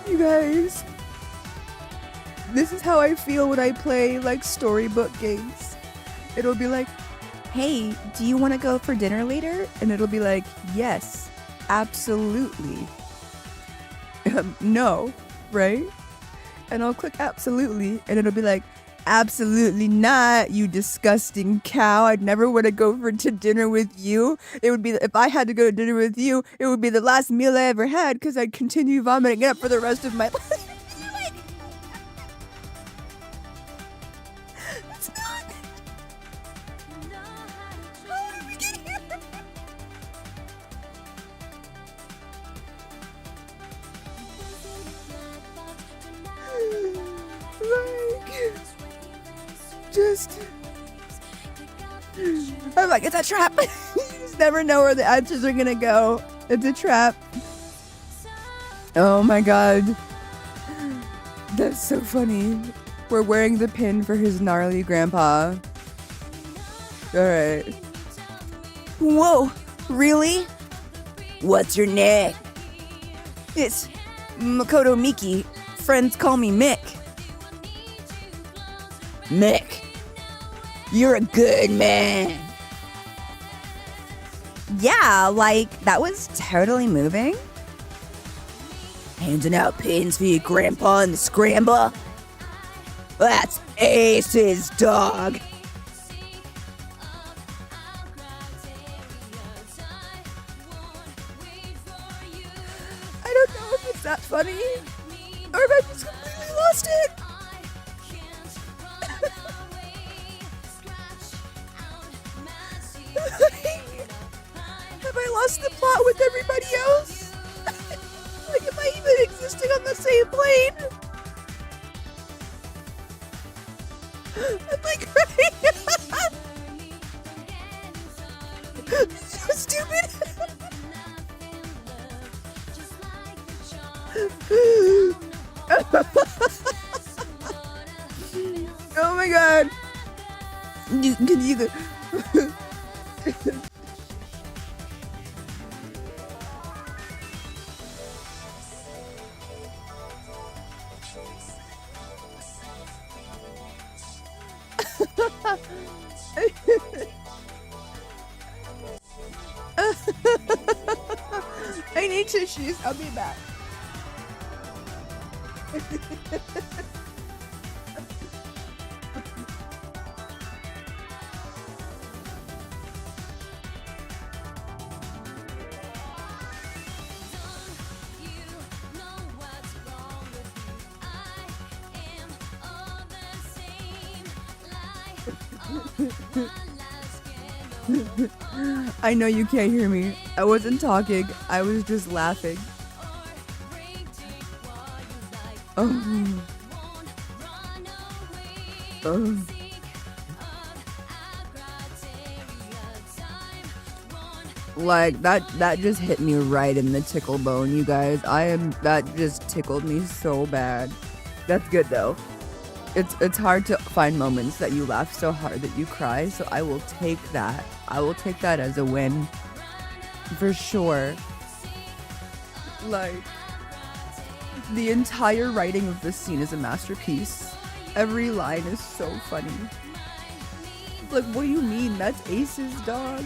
You guys, this is how I feel when I play like storybook games. It'll be like, hey, do you want to go for dinner later? And it'll be like, yes, absolutely. No, right? And I'll click absolutely, and it'll be like, absolutely not, you disgusting cow. I'd never want to go to dinner with you. It would be, if I had to go to dinner with you, it would be the last meal I ever had because I'd continue vomiting it up for the rest of my life. It's not. How did we get here? I'm like, it's a trap. You just never know where the answers are gonna go. It's a trap. Oh my god. That's so funny. We're wearing the pin for his gnarly grandpa. Alright. Whoa, really? What's your name? It's Makoto Miki. Friends call me Mick. Mick. You're a good man. Yeah, like, that was totally moving. Handing out pins for your grandpa in the scramble? That's Ace's dog. I don't know if it's that funny, or if I just completely lost it. Have I lost the plot with everybody else? Like, am I even existing on the same plane? I'm like, right? So stupid. Oh my god. I need tissues. I'll be back. I know you can't hear me. I wasn't talking. I was just laughing. Oh. Oh. Like that just hit me right in the tickle bone, you guys. That just tickled me so bad. That's good though. It's hard to find moments that you laugh so hard that you cry, so I will take that. I will take that as a win. For sure. Like, the entire writing of this scene is a masterpiece. Every line is so funny. Like, what do you mean? That's Ace's dog.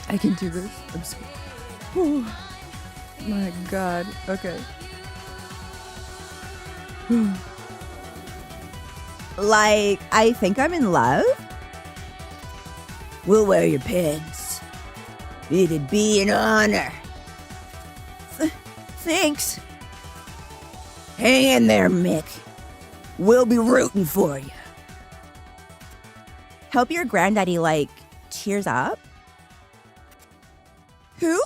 I can do this. I'm so... Whew. My God. Okay. Like, I think I'm in love? We'll wear your pants. It'd be an honor. Thanks. Hang in there, Mick. We'll be rooting for you. Help your granddaddy, like, cheers up? Who?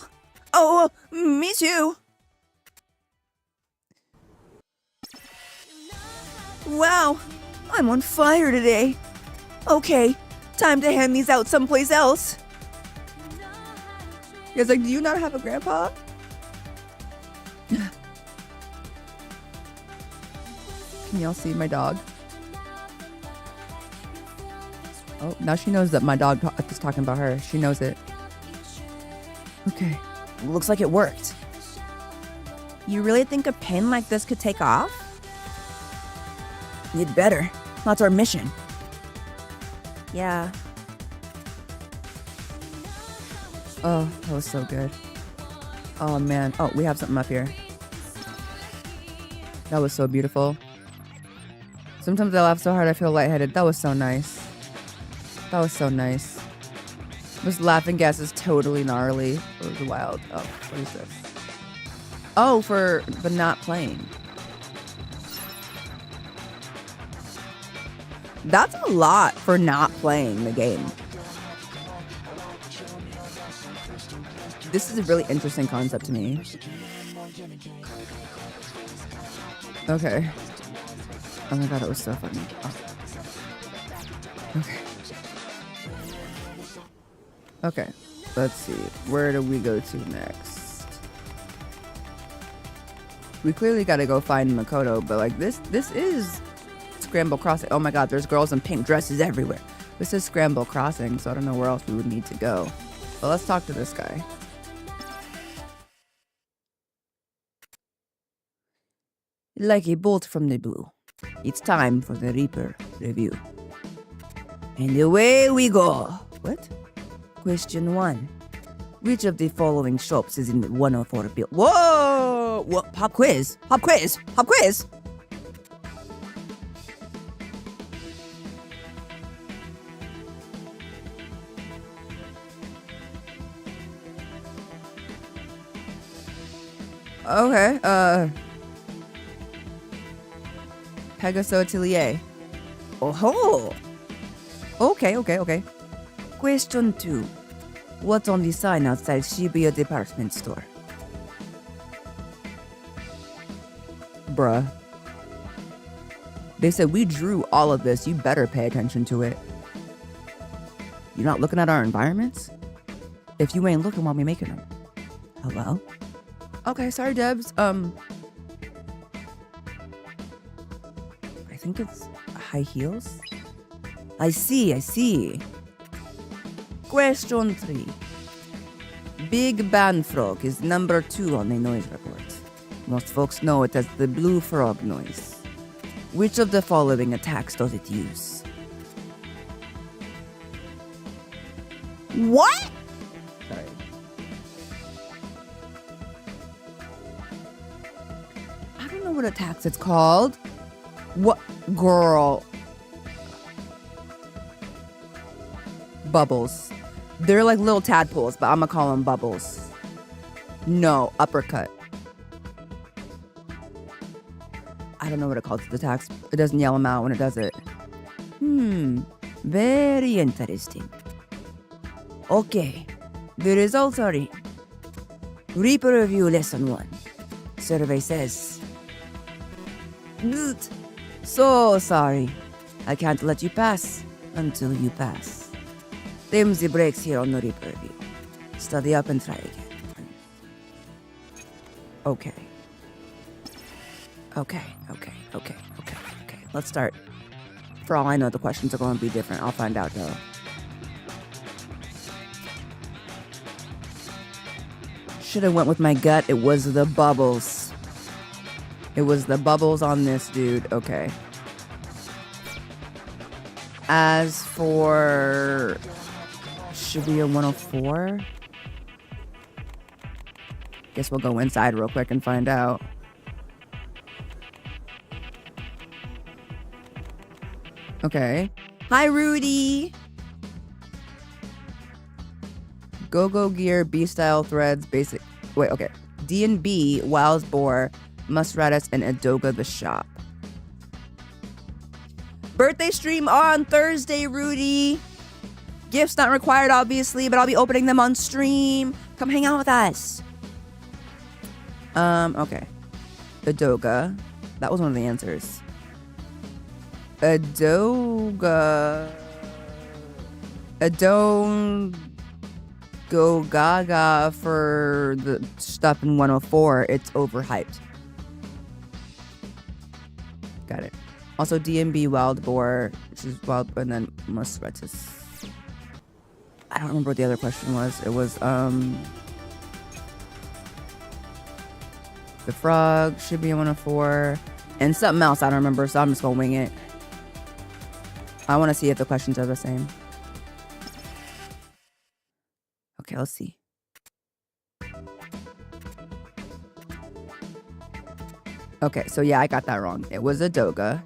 Oh, me too. Wow, I'm on fire today. Okay, time to hand these out someplace else. He was like, do you not have a grandpa? Can y'all see my dog? Oh, now she knows that my dog is talking about her. She knows it. Okay, looks like it worked. You really think a pin like this could take off? It better. That's our mission. Yeah. Oh, that was so good. Oh, man. Oh, we have something up here. That was so beautiful. Sometimes I laugh so hard I feel lightheaded. That was so nice. That was so nice. This laughing gas is totally gnarly. It was wild. Oh, what is this? Oh, for the not playing. That's a lot for not playing the game. This is a really interesting concept to me. Okay. Oh my God, it was so funny. Oh. Okay. Okay, let's see. Where do we go to next? We clearly gotta go find Makoto, but like this is Scramble Crossing. Oh my God, there's girls in pink dresses everywhere. This is Scramble Crossing, so I don't know where else we would need to go. But let's talk to this guy. Like a bolt from the blue, it's time for the Reaper review. And away we go. What? Question 1. Which of the following shops is in the 104 bill? Whoa! What? Pop quiz! Pop quiz! Pop quiz! Okay, Pegaso Atelier. Oh-ho! Okay. Question 2. What's on the sign outside Shibuya department store? Bruh. They said we drew all of this. You better pay attention to it. You're not looking at our environments? If you ain't looking, why we making them? Hello? Okay, sorry, Debs. I think it's high heels. I see. Question 3. Big Ban Frog is number 2 on the noise report. Most folks know it as the blue frog noise. Which of the following attacks does it use? What? Sorry. I don't know what attacks it's called. What? Girl. Bubbles. They're like little tadpoles, but I'm gonna call them bubbles. No, uppercut. I don't know what it calls the attacks. It doesn't yell them out when it does it. Very interesting. Okay, the results are in. Reaper Review Lesson 1. Survey says... So sorry. I can't let you pass until you pass. Them's the breaks here on the Reaper Review. Study up and try again. Okay. Okay. Let's start. For all I know, the questions are going to be different. I'll find out, though. Should have went with my gut. It was the bubbles. It was the bubbles on this dude. Okay. As for Shibuya 104, guess we'll go inside real quick and find out. Okay. Hi, Rudy. Go-Go Gear, B-Style Threads, Basic... Wait, okay. D&B, Wild's Boar, Musratus, and Adoga the Shop. Birthday stream on Thursday, Rudy. Gifts not required, obviously, but I'll be opening them on stream. Come hang out with us. Okay. Adoga. That was one of the answers. Adoga. Adon go gaga for the stuff in 104. It's overhyped. Got it. Also, DMB Wild Boar, which is Wild, and then Musratus. I don't remember what the other question was. It was, the frog, Shibuya 104, and something else I don't remember, so I'm just gonna wing it. I want to see if the questions are the same. Okay, let's see. Okay, so yeah, I got that wrong. It was Adoga.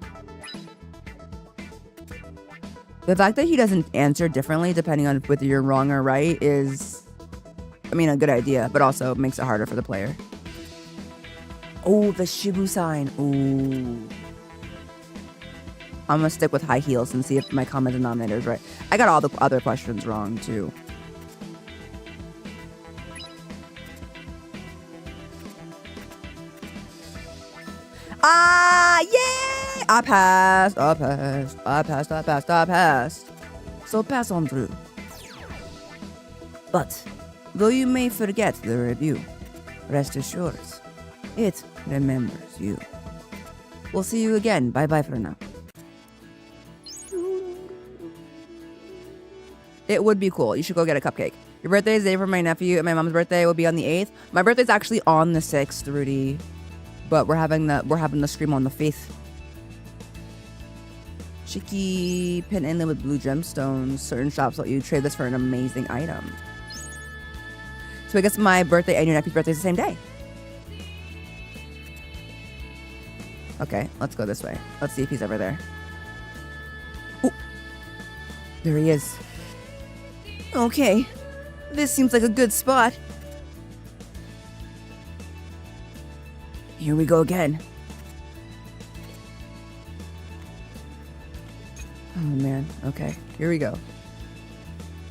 The fact that he doesn't answer differently depending on whether you're wrong or right is, I mean, a good idea, but also makes it harder for the player. Oh, the Shibu sign. Ooh. I'm gonna stick with high heels and see if my common denominator is right. I got all the other questions wrong, too. Yeah! I passed. So pass on through. But, though you may forget the review, rest assured, it remembers you. We'll see you again. Bye-bye for now. It would be cool. You should go get a cupcake. Your birthday is the day for my nephew, and my mom's birthday will be on the 8th. My birthday's actually on the 6th, Rudy. But we're having the stream on the 5th. Shiki pin inlay with blue gemstones. Certain shops let you trade this for an amazing item. So I guess my birthday and your nephew's birthday is the same day. Okay, let's go this way. Let's see if he's ever there. Ooh. There he is. Okay, this seems like a good spot. Here we go again. Oh man, okay, here we go.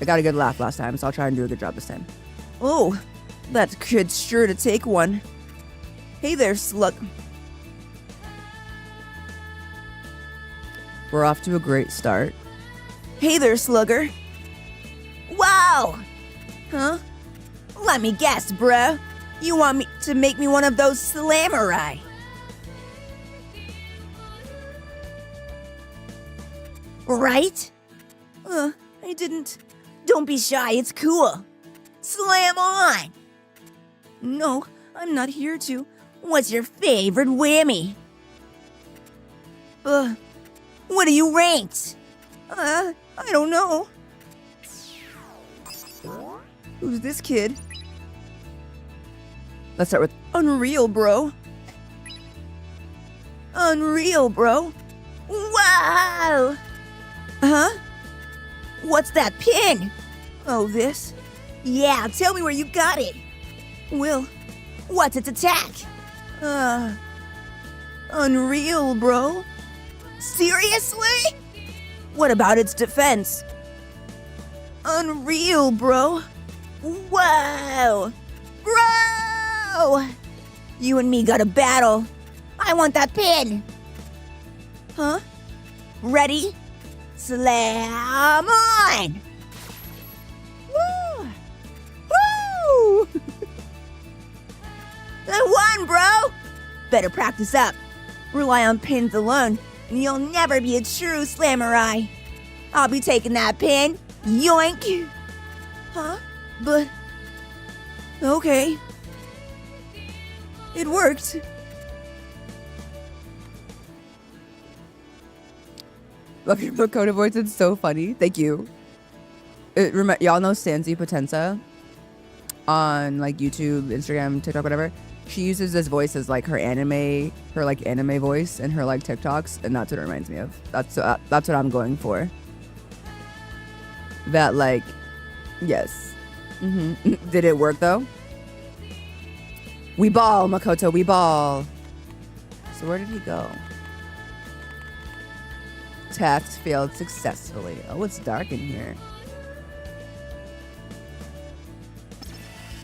I got a good laugh last time, so I'll try and do a good job this time. Oh, that kid's sure to take one. Hey there, Slug. We're off to a great start. Hey there, Slugger. Wow! Huh? Let me guess, bruh. You want me to make me one of those samurai? Right? I didn't. Don't be shy, it's cool. Slam on! No, I'm not here to. What's your favorite whammy? What are you ranked? I don't know. Who's this kid? Let's start with Unreal, bro. Unreal, bro. Wow! Huh? What's that pin? Oh, this? Yeah, tell me where you got it. Well, what's its attack? Unreal, bro. Seriously? What about its defense? Unreal, bro. Whoa. Bro! You and me got a battle. I want that pin. Huh? Ready? Slam on! Woo! Woo! I won, bro! Better practice up. Rely on pins alone, and you'll never be a true Slamurai. I'll be taking that pin. Yoink! Huh? But... okay. It worked. Love your Makoto voice. It's so funny. Thank you. Y'all know Sansi Potenza on like YouTube, Instagram, TikTok, whatever. She uses this voice as like her anime voice and her like TikToks, and that's what it reminds me of. That's what I'm going for. That like, yes. Did it work though? We ball, Makoto. We ball. So where did he go? Task failed successfully. Oh, it's dark in here.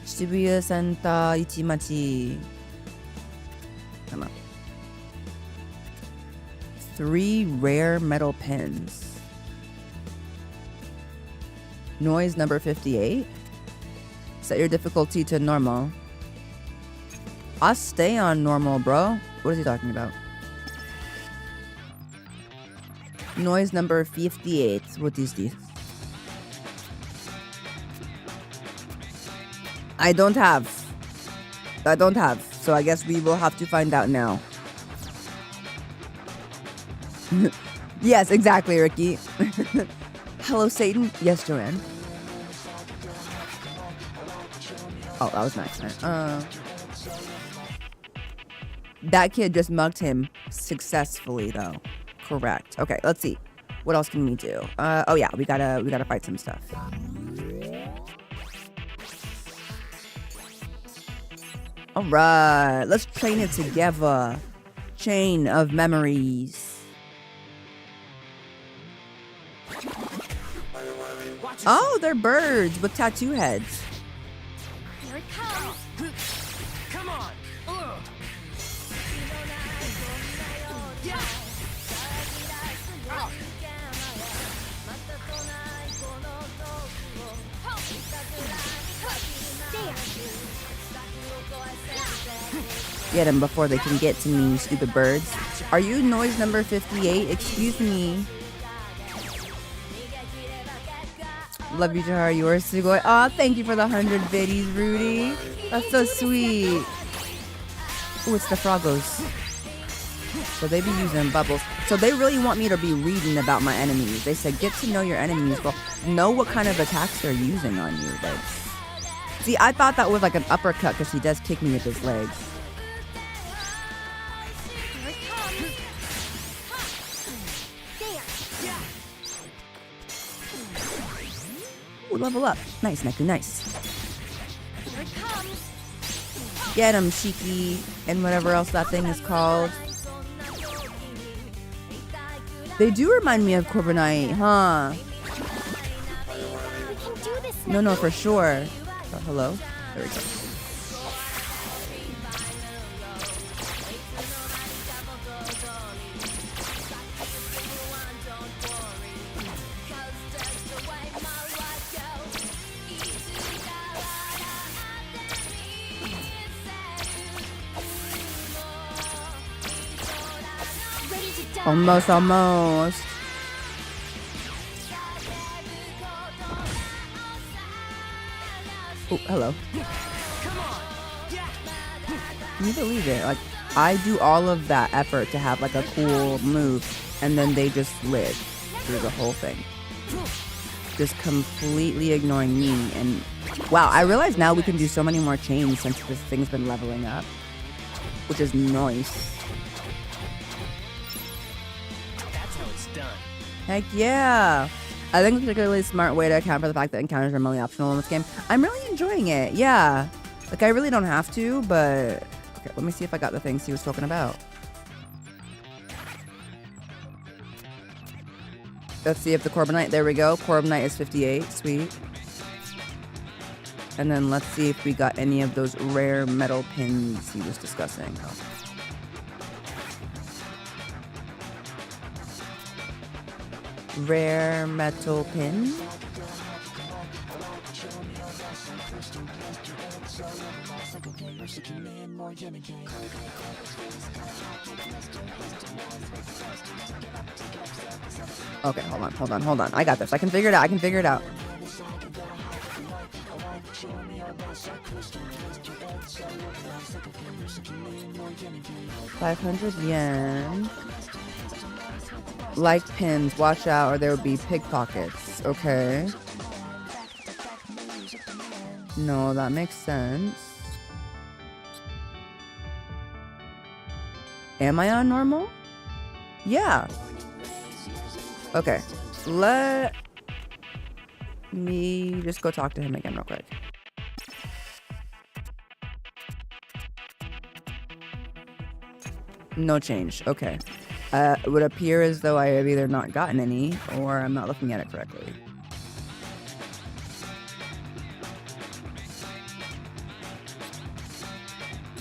Shibuya Santa Ichimachi. Come on. 3 rare metal pins. Noise number 58. Set your difficulty to normal. I'll stay on normal, bro. What is he talking about? Noise number 58. What is this? I don't have. So I guess we will have to find out now. Yes, exactly, Ricky. Hello, Satan. Yes, Joanne. Oh, that was nice. That kid just mugged him successfully, though. Correct. Okay, let's see. What else can we do? Oh yeah, we gotta fight some stuff. All right, let's train it together. Chain of memories. Oh, they're birds with tattoo heads. Here it comes. Come on! Get them before they can get to me, stupid birds. Are you noise number 58? Excuse me. Love you, Jahar. You are sugoi. Aw, thank you for the 100 biddies, Rudy. That's so sweet. Oh, it's the Froggos. So they be using bubbles. So they really want me to be reading about my enemies. They said, get to know your enemies. Well, know what kind of attacks they're using on you. Like, see, I thought that was like an uppercut because he does kick me with his legs. Ooh, level up. Nice, Neku, nice. Get him, Shiki, and whatever else that thing is called. They do remind me of Corviknight, huh? No, for sure. Oh, hello? There we go. Almost. Oh, hello. Can you believe it? Like, I do all of that effort to have like a cool move, and then they just live through the whole thing. Just completely ignoring me. And wow, I realize now we can do so many more chains since this thing's been leveling up, which is nice. Heck yeah! I think it's a particularly smart way to account for the fact that encounters are mainly optional in this game. I'm really enjoying it, yeah. Like, I really don't have to, but... Okay, let me see if I got the things he was talking about. Let's see if the Corbinite, there we go. Corbinite is 58, sweet. And then let's see if we got any of those rare metal pins he was discussing. Rare metal pin. Okay, hold on. I got this. I can figure it out. $500 Like pins, watch out or there will be pickpockets. Okay. No, that makes sense. Am I on normal? Yeah. Okay. Let me just go talk to him again real quick. No change. Okay. It would appear as though I have either not gotten any or I'm not looking at it correctly.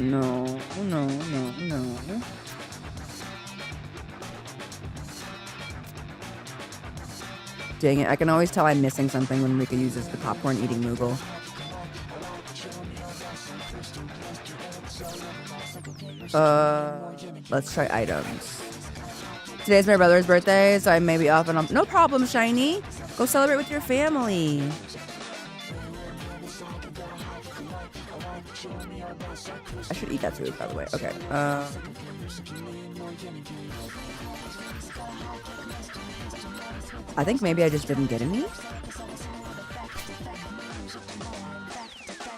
No. Dang it, I can always tell I'm missing something when Rika uses the popcorn eating Moogle. Let's try items. Today's my brother's birthday, so I may be off and on. No problem, Shiny. Go celebrate with your family. I should eat that food, by the way. Okay. I think maybe I just didn't get any.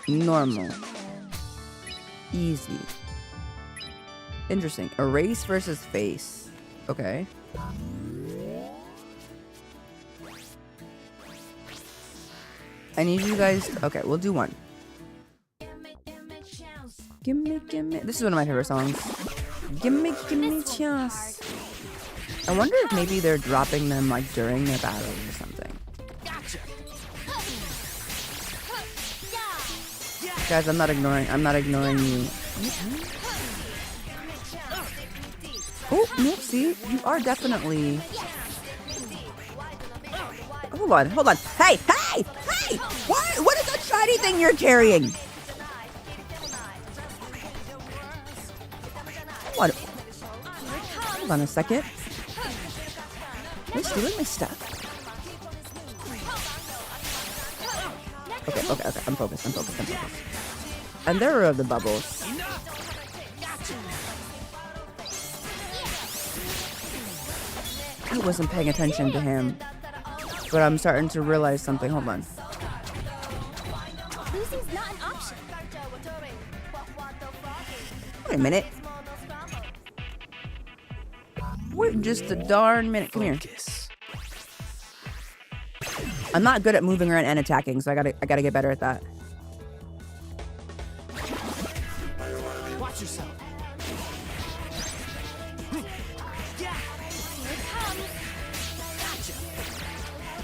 Normal. Easy. Interesting. Erase versus face. Okay. I need you guys. Okay, we'll do one. Gimme. This is one of my favorite songs. Gimme chance. I wonder if maybe they're dropping them like during their battle or something. Guys, I'm not ignoring you. Oh, no, see, you are definitely. Hold on. Hey! What is that shiny thing you're carrying? Hold on a second. Are you stealing my stuff? Okay. I'm focused. And there are the bubbles. I wasn't paying attention to him, but I'm starting to realize something. Hold on. Wait a minute. Wait just a darn minute. Come here. I'm not good at moving around and attacking, so I gotta get better at that. Watch yourself.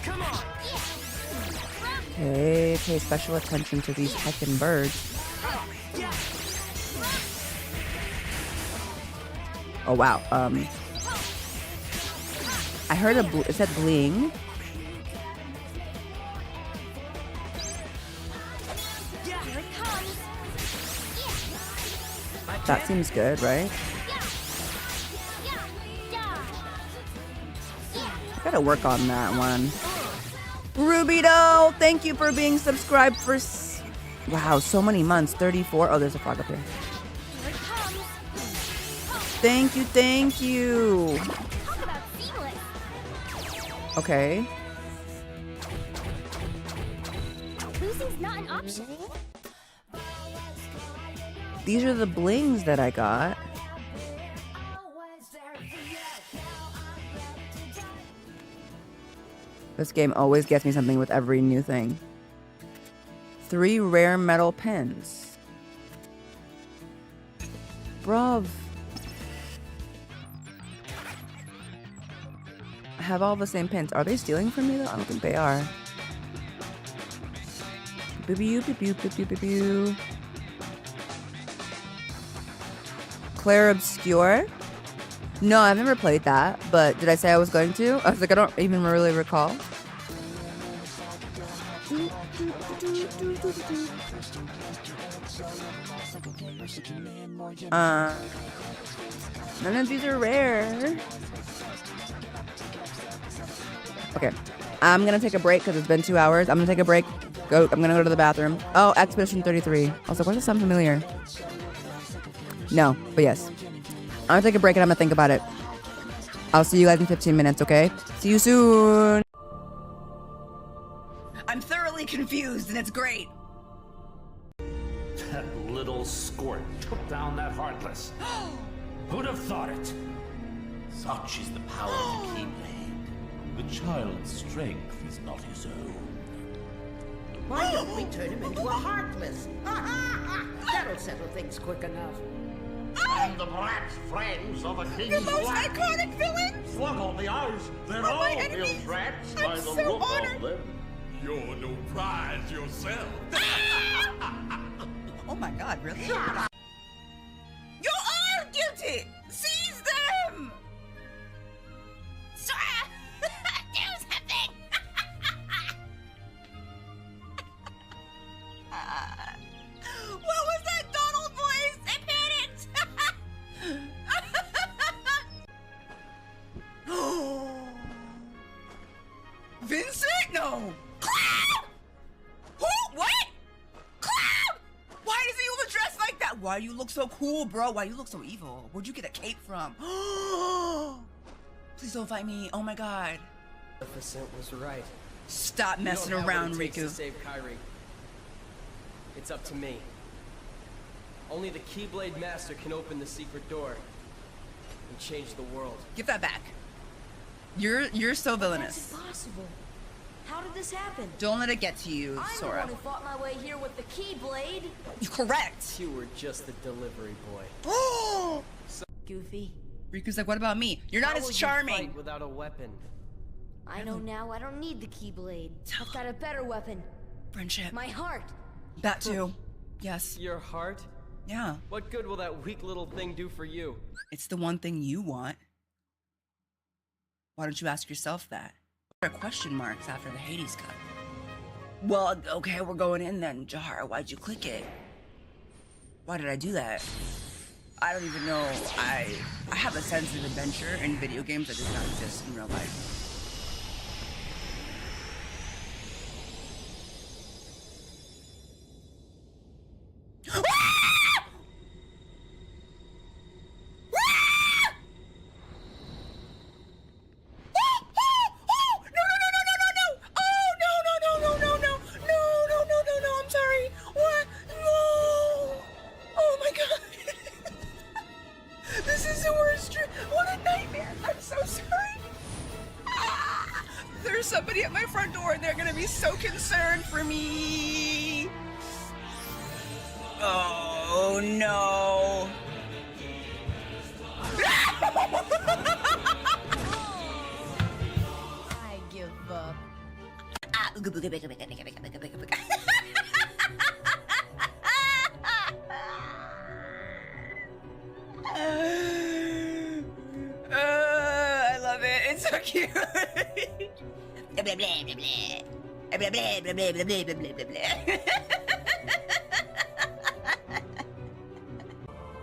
Come on. Okay, pay special attention to these heckin' birds. Oh wow. I heard it said bling. That seems good, right? I gotta work on that one. Rubito, thank you for being subscribed for wow, so many months. 34. Oh, there's a frog up here. Thank you. Okay. Losing's not an option. These are the blings that I got. This game always gets me something with every new thing. 3 rare metal pins. Bruv. have all the same pins. Are they stealing from me though? I don't think they are. Boo boo boo boo boo boo boo. Claire Obscure? No, I've never played that, but did I say I was going to? I was like, I don't even really recall. None of these are rare. Okay, I'm gonna take a break because it's been 2 hours. I'm gonna take a break. I'm gonna go to the bathroom. Oh, Expedition 33. I was like, why does that sound familiar? No, but yes. I'm gonna take a break and I'm gonna think about it. I'll see you guys in 15 minutes, okay? See you soon. I'm thoroughly confused and it's great. That little squirt took down that Heartless. Who'd have thought it? Such is the power of the Keyblade. The child's strength is not his own. Why don't we turn him into a Heartless? That'll settle things quick enough. And the brat's friends of a king's The most wife. iconic villain! Look on the eyes, they're Oh, all my built enemies. rats I'm by the so look honored. of them. You're no prize yourself. Oh my god, really? You are guilty! Seize them! Sora! Do something! What was that Donald voice? I panicked! Vincent? No! Cloud! Who? What? Cloud! Why does he even dress like that? Why do you look so cool, bro? Why do you look so evil? Where'd you get a cape from? Please don't fight me. Oh my god. Maleficent was right. Stop You messing don't have around, what it takes Riku. to save Kairi. It's up to me. Only the Keyblade Master can open the secret door and change the world. Give that back. You're so villainous. That's impossible. How did this happen? Don't let it get to you, I'm the Sora. one who fought my way here with the Keyblade. You're correct. You were just the delivery boy. Oh! Goofy. Riku's like, what about me? You're not How as will you charming. fight without a weapon? I know now I don't need the Keyblade. I've got a better weapon. Friendship. My heart. That too. Yes. Your heart? Yeah. What good will that weak little thing do for you? It's the one thing you want. Why don't you ask yourself that? There are question marks after the Hades cut. Well, okay, we're going in then. Jahar, why'd you click it? Why did I do that? I don't even know. I have a sense of adventure in video games that does not exist in real life. Somebody at my front door and they're gonna be so concerned for me. Oh no. I give up. I love it. It's so cute. Blah, blah, blah, blah, blah. Blah, blah, blah, blah, blah, blah, blah, blah, blah.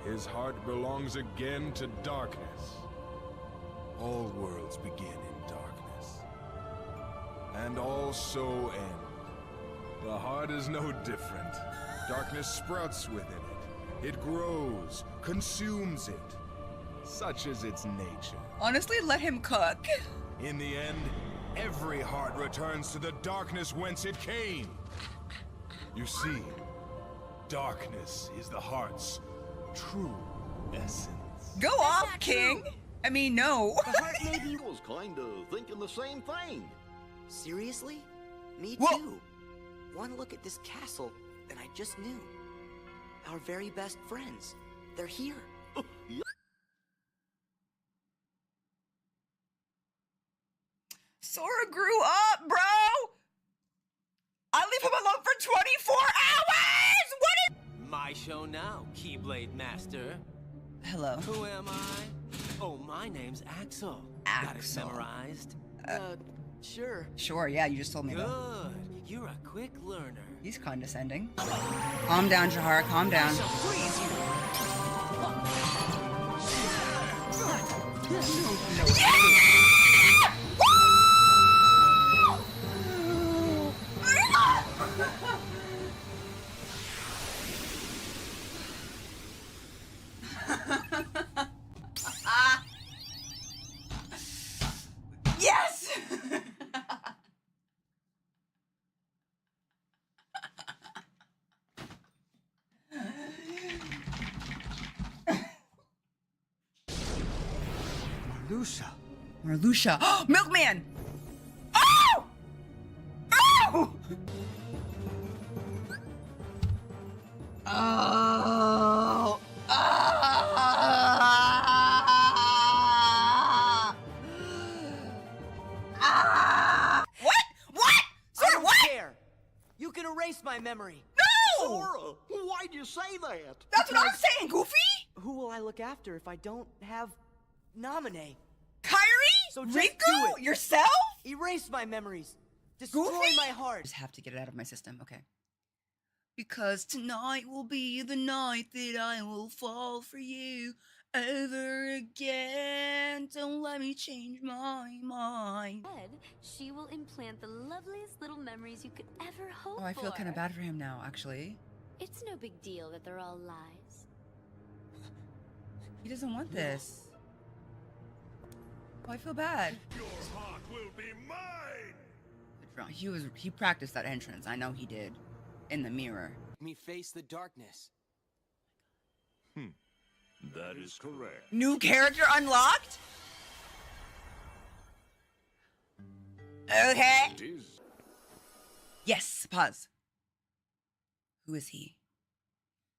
His heart belongs again to darkness. All worlds begin in darkness, and all so end. The heart is no different. Darkness sprouts within it. It grows, consumes it. Such is its nature. Honestly, let him cook. In the end, every heart returns to the darkness whence it came. You see, darkness is the heart's true essence. Go off, King. I mean, no. The heart maybe was kind of thinking the same thing. Seriously? Me Whoa. too. One look at this castle, and I just knew. Our very best friends. They're here. Yeah. Sora grew up, bro! I leave him alone for 24 hours! What is... My show now, Keyblade Master. Hello. Who am I? Oh, my name's Axel. Got it Axel. memorized? Sure. Sure, yeah, you just told me though. Good. You're a quick learner. He's condescending. Calm down, Jahara, calm down. Yes! Marluxia. Milkman! Oh! Oh! Oh! What? What? Sora, what? There. You can erase my memory. No! Sora, why'd you say that? That's what I'm saying, Goofy! Who will I look after if I don't have Naminé? Kairi? So just Riku? do it. Yourself? Erase my memories. Destroy Goofy? my heart. Just have to get it out of my system, okay. Because tonight will be the night that I will fall for you over again. Don't let me change my mind. Instead, she will implant the loveliest little memories you could ever hope for. Oh, I feel kind of bad for him now, actually. It's no big deal that they're all lies. He doesn't want this. Oh, I feel bad. Your heart will be mine! He practiced that entrance. I know he did. In the mirror. Me face the darkness. That is correct. New character unlocked? Okay. It is. Yes, pause. Who is he?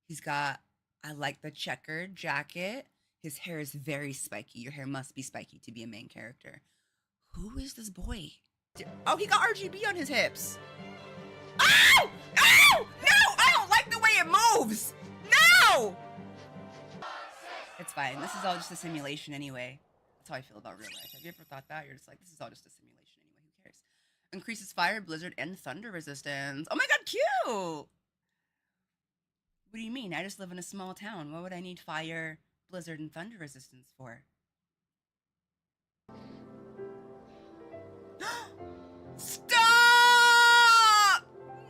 He's got, I like the checkered jacket. His hair is very spiky. Your hair must be spiky to be a main character. Who is this boy? Oh, he got RGB on his hips. Ow! Ow! No! I don't like the way it moves! No! It's fine. This is all just a simulation anyway. That's how I feel about real life. Have you ever thought that? You're just like, this is all just a simulation anyway. Who cares? Increases fire, blizzard, and thunder resistance. Oh my god, cute! What do you mean? I just live in a small town. What would I need fire, blizzard, and thunder resistance for? Stop!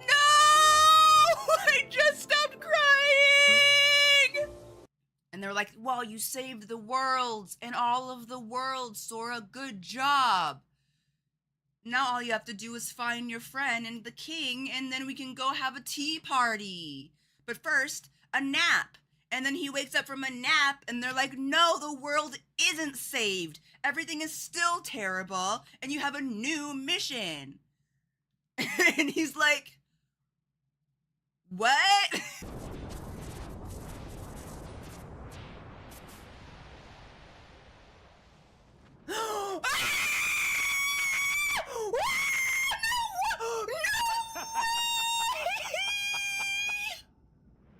No! I just stopped crying! And they're like, well, you saved the worlds and all of the world, Sora. Good job. Now all you have to do is find your friend and the king, and then we can go have a tea party. But first, a nap. And then he wakes up from a nap, and they're like, no, the world isn't saved. Everything is still terrible, and you have a new mission. And he's like, what?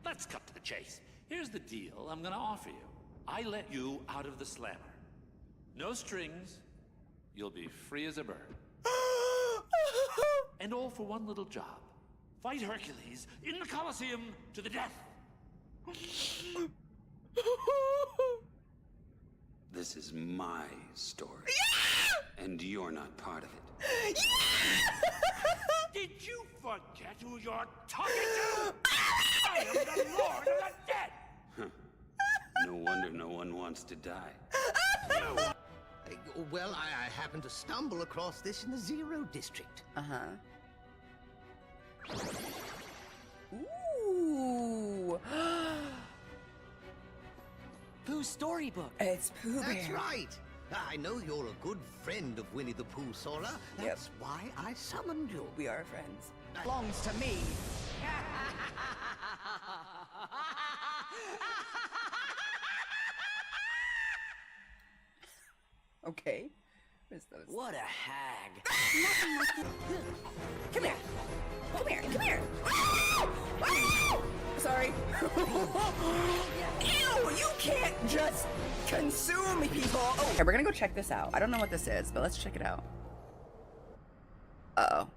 Let's cut to the chase. Here's the deal I'm gonna offer you. I let you out of the slammer. No strings. You'll be free as a bird. And all for one little job. Fight Hercules in the Colosseum to the death. This is my story. And you're not part of it. Did you forget who you're talking to? I am the Lord of the Dead! No wonder no one wants to die. Well, I happened to stumble across this in the Zero District. Uh-huh. Ooh. Pooh's storybook. It's Pooh Bear. That's right. I know you're a good friend of Winnie the Pooh, Sora. That's why I summoned you. We are friends. Belongs to me. Okay. What a hag. Come here. Come here. Come here. Sorry. Ew, you can't just consume people. Oh. Okay, we're gonna go check this out. I don't know what this is, but let's check it out. Uh-oh.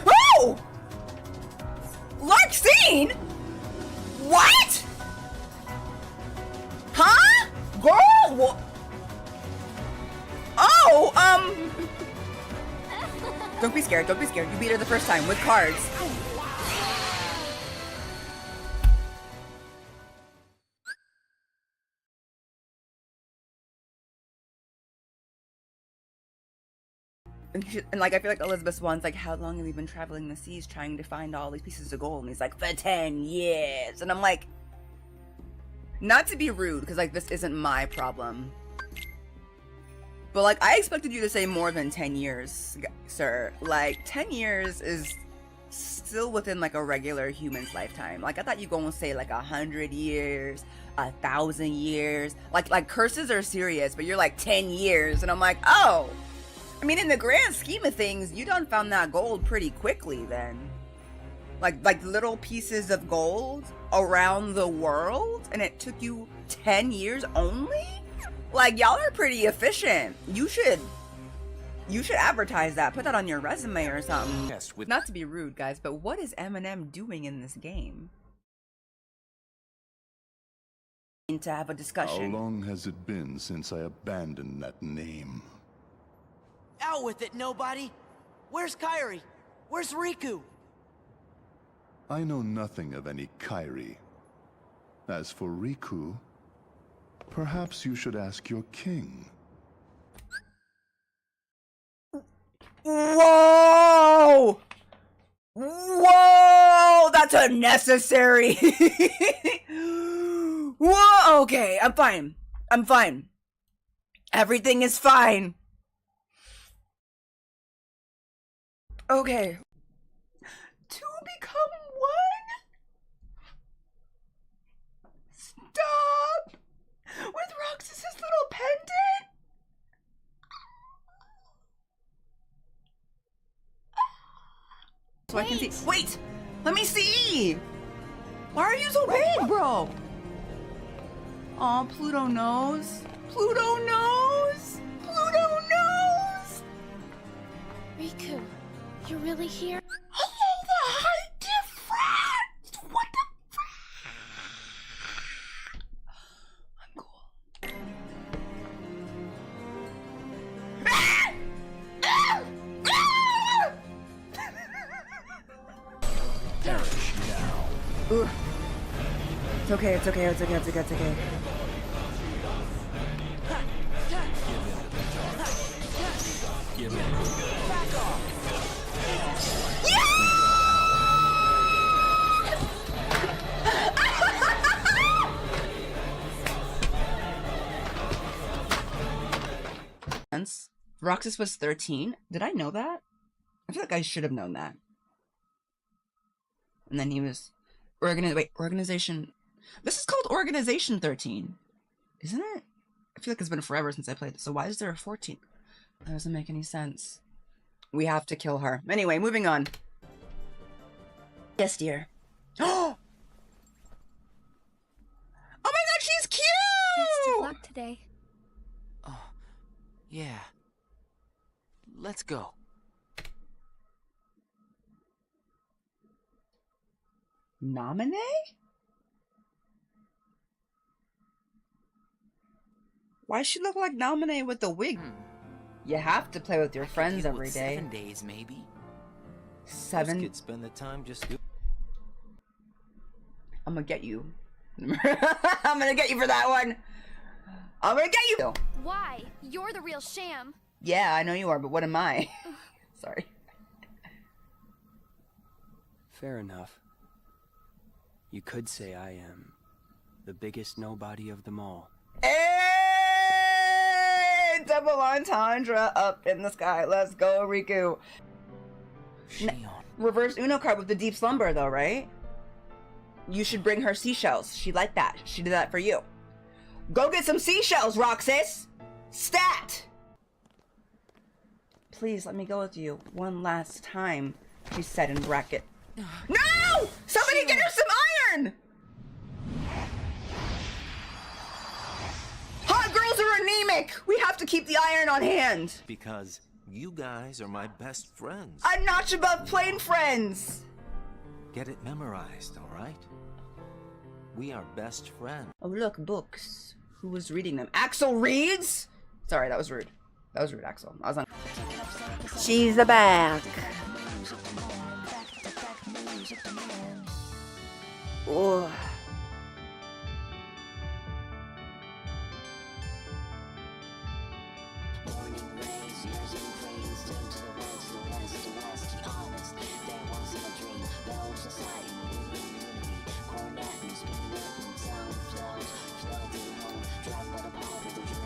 Oh! Larkseen? What? Huh? Girl, oh, don't be scared, don't be scared. You beat her the first time with cards. And like, I feel like Elizabeth Swann's like, how long have you been traveling the seas trying to find all these pieces of gold? And he's like, for 10 years. And I'm like, not to be rude, because like, this isn't my problem. But like, I expected you to say more than 10 years, sir. Like, 10 years is still within like a regular human's lifetime. Like, I thought you were gonna say like 100 years, 1,000 years. Like curses are serious, but you're like 10 years. And I'm like, oh. I mean, in the grand scheme of things, you done found that gold pretty quickly then. Like little pieces of gold around the world, and it took you 10 years only? Like, y'all are pretty efficient. You should advertise that. Put that on your resume or something. Yes, Not to be rude, guys, but what is Eminem doing in this game? To have a discussion. How long has it been since I abandoned that name? Out with it, nobody. Where's Kairi? Where's Riku? I know nothing of any Kairi. As for Riku, perhaps you should ask your king. Whoa! Whoa! That's unnecessary! Whoa! Okay, I'm fine. I'm fine. Everything is fine. Okay. To become one? Stop! With Roxas's little pendant? So I can see. Wait! Let me see! Why are you so big, bro? Aw, Pluto knows. Pluto knows! Pluto knows! Riku, you're really here? Hello, the high difference! What the I'm cool. Perish now. Ooh. It's okay, it's okay, it's okay, it's okay, it's okay. Give in. Back off. Roxas was 13? Did I know that? I feel like I should have known that. And then he was... Organization... This is called Organization 13. Isn't it? I feel like it's been forever since I played this. So why is there a 14? That doesn't make any sense. We have to kill her. Anyway, moving on. Yes, dear. Oh! Oh my god, she's cute! Best of luck today. Oh, yeah. Let's go. Nominee? Why she look like Nominee with the wig? You have to play with your friends every day. 7 days, maybe. 7? Could spend the time just do. I'm gonna get you. I'm gonna get you for that one. I'm gonna get you. Why? You're the real sham. Yeah, I know you are, but what am I? Sorry. Fair enough. You could say I am the biggest nobody of them all. Hey! Double entendre up in the sky. Let's go, Riku. Shion. Reverse Uno card with the deep slumber, though, right? You should bring her seashells. She'd like that. She did that for you. Go get some seashells, Roxas! Stat! Please let me go with you one last time, she said in bracket. No! Somebody get her some iron! Hot girls are anemic! We have to keep the iron on hand! Because you guys are my best friends. A notch above plain friends! Get it memorized, all right? We are best friends. Oh look, books. Who was reading them? Axel reads? Sorry, that was rude. That was rude, Axel. I was on. She's back. Oh.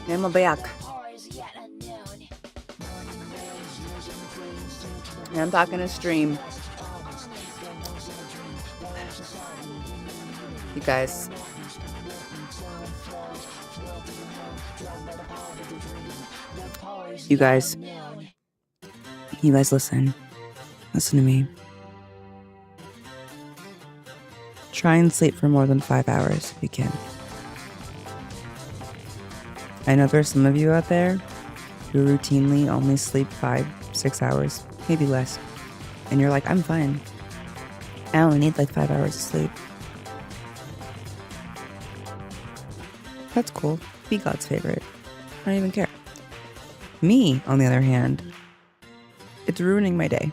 I'm back. I'm talking to stream. You guys. You guys listen. Listen to me. Try and sleep for more than 5 hours if you can. I know there's some of you out there who routinely only sleep 5-6 hours, maybe less. And you're like, I'm fine. I only need like 5 hours of sleep. That's cool. Be God's favorite. I don't even care. Me, on the other hand, it's ruining my day.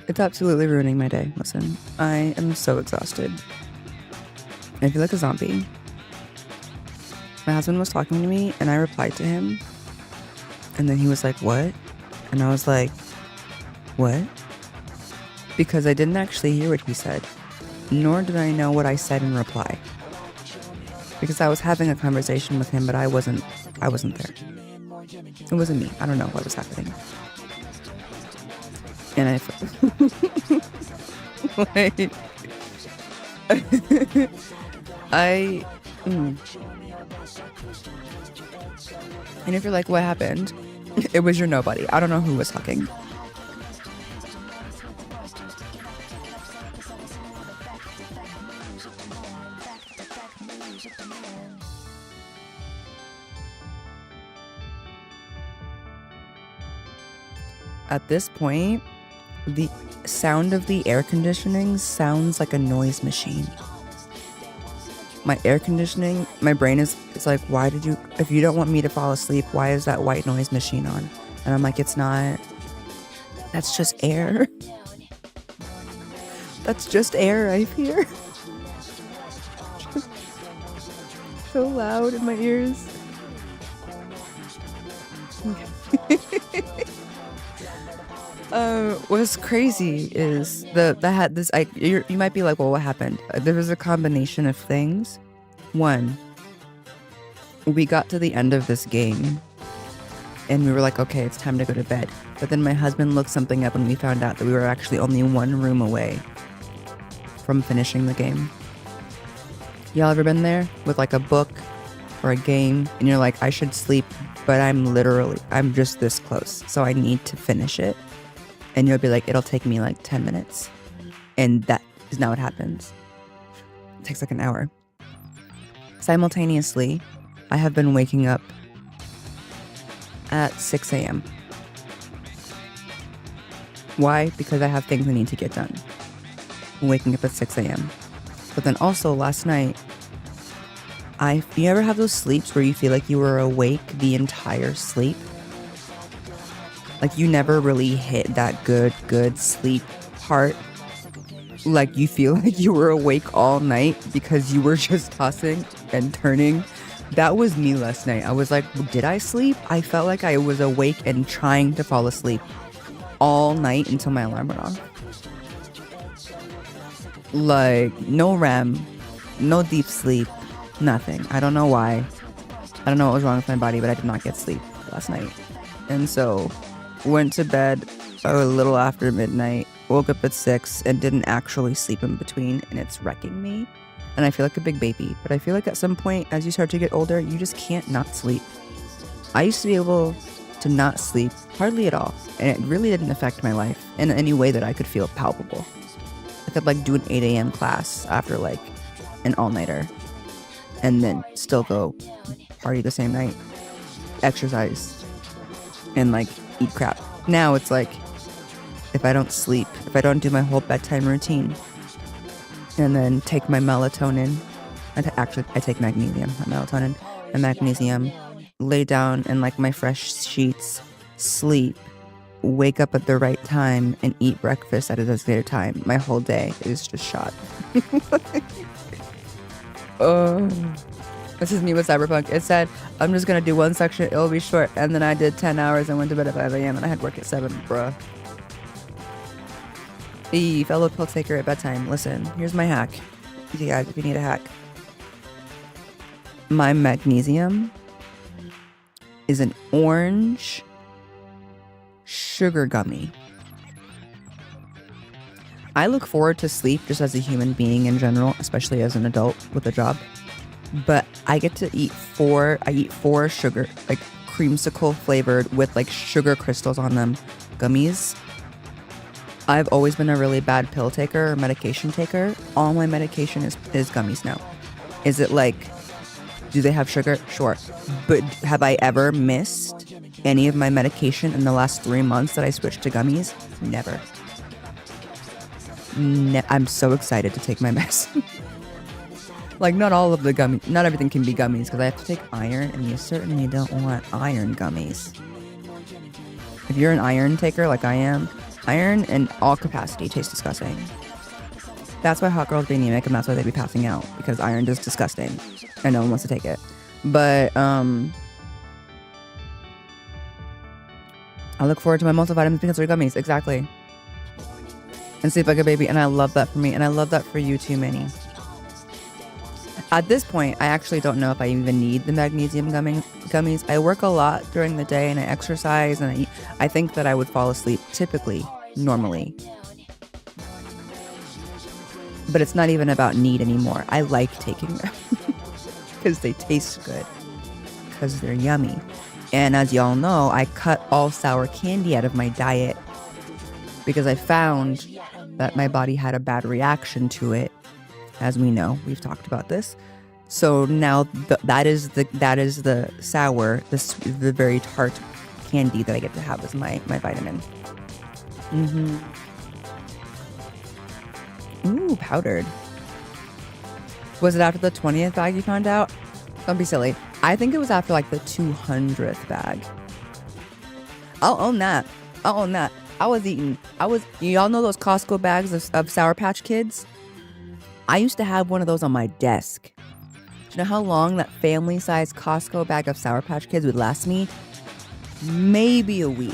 It's absolutely ruining my day. Listen, I am so exhausted. I feel like a zombie. My husband was talking to me and I replied to him. And then he was like, what? And I was like, what? Because I didn't actually hear what he said. Nor did I know what I said in reply. Because I was having a conversation with him, but I wasn't there. It wasn't me. I don't know what was happening. And and if you're like, what happened? It was your nobody. I don't know who was talking. At this point, the sound of the air conditioning sounds like a noise machine. My air conditioning, my brain is like, if you don't want me to fall asleep, why is that white noise machine on? And I'm like, it's not, that's just air. That's just air I hear. So loud in my ears. What's crazy is you might be like, well, what happened? There was a combination of things. One, we got to the end of this game and we were like, okay, it's time to go to bed. But then my husband looked something up and we found out that we were actually only one room away from finishing the game. Y'all ever been there with like a book or a game and you're like, I should sleep, but I'm just this close, so I need to finish it. And you'll be like, it'll take me like 10 minutes. And that is not what happens. It takes like an hour. Simultaneously, I have been waking up at 6 a.m. Why? Because I have things I need to get done. I'm waking up at 6 a.m. But then also last night, you ever have those sleeps where you feel like you were awake the entire sleep? Like you never really hit that good sleep part. Like you feel like you were awake all night because you were just tossing and turning. That was me last night. I was like, did I sleep? I felt like I was awake and trying to fall asleep all night until my alarm went off. Like no REM, no deep sleep, nothing. I don't know why. I don't know what was wrong with my body, but I did not get sleep last night. And so went to bed a little after midnight, woke up at 6 and didn't actually sleep in between, and it's wrecking me. And I feel like a big baby. But I feel like at some point, as you start to get older, you just can't not sleep. I used to be able to not sleep hardly at all, and it really didn't affect my life in any way that I could feel palpable. I could like do an 8 a.m. class after like an all-nighter, and then still go party the same night, exercise, and like eat crap. Now it's like, if I don't sleep, if I don't do my whole bedtime routine, and then take my melatonin, I take magnesium, not melatonin, and magnesium, lay down in like my fresh sheets, sleep, wake up at the right time, and eat breakfast at a designated time, my whole day is just shot. Oh, this is me with Cyberpunk. It said, I'm just gonna do one section, it'll be short, and then I did 10 hours and went to bed at 5 a.m. and I had work at 7, bruh. Hey, fellow pill taker at bedtime, listen, here's my hack. You guys, if you need a hack. My magnesium is an orange sugar gummy. I look forward to sleep just as a human being in general, especially as an adult with a job. But I get to eat four sugar, like creamsicle flavored with like sugar crystals on them, gummies. I've always been a really bad pill taker or medication taker. All my medication is gummies now. Is it like, do they have sugar? Sure. But have I ever missed any of my medication in the last 3 months that I switched to gummies? Never. I'm so excited to take my medicine. Like, not all of the gummies, not everything can be gummies because I have to take iron, and you certainly don't want iron gummies. If you're an iron taker like I am, iron in all capacity tastes disgusting. That's why hot girls be anemic, and that's why they be passing out, because iron is disgusting and no one wants to take it. But I look forward to my multivitamins because they're gummies. Exactly. And sleep like a baby, and I love that for me, and I love that for you too, Manny. At this point, I actually don't know if I even need the magnesium gummies. I work a lot during the day, and I exercise, and I eat. I think that I would fall asleep typically, normally. But it's not even about need anymore. I like taking them because they taste good, because they're yummy. And as y'all know, I cut all sour candy out of my diet because I found that my body had a bad reaction to it. As we know, we've talked about this. So now that is the sour, the very tart candy that I get to have as my vitamin. Ooh, powdered. Was it after the 20th bag you found out? Don't be silly. I think it was after like the 200th bag. I'll own that. Y'all know those Costco bags of Sour Patch Kids? I used to have one of those on my desk. Do you know how long that family-sized Costco bag of Sour Patch Kids would last me? Maybe a week.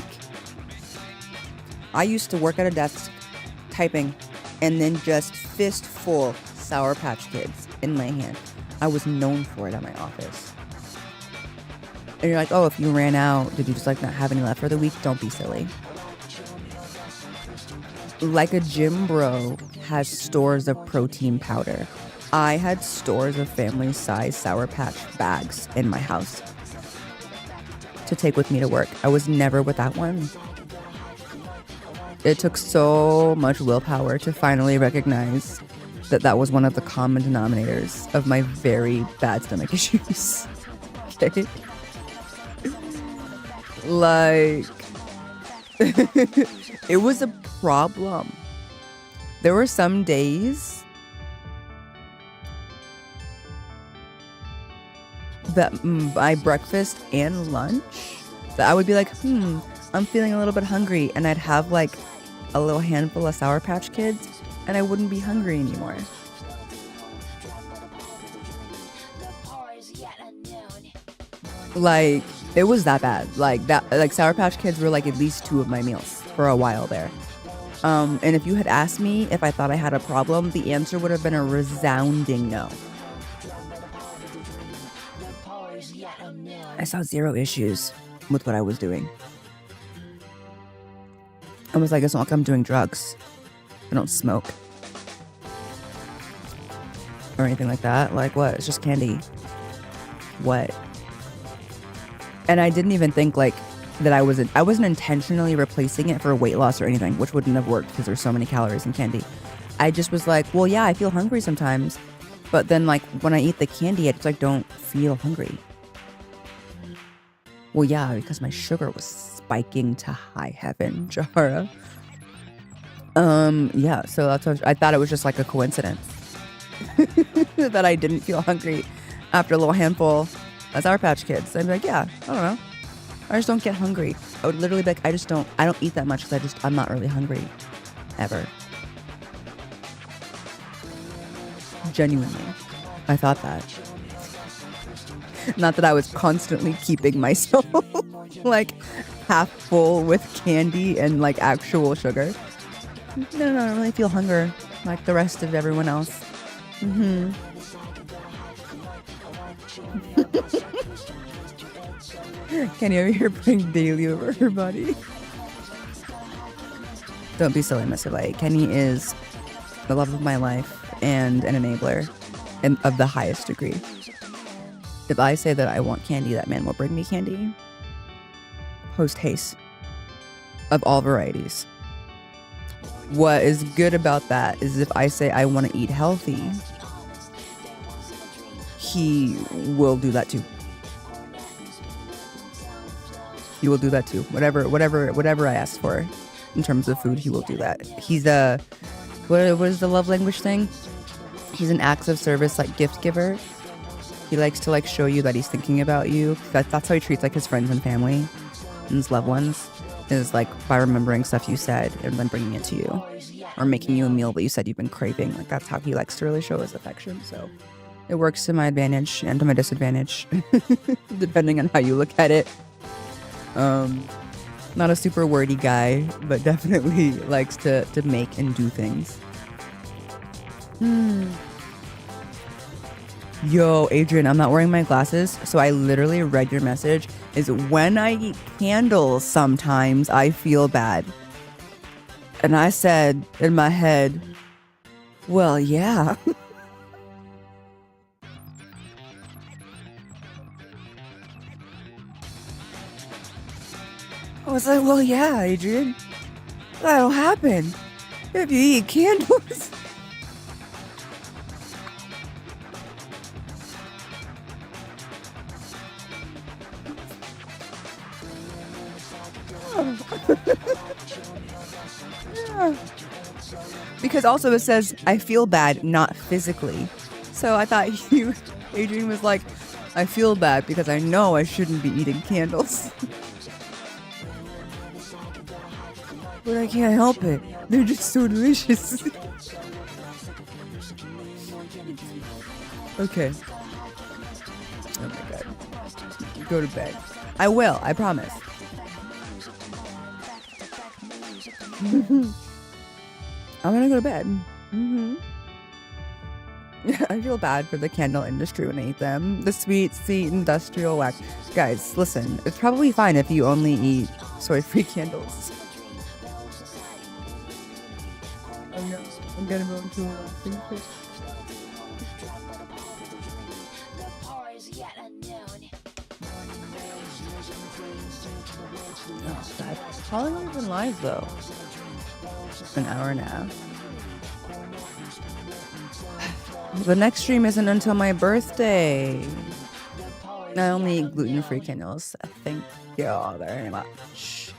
I used to work at a desk typing and then just fistful Sour Patch Kids in my hand. I was known for it at my office. And you're like, oh, if you ran out, did you just like not have any left for the week? Don't be silly. Like a gym bro has stores of protein powder. I had stores of family-size Sour Patch bags in my house to take with me to work. I was never without one. It took so much willpower to finally recognize that that was one of the common denominators of my very bad stomach issues. Okay? Like, it was a problem. There were some days that by breakfast and lunch that I would be like, I'm feeling a little bit hungry, and I'd have like a little handful of Sour Patch Kids and I wouldn't be hungry anymore. Like, it was that bad. Like Sour Patch Kids were like at least 2 of my meals for a while there. And if you had asked me if I thought I had a problem, the answer would have been a resounding no. I saw 0 issues with what I was doing. I was like, it's not like I'm doing drugs. I don't smoke. Or anything like that. Like what? It's just candy. What? And I didn't even think like that I wasn't intentionally replacing it for weight loss or anything, which wouldn't have worked because there's so many calories in candy. I just was like, well, yeah, I feel hungry sometimes. But then like when I eat the candy, I just like don't feel hungry. Well, yeah, because my sugar was spiking to high heaven, Jahara. Yeah, so that's what I thought it was just like a coincidence that I didn't feel hungry after a little handful of Sour Patch Kids. I'd be like, yeah, I don't know. I just don't get hungry. I would literally be like, I don't eat that much because I'm not really hungry. Ever. Genuinely. I thought that. Not that I was constantly keeping myself like half full with candy and like actual sugar. No, I don't really feel hunger like the rest of everyone else. Mm-hmm. Kenny over here putting daily over her body. Don't be silly, Mr. Light. Kenny is the love of my life and an enabler and of the highest degree. If I say that I want candy, that man will bring me candy. Post haste. Of all varieties. What is good about that is if I say I want to eat healthy, he will do that too. He will do that too. Whatever I ask for in terms of food, he will do that. He's what is the love language thing? He's an acts of service like gift giver. He likes to like show you that he's thinking about you. That's how he treats like his friends and family and his loved ones. Is like by remembering stuff you said and then bringing it to you, or making you a meal that you said you've been craving. Like that's how he likes to really show his affection. So it works to my advantage and to my disadvantage, depending on how you look at it. Not a super wordy guy, but definitely likes to make and do things. Yo, Adrian, I'm not wearing my glasses, so I literally read your message. Is when I eat candles, sometimes I feel bad. And I said in my head, well, yeah. I was like, well, yeah, Adrian. That'll happen if you eat candles. Yeah. Because also it says, I feel bad, not physically. So I thought Adrian was like, I feel bad because I know I shouldn't be eating candles. But I can't help it. They're just so delicious. Okay. Oh my god. Go to bed. I will, I promise. I'm gonna go to bed. I feel bad for the candle industry when I eat them. The sweet industrial wax. Guys, listen, it's probably fine if you only eat soy-free candles. Oh no, I'm gonna go into a laughing fit. Oh, God. How long have we been live though? An hour and a half. The next stream isn't until my birthday. I only eat gluten-free candles. Thank you very much.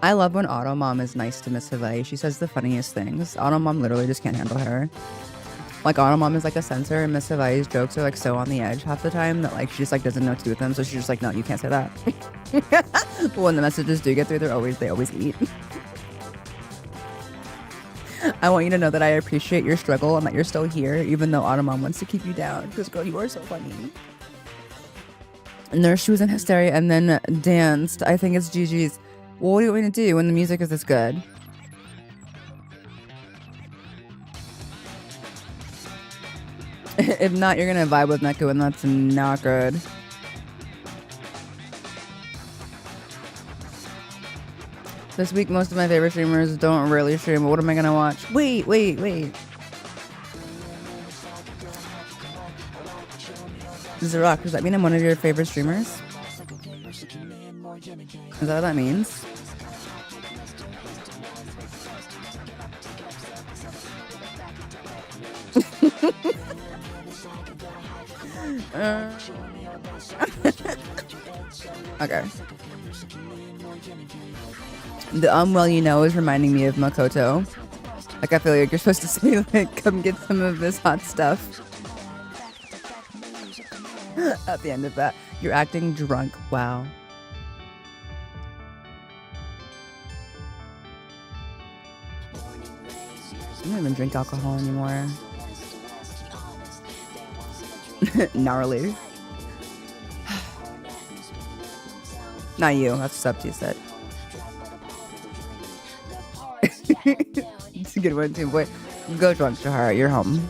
I love when Automom is nice to Miss Hawaii. She says the funniest things. Automom literally just can't handle her. Like Automom is like a censor, and Miss Hawaii's jokes are like so on the edge half the time that like she just like doesn't know what to do with them. So she's just like, no, you can't say that. But when the messages do get through, they always eat. I want you to know that I appreciate your struggle and that you're still here, even though Automom wants to keep you down. Because girl, you are so funny. Nurse, she was in hysteria and then danced. I think it's Gigi's. Well, what do you want me to do when the music is this good? If not, you're gonna vibe with Neku, and that's not good. This week, most of my favorite streamers don't really stream, but what am I gonna watch? Wait. Zrock, does that mean I'm one of your favorite streamers? Is that what that means? Okay. The well you know is reminding me of Makoto. Like I feel like you're supposed to say like come get some of this hot stuff. At the end of that. You're acting drunk. Wow. I don't even drink alcohol anymore. Gnarly. Not you. That's up to you, said. It's a good one too, boy. Go drunk, Shahara. You're home.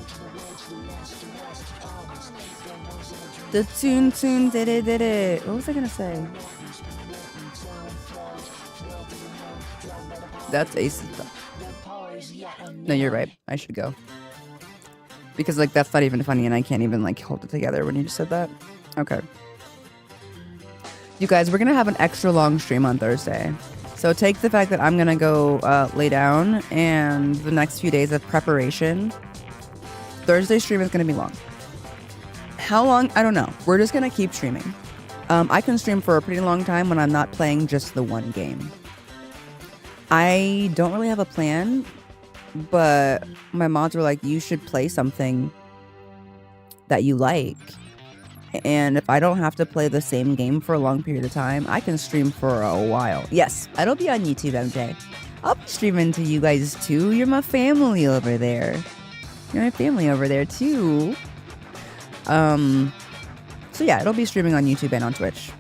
The tune did it. What was I gonna say? That's Ace's stuff. No, you're right. I should go. Because, like, that's not even funny and I can't even, like, hold it together when you just said that. Okay. You guys, we're gonna have an extra long stream on Thursday. So take the fact that I'm gonna go lay down and the next few days of preparation. Thursday's stream is gonna be long. How long? I don't know. We're just gonna keep streaming. I can stream for a pretty long time when I'm not playing just the one game. I don't really have a plan, but my mods were like, you should play something that you like. And if I don't have to play the same game for a long period of time, I can stream for a while. Yes, it'll be on YouTube, MJ. I'll be streaming to you guys too. You're my family over there. You're my family over there too. So yeah, it'll be streaming on YouTube and on Twitch.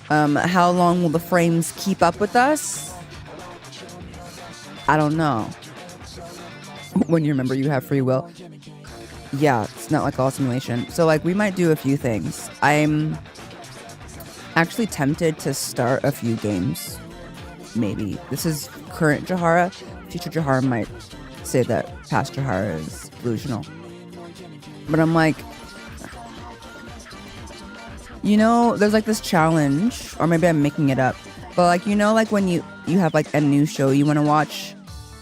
How long will the frames keep up with us? I don't know. When you remember you have free will. Yeah, it's not like all simulation. So like we might do a few things. I'm actually tempted to start a few games. Maybe. This is current Jahara. Future Jahara might say that past Jahara is delusional. But I'm like, you know, there's like this challenge, or maybe I'm making it up. But like, you know, like when you have like a new show you want to watch,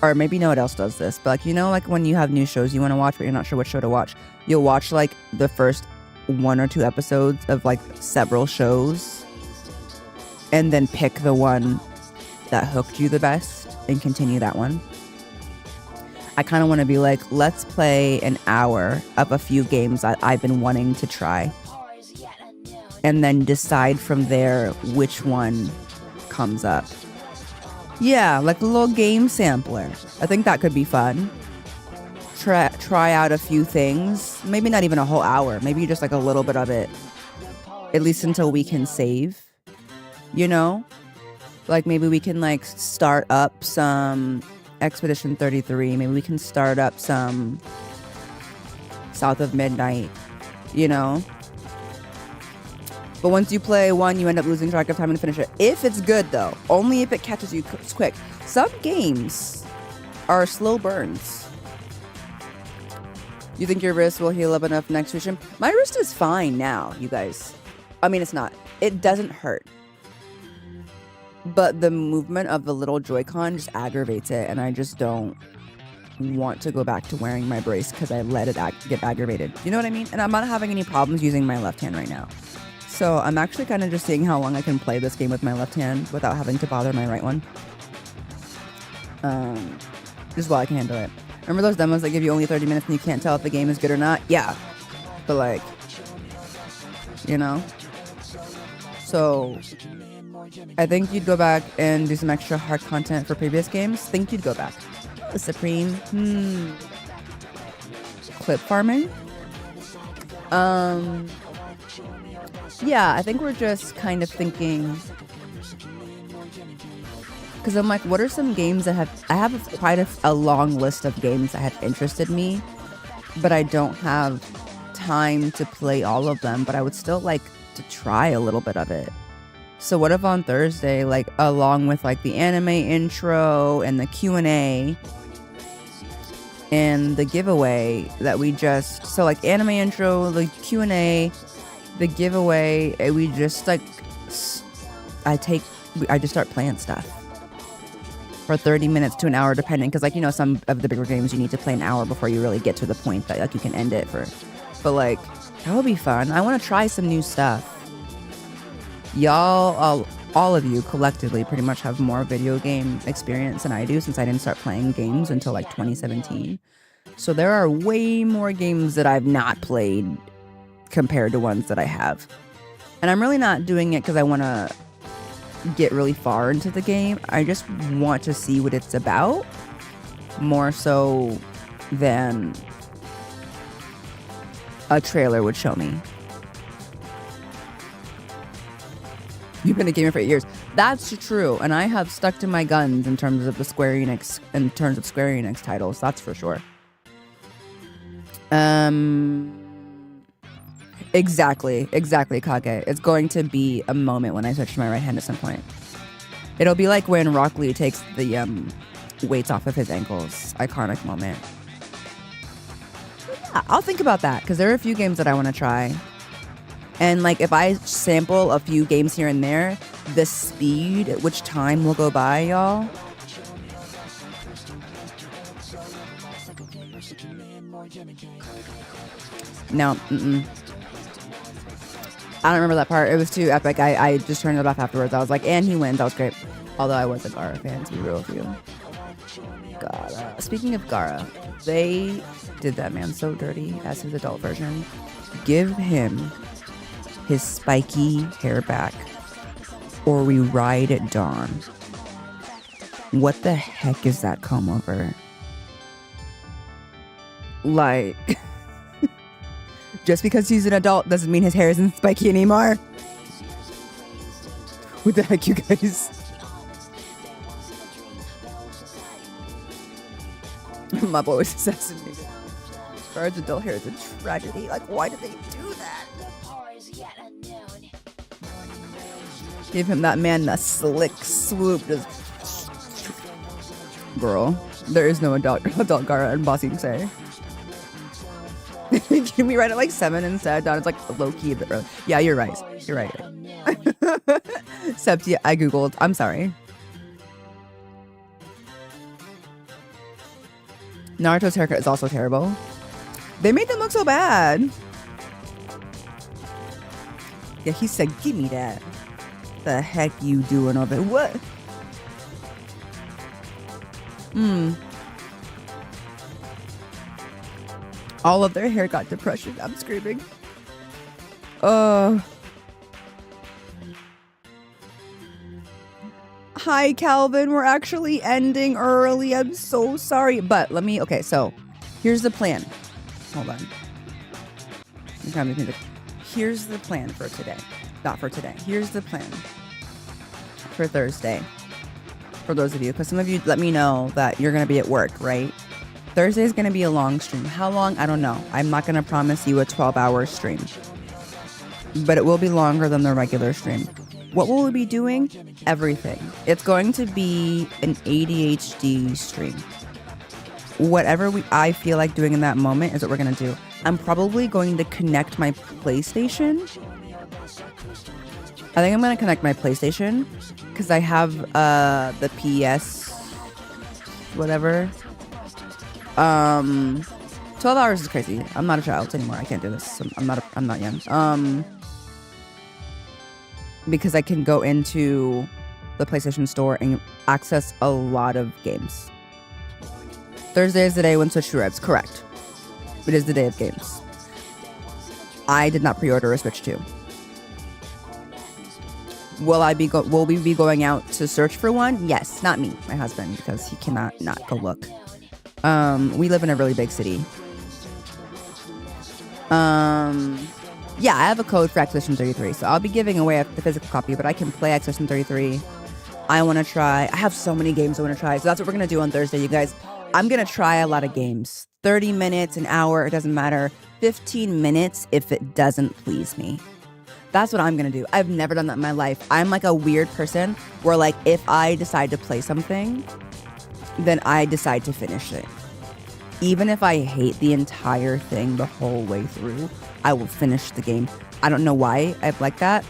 or maybe no one else does this, but like, you know, like when you have new shows you want to watch, but you're not sure what show to watch, you'll watch like the first 1 or 2 episodes of like several shows and then pick the one that hooked you the best and continue that one. I kind of want to be like, let's play an hour of a few games that I've been wanting to try and then decide from there which one comes up. Yeah, like a little game sampler. I think that could be fun. Try out a few things. Maybe not even a whole hour. Maybe just like a little bit of it. At least until we can save. You know? Like maybe we can like start up some Expedition 33. Maybe we can start up some South of Midnight. You know? But once you play one, you end up losing track of time and finish it. If it's good, though. Only if it catches you quick. Some games are slow burns. You think your wrist will heal up enough next stream? My wrist is fine now, you guys. I mean, it's not. It doesn't hurt. But the movement of the little Joy-Con just aggravates it, and I just don't want to go back to wearing my brace because I let it get aggravated. You know what I mean? And I'm not having any problems using my left hand right now. So I'm actually kind of just seeing how long I can play this game with my left hand without having to bother my right one. Just while I can handle it. Remember those demos that give you only 30 minutes and you can't tell if the game is good or not? Yeah. But like, you know? So I think you'd go back and do some extra hard content for previous games. Think you'd go back. Supreme. Clip farming. Yeah, I think we're just kind of thinking, because I'm like, what are some games that I have quite a long list of games that have interested me, but I don't have time to play all of them, but I would still like to try a little bit of it. So what if on Thursday, like along with like the anime intro and the Q&A and the giveaway that we just, so like anime intro, the Q&A, the giveaway, we just like, I just start playing stuff for 30 minutes to an hour depending, because like, you know, some of the bigger games you need to play an hour before you really get to the point that like you can end it for, but like that would be fun. I want to try some new stuff. Y'all, all of you collectively pretty much have more video game experience than I do, since I didn't start playing games until like 2017. So there are way more games that I've not played compared to ones that I have. And I'm really not doing it because I want to get really far into the game. I just want to see what it's about more so than a trailer would show me. You've been a gamer for 8 years. That's true, and I have stuck to my guns in terms of Square Enix titles. That's for sure. Exactly, Kage. It's going to be a moment when I switch to my right hand at some point. It'll be like when Rock Lee takes the weights off of his ankles. Iconic moment. Yeah, I'll think about that, because there are a few games that I want to try. And like if I sample a few games here and there, the speed at which time will go by, y'all. No, I don't remember that part. It was too epic. I just turned it off afterwards. I was like, and he wins. That was great. Although I was a Gaara fan, to be real with you. Gaara. Speaking of Gaara, they did that man so dirty as his adult version. Give him his spiky hair back, or we ride at dawn. What the heck is that comb over? Like, just because he's an adult doesn't mean his hair isn't spiky anymore. What the heck, you guys? My boy was assassinated. Guard's adult hair is a tragedy. Like, why did they do that? Give him that man a slick swoop. Just... Girl, there is no adult Gaara and Bossy say. Can we write it like 7 instead? Don, it's like low key a bit early. Yeah, you're right. You're right. Except, yeah, I googled. I'm sorry. Naruto's haircut is also terrible. They made them look so bad. Yeah, he said, "Give me that." The heck you doing over there? What? All of their hair got depression. I'm screaming. Hi, Calvin. We're actually ending early. I'm so sorry. But let me... Okay, so here's the plan. Hold on. Here's the plan for today. Not for today. Here's the plan for Thursday. For those of you, because some of you let me know that you're going to be at work, right? Thursday is going to be a long stream. How long? I don't know. I'm not going to promise you a 12-hour stream. But it will be longer than the regular stream. What will we be doing? Everything. It's going to be an ADHD stream. Whatever I feel like doing in that moment is what we're going to do. I'm probably going to connect my PlayStation. I think I'm going to connect my PlayStation because I have the PS whatever. 12 hours is crazy. I'm not a child anymore. I can't do this. I'm not young. Because I can go into the PlayStation Store and access a lot of games. Thursday is the day when Switch arrives. Correct. It is the day of games. I did not pre-order a Switch 2. Will we be going out to search for one? Yes, not me, my husband, because he cannot not go look. We live in a really big city. Yeah, I have a code for Activision 33, so I'll be giving away the physical copy, but I can play Activision 33. I want to try. I have so many games I want to try, so that's what we're going to do on Thursday, you guys. I'm going to try a lot of games. 30 minutes, an hour, it doesn't matter. 15 minutes if it doesn't please me. That's what I'm gonna do. I've never done that in my life. I'm like a weird person where like if I decide to play something, then I decide to finish it. Even if I hate the entire thing the whole way through, I will finish the game. I don't know why I'm like that,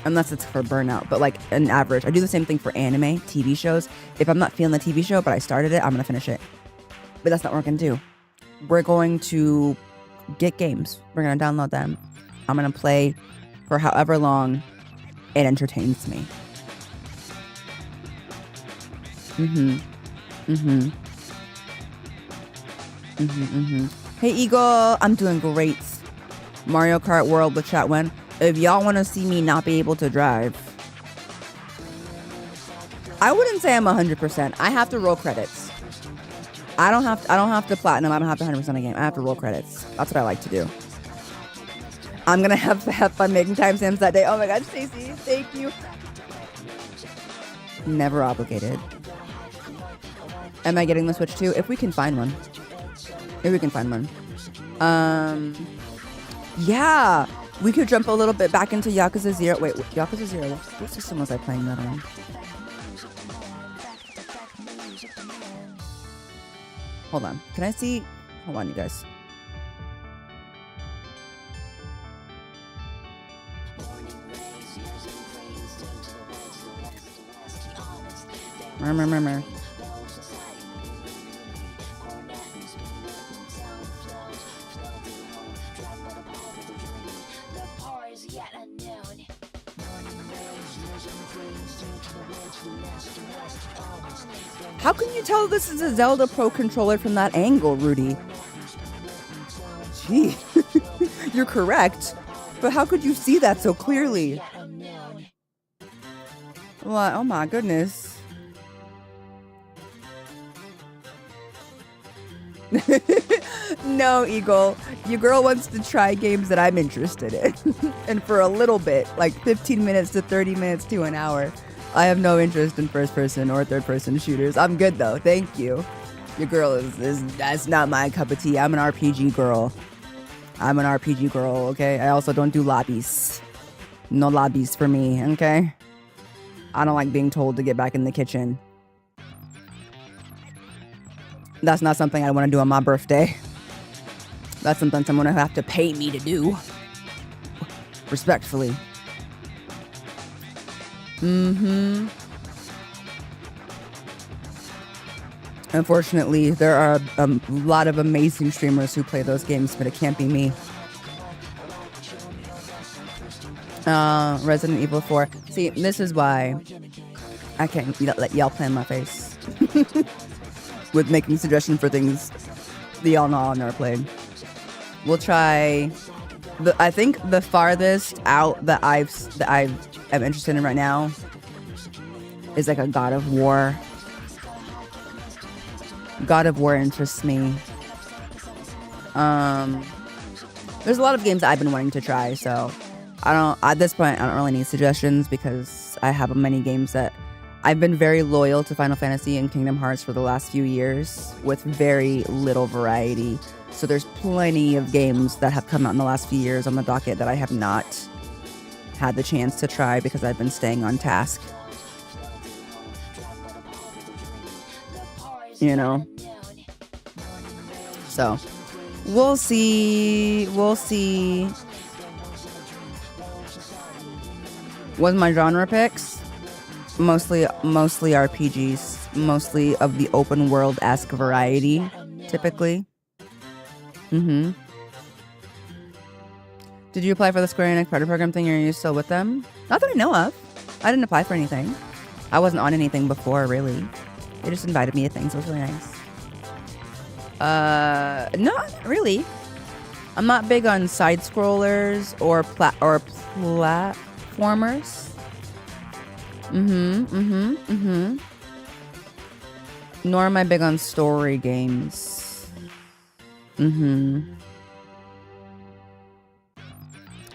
unless it's for burnout, but like an average. I do the same thing for anime, TV shows. If I'm not feeling the TV show, but I started it, I'm gonna finish it. But that's not what we're gonna do. We're going to get games. We're gonna download them. I'm gonna play for however long it entertains me. Hey Eagle, I'm doing great. Mario Kart World with chat when. If y'all want to see me not be able to drive, I wouldn't say I'm 100%. I have to roll credits. I don't have to platinum. I don't have to 100% a game. I have to roll credits. That's what I like to do. I'm gonna have fun making timestamps that day. Oh my god, Stacey, thank you. Never obligated. Am I getting the Switch too? If we can find one. If we can find one. Yeah. We could jump a little bit back into Yakuza 0. Wait, Yakuza 0. What system was I playing that on? Hold on. Can I see? Hold on, you guys. Remember. How can you tell this is a Zelda Pro controller from that angle, Rudy? Gee, you're correct. But how could you see that so clearly? What? Oh my goodness. No, Eagle. Your girl wants to try games that I'm interested in. And for a little bit, like 15 minutes to 30 minutes to an hour. I have no interest in first person or third person shooters. I'm good though. Thank you. Your girl is that's not my cup of tea. I'm an RPG girl. Okay? I also don't do lobbies. No lobbies for me, okay? I don't like being told to get back in the kitchen. That's not something I want to do on my birthday. That's something someone will have to pay me to do. Respectfully. Unfortunately, there are a lot of amazing streamers who play those games, but it can't be me. Resident Evil 4. See, this is why I can't let y'all play in my face. With making suggestions for things that y'all know I've never played. We'll try... I think the farthest out that I'm interested in right now is like a God of War. God of War interests me. There's a lot of games I've been wanting to try, so at this point I don't really need suggestions because I have many games that I've been very loyal to Final Fantasy and Kingdom Hearts for the last few years with very little variety. So there's plenty of games that have come out in the last few years on the docket that I have not had the chance to try because I've been staying on task. You know? So, we'll see. What's my genre picks? Mostly RPGs. Mostly of the open world-esque variety, typically. Did you apply for the Square Enix Partner Program thing, or are you still with them? Not that I know of. I didn't apply for anything. I wasn't on anything before, really. They just invited me to things. It was really nice. No, not really. I'm not big on side-scrollers or platformers. Nor am I big on story games.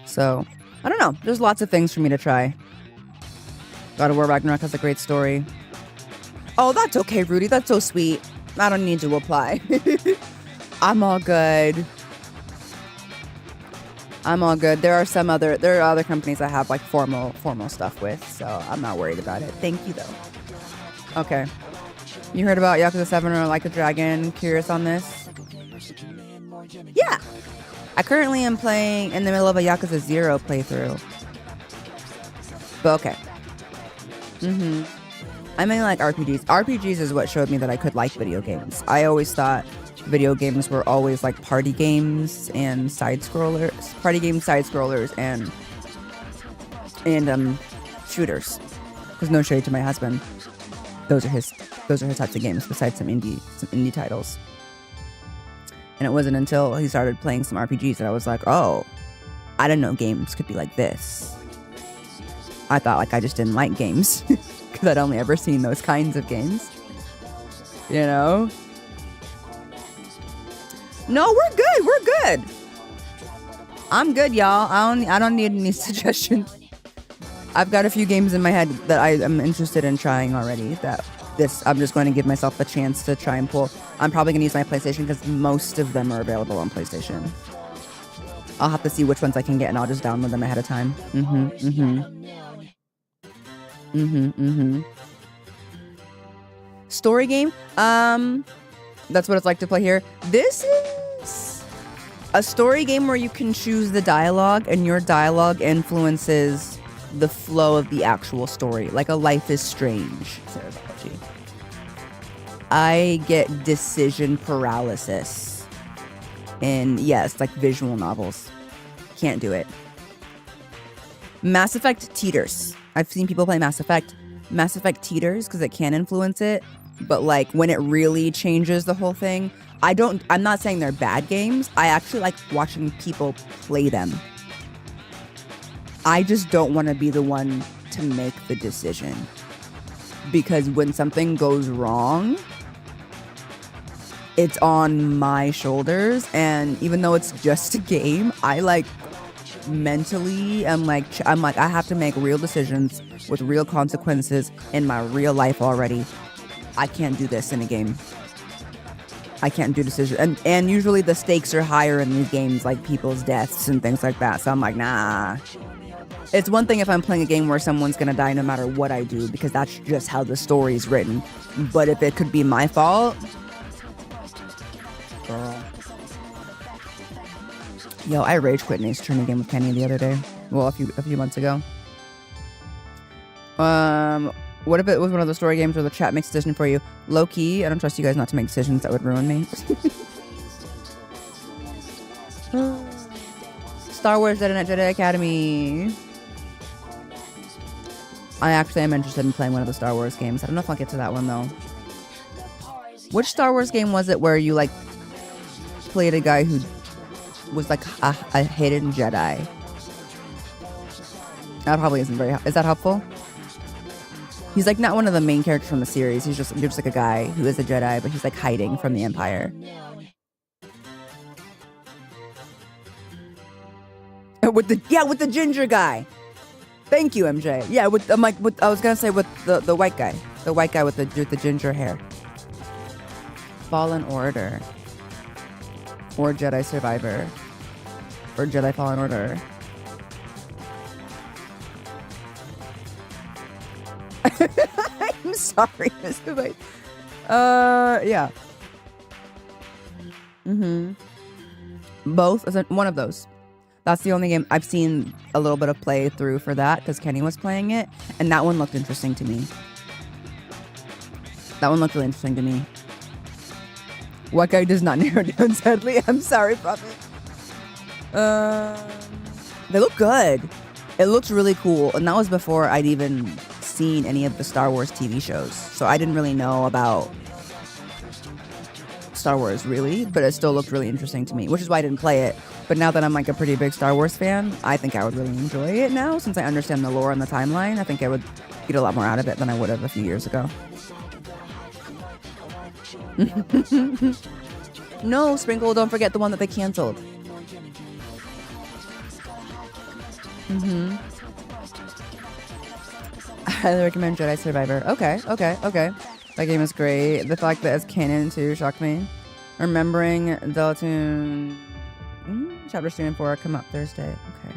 So, I don't know. There's lots of things for me to try. God of War Ragnarok has a great story. Oh, that's okay, Rudy. That's so sweet. I don't need to apply. I'm all good. I'm all good. There are other companies I have like formal stuff with, so I'm not worried about it. Thank you though. Okay. You heard about Yakuza 7 or Like a Dragon? Curious on this? Yeah. I currently am playing in the middle of a Yakuza 0 playthrough. But okay. I mean like RPGs. RPGs is what showed me that I could like video games. I always thought video games were always like party games and side scrollers, and shooters. There's no shade to my husband. Those are his types of games besides some indie titles. And it wasn't until he started playing some RPGs that I was like, oh, I didn't know games could be like this. I thought like I just didn't like games because I'd only ever seen those kinds of games. You know? No, we're good. We're good. I'm good, y'all. I don't need any suggestions. I've got a few games in my head that I am interested in trying already. I'm just going to give myself a chance to try and pull. I'm probably going to use my PlayStation because most of them are available on PlayStation. I'll have to see which ones I can get and I'll just download them ahead of time. Story game? That's what it's like to play here. This is a story game where you can choose the dialogue and your dialogue influences the flow of the actual story. Like a Life is Strange. I get decision paralysis. And yes, like visual novels. Can't do it. Mass Effect teeters. I've seen people play Mass Effect. Mass Effect teeters because it can influence it. But like when it really changes the whole thing, I'm not saying they're bad games. I actually like watching people play them. I just don't want to be the one to make the decision. Because when something goes wrong, it's on my shoulders. And even though it's just a game, I like mentally I'm like I have to make real decisions with real consequences in my real life already. I can't do this in a game. I can't do decisions. And usually the stakes are higher in these games, like people's deaths and things like that. So I'm like, nah. It's one thing if I'm playing a game where someone's going to die no matter what I do, because that's just how the story's written. But if it could be my fault, girl. Yo, I rage quit an Ace Attorney game with Kenny the other day. Well, a few months ago. What if it was one of the story games where the chat makes a decision for you? Low key, I don't trust you guys not to make decisions that would ruin me. Star Wars Jedi Academy. I actually am interested in playing one of the Star Wars games. I don't know if I'll get to that one though. Which Star Wars game was it where you like played a guy who was like a hidden Jedi? That probably isn't very. Is that helpful? He's like not one of the main characters from the series. He's just like a guy who is a Jedi, but he's like hiding from the Empire. With the ginger guy. Thank you, MJ. Yeah, I was gonna say with the white guy with the ginger hair. Fallen Order, or Jedi Survivor, or Jedi Fallen Order. I'm sorry, Mr. White. Yeah. Both. One of those. That's the only game I've seen a little bit of playthrough for that because Kenny was playing it, and that one looked interesting to me. That one looked really interesting to me. What guy does not narrow down, sadly? I'm sorry, Prophet. They look good. It looks really cool, and that was before I'd even seen any of the Star Wars TV shows, so I didn't really know about Star Wars really, but it still looked really interesting to me, which is why I didn't play it. But now that I'm like a pretty big Star Wars fan, I think I would really enjoy it now since I understand the lore and the timeline. I think I would get a lot more out of it than I would have a few years ago. No, Sprinkle, don't forget the one that they canceled. I highly recommend Jedi Survivor. Okay. That game is great. The fact that it's canon too shocked me. Remembering Deltoon. Chapter streaming 4 come out Thursday. Okay.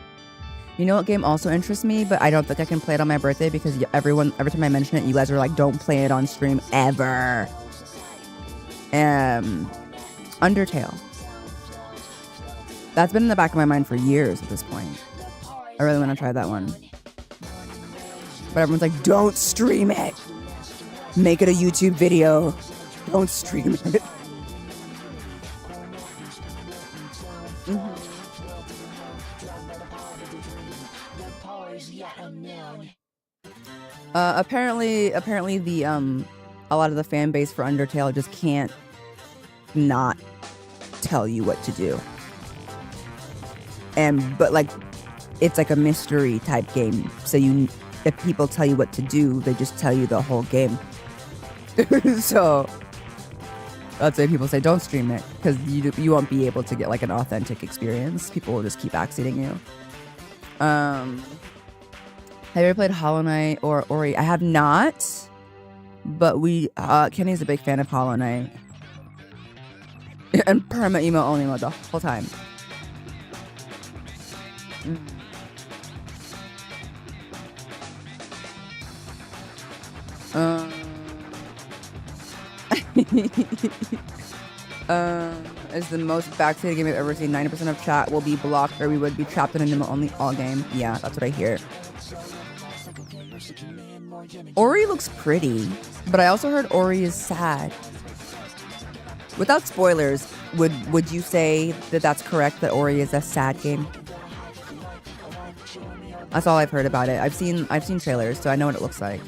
You know what game also interests me, but I don't think I can play it on my birthday because every time I mention it, you guys are like, don't play it on stream ever. Undertale. That's been in the back of my mind for years at this point. I really want to try that one. But everyone's like, don't stream it. Make it a YouTube video. Don't stream it. Apparently the a lot of the fan base for Undertale just can't not tell you what to do. But like it's like a mystery type game. So if people tell you what to do, they just tell you the whole game. So that's why people say don't stream it, because you won't be able to get like an authentic experience. People will just keep backseating you. Have you ever played Hollow Knight or Ori? I have not, but Kenny's a big fan of Hollow Knight. And perma emo only mode the whole time. Is the most backseated game I've ever seen. 90% of chat will be blocked, or we would be trapped in a emo only all game. Yeah, that's what I hear. Ori looks pretty, but I also heard Ori is sad. Without spoilers, would you say that that's correct, that Ori is a sad game? That's all I've heard about it. I've seen trailers, so I know what it looks like.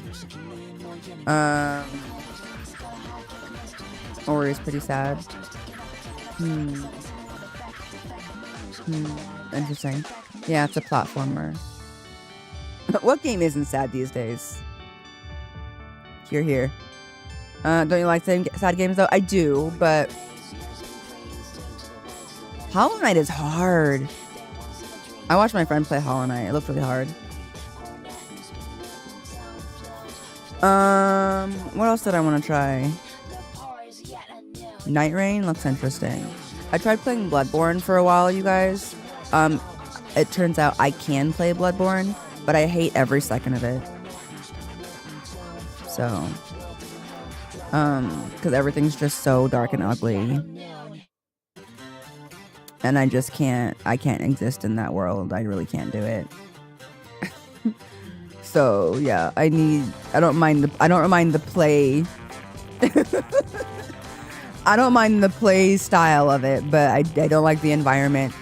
Ori is pretty sad. Interesting. Yeah, it's a platformer. What game isn't sad these days? Here. Don't you like sad games though? I do, but Hollow Knight is hard. I watched my friend play Hollow Knight. It looked really hard. What else did I want to try? Night Rain looks interesting. I tried playing Bloodborne for a while, you guys. It turns out I can play Bloodborne, but I hate every second of it. So, because everything's just so dark and ugly. And I can't exist in that world. I really can't do it. So, yeah, I don't mind the play. I don't mind the play style of it, but I don't like the environment.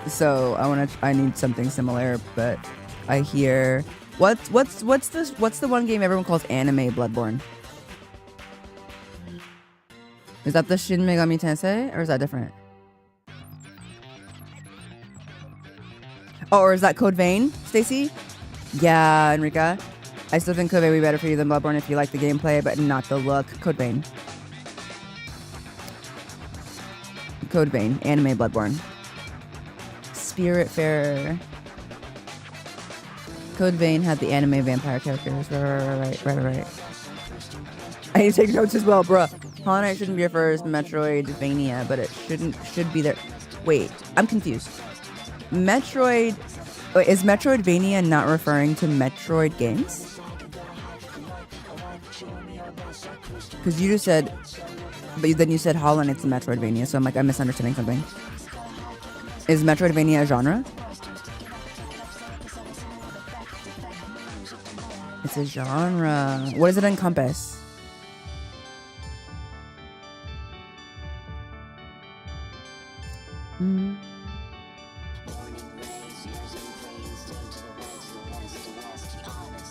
So I need something similar, but I hear what's the one game everyone calls anime Bloodborne? Is that the Shin Megami Tensei, or is that different? Oh, or is that Code Vein, Stacy? Yeah, Enrica. I still think Code Vein would be better for you than Bloodborne if you like the gameplay, but not the look. Code Vein. Code Vein, anime Bloodborne. Spiritfarer. Code Vein had the anime vampire characters. Right. I need to take notes as well, bruh. Hollow Knight shouldn't be your first Metroidvania, but it should be there. Wait, I'm confused. Is Metroidvania not referring to Metroid games? Because you just said, but then you said Hollow Knight's a Metroidvania, so I'm like, I'm misunderstanding something. Is Metroidvania a genre? It's a genre. What does it encompass?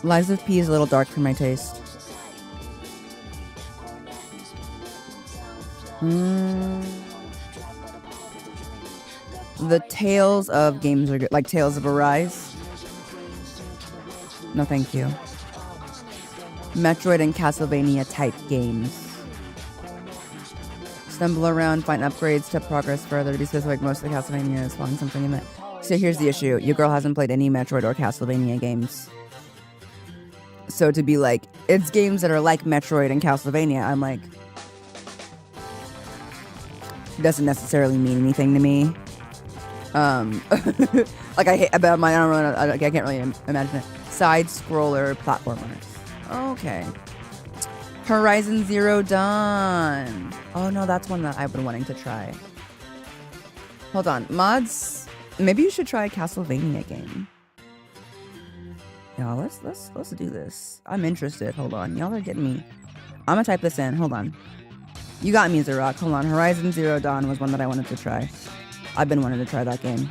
Lies of P is a little dark for my taste. The Tales of games are good, like Tales of Arise. No, thank you. Metroid and Castlevania type games. Stumble around, find upgrades to progress further. To be specific, most of the Castlevania is following something in that. So here's the issue. Your girl hasn't played any Metroid or Castlevania games. So to be like, it's games that are like Metroid and Castlevania, I'm like, doesn't necessarily mean anything to me. Like I hate about my, I don't really, I can't really imagine it. Side scroller platformer. Okay. Horizon Zero Dawn. Oh no, that's one that I've been wanting to try. Hold on, mods. Maybe you should try a Castlevania game. Y'all, let's do this. I'm interested. Hold on, y'all are getting me. I'm gonna type this in. Hold on. You got me, Zarok. Hold on. Horizon Zero Dawn was one that I wanted to try. I've been wanting to try that game.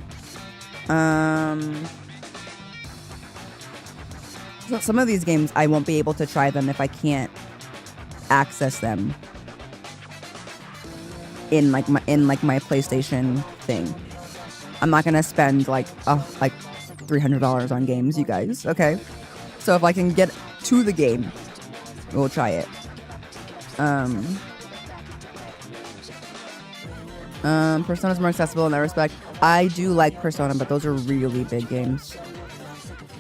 So some of these games I won't be able to try them if I can't access them in like my PlayStation thing. I'm not gonna spend like $300 on games, you guys. Okay, so if I can get to the game, we'll try it. Persona's more accessible in that respect. I do like Persona, but those are really big games.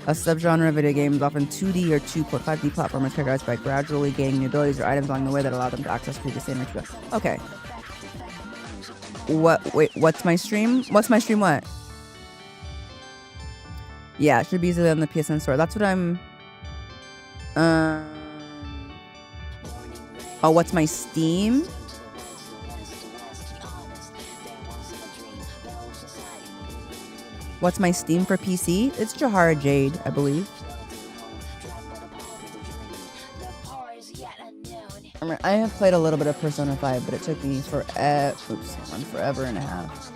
A subgenre of video games, often 2D or 2.5D platformers characterized by gradually gaining new abilities or items along the way that allow them to access previously and experience. Okay. What's my stream? What's my stream what? Yeah, it should be easily on the PSN store. That's what I'm... Oh, what's my Steam? What's my Steam for PC? It's Jahara Jade, I believe. I have played a little bit of Persona 5, but it took me forever and a half.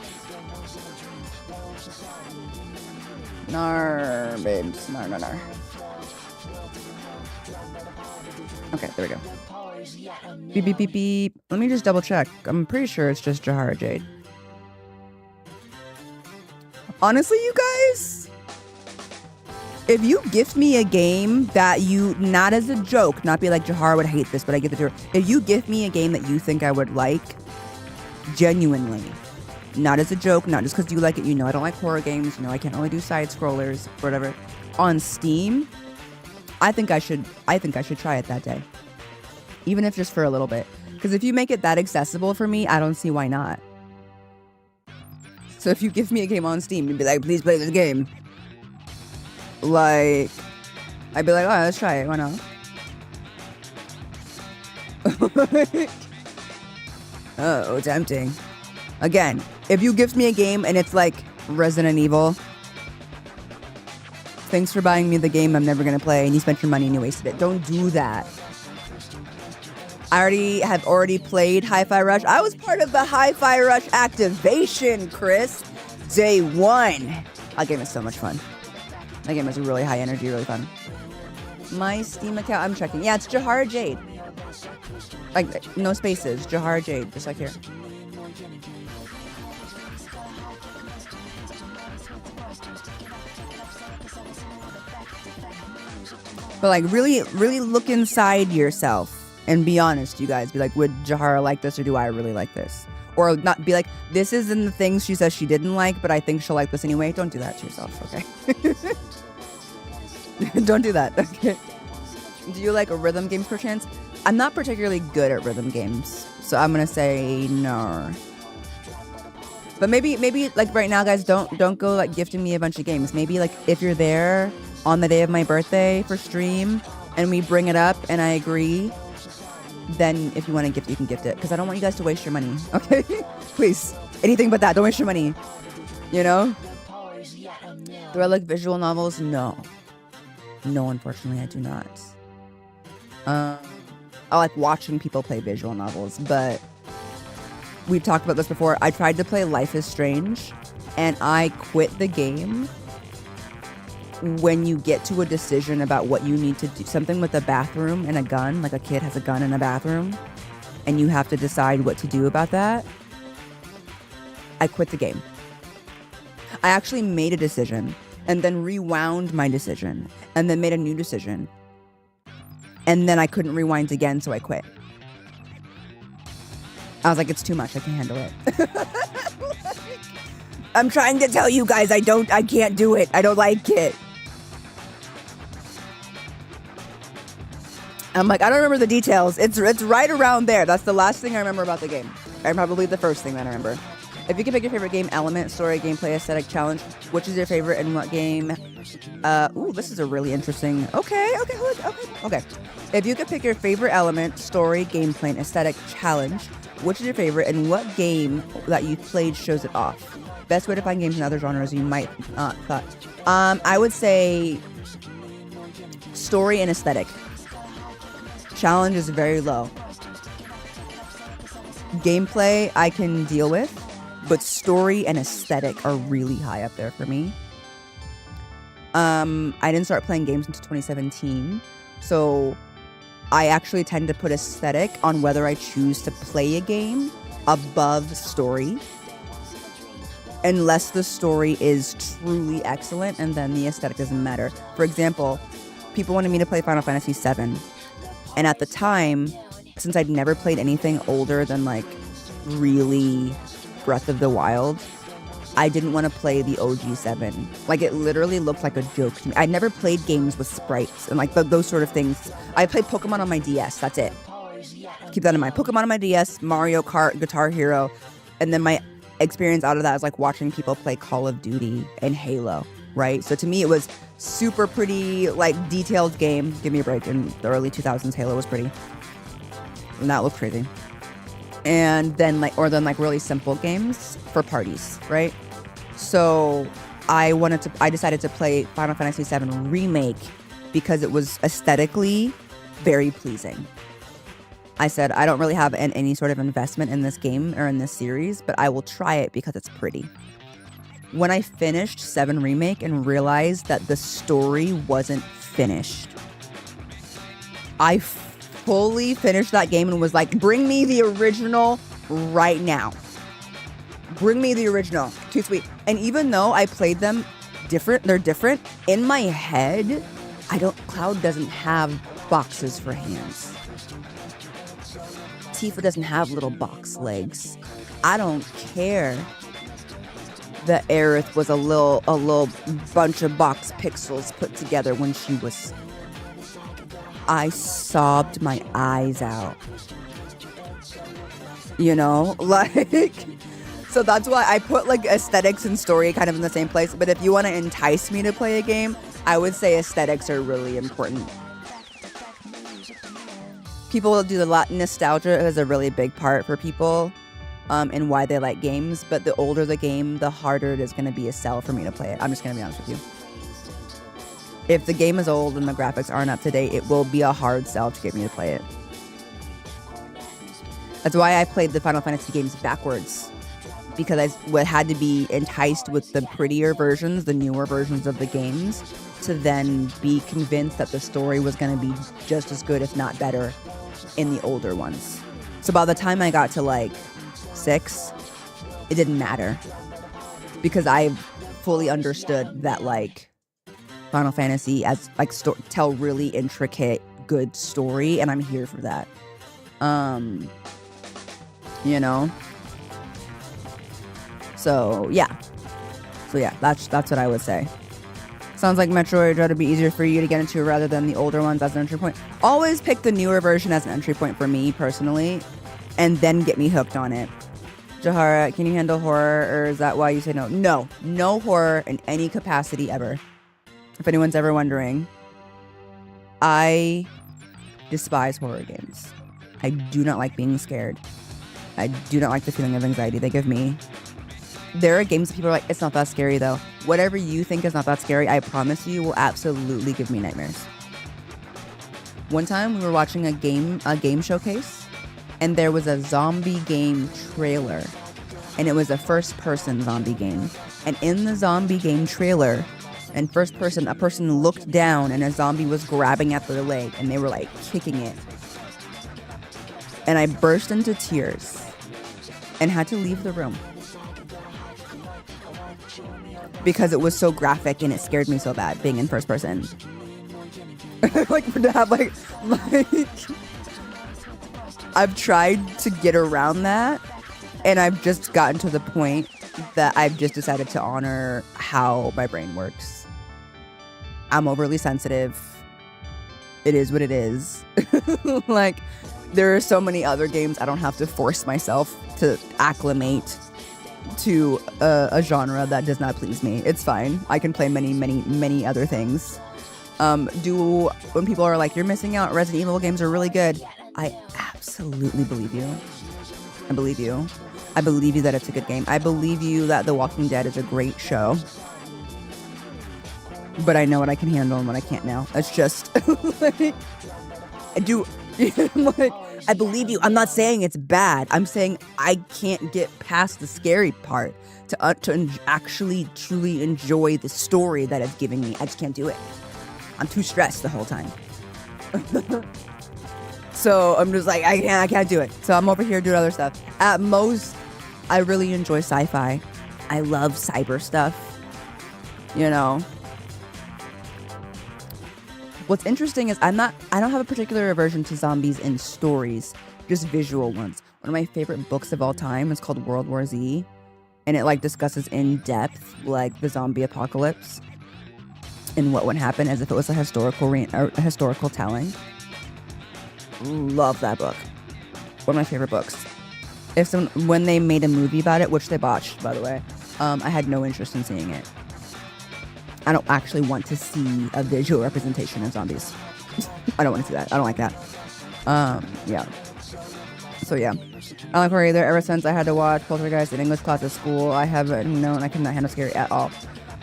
Nar, babes. Nar. Okay, there we go. Beep, beep, beep, beep. Let me just double check. I'm pretty sure it's just Jahara Jade. Honestly, you guys, if you gift me a game that you, not as a joke, not be like, Jahara would hate this, but I get the joke. If you gift me a game that you think I would like, genuinely, not as a joke, not just because you like it, you know I don't like horror games, you know I can't really do side scrollers, whatever. On Steam, I think I should try it that day. Even if just for a little bit. Because if you make it that accessible for me, I don't see why not. So if you give me a game on Steam, you'd be like, please play this game. Like, I'd be like, oh, let's try it. Why not? Oh, tempting. Again, if you gift me a game and it's like Resident Evil, thanks for buying me the game I'm never going to play and you spent your money and you wasted it. Don't do that. I have already played Hi-Fi Rush. I was part of the Hi-Fi Rush activation, Chris. Day one. That game is so much fun. That game is really high energy, really fun. My Steam account, I'm checking. Yeah, it's Jahara Jade. Like, no spaces. Jahara Jade, just like here. But like, really, really look inside yourself. And be honest, you guys. Be like, would Jahara like this or do I really like this? Or not be like, this isn't the things she says she didn't like, but I think she'll like this anyway. Don't do that to yourself, okay? Don't do that, okay? Do you like rhythm games perchance? I'm not particularly good at rhythm games, so I'm gonna say no. But maybe like right now, guys, don't go like gifting me a bunch of games. Maybe like if you're there on the day of my birthday for stream and we bring it up and I agree, then if you want to gift, you can gift it. Because I don't want you guys to waste your money. Okay? Please. Anything but that. Don't waste your money. You know? Do I like visual novels? No. No, unfortunately, I do not. I like watching people play visual novels, but we've talked about this before. I tried to play Life is Strange, and I quit the game when you get to a decision about what you need to do, something with a bathroom and a gun, like a kid has a gun in a bathroom, and you have to decide what to do about that, I quit the game. I actually made a decision and then rewound my decision and then made a new decision. And then I couldn't rewind again, so I quit. I was like, it's too much. I can't handle it. I'm trying to tell you guys, I can't do it. I don't like it. I'm like, I don't remember the details. It's right around there. That's the last thing I remember about the game. And probably the first thing that I remember. If you could pick your favorite game element, story, gameplay, aesthetic, challenge, which is your favorite and what game? Ooh, this is a really interesting... Okay. If you could pick your favorite element, story, gameplay, and aesthetic, challenge, which is your favorite and what game that you played shows it off? Best way to find games in other genres you might thought. I would say story and aesthetic. Challenge is very low. Gameplay I can deal with, but story and aesthetic are really high up there for me. I didn't start playing games until 2017, so I actually tend to put aesthetic on whether I choose to play a game above story, unless the story is truly excellent, and then the aesthetic doesn't matter. For example, people wanted me to play Final Fantasy VII, and at the time, since I'd never played anything older than like really Breath of the Wild, I didn't want to play the OG 7. Like, it literally looked like a joke to me. I'd never played games with sprites and like those sort of things. I played Pokemon on my DS, that's it. Keep that in mind. Pokemon on my DS, Mario Kart, Guitar Hero, and then my experience out of that is like watching people play Call of Duty and Halo, right? So to me, it was super pretty, like detailed game. Give me a break. In the early 2000s, Halo was pretty. And that looked crazy. And then like really simple games for parties, right? So I decided to play Final Fantasy VII Remake because it was aesthetically very pleasing. I said, I don't really have any sort of investment in this game or in this series, but I will try it because it's pretty. When I finished 7 Remake and realized that the story wasn't finished, I fully finished that game and was like, bring me the original right now. Bring me the original. Too sweet. And even though I played them they're different, in my head, Cloud doesn't have boxes for hands. Tifa doesn't have little box legs. I don't care that Aerith was a little bunch of box pixels put together when she was... I sobbed my eyes out. You know, like... So that's why I put like aesthetics and story kind of in the same place. But if you want to entice me to play a game, I would say aesthetics are really important. People will do a lot. Nostalgia is a really big part for people and why they like games. But the older the game, the harder it is going to be a sell for me to play it. I'm just going to be honest with you. If the game is old and the graphics aren't up to date, it will be a hard sell to get me to play it. That's why I played the Final Fantasy games backwards. Because I had to be enticed with the prettier versions, the newer versions of the games, to then be convinced that the story was going to be just as good, if not better, in the older ones. So by the time I got to like 6, it didn't matter. Because I fully understood that like Final Fantasy as like tell really intricate, good story, and I'm here for that. You know? So yeah, that's what I would say. Sounds like Metroid ought to be easier for you to get into rather than the older ones as an entry point. Always pick the newer version as an entry point for me personally, and then get me hooked on it. Jahara, can you handle horror, or is that why you say no? No horror in any capacity ever. If anyone's ever wondering, I despise horror games. I do not like being scared. I do not like the feeling of anxiety they give me. There are games that people are like, it's not that scary though. Whatever you think is not that scary, I promise you will absolutely give me nightmares. One time we were watching a game showcase, and there was a zombie game trailer, and it was a first-person zombie game. And in the zombie game trailer, in first person, a person looked down and a zombie was grabbing at their leg, and they were like kicking it. And I burst into tears and had to leave the room. Because it was so graphic and it scared me so bad being in first person. Like to have like I've tried to get around that, and I've just gotten to the point that I've just decided to honor how my brain works. I'm overly sensitive. It is what it is. Like, There are so many other games I don't have to force myself to acclimate to a genre that does not please me. It's fine. I can play many other things. When people are like, you're missing out, Resident Evil games are really good, I absolutely believe you. I believe you. I believe you that it's a good game. I believe you that The Walking Dead is a great show. But I know what I can handle and what I can't now. It's just like, I believe you. I'm not saying it's bad. I'm saying I can't get past the scary part to actually truly enjoy the story that it's giving me. I just can't do it. I'm too stressed the whole time. So I'm just like, I can't do it. So I'm over here doing other stuff. At most, I really enjoy sci-fi. I love cyber stuff. You know. What's interesting is I don't have a particular aversion to zombies in stories, just visual ones. One of my favorite books of all time is called World War Z, and it like discusses in depth like the zombie apocalypse and what would happen as if it was a historical telling. Love that book. One of my favorite books. When they made a movie about it, which they botched, by the way, I had no interest in seeing it. I don't actually want to see a visual representation of zombies. I don't want to see that. I don't like that. Yeah. So yeah. I don't like horror either. Ever since I had to watch Poltergeist in English class at school, I haven't known I cannot handle scary at all.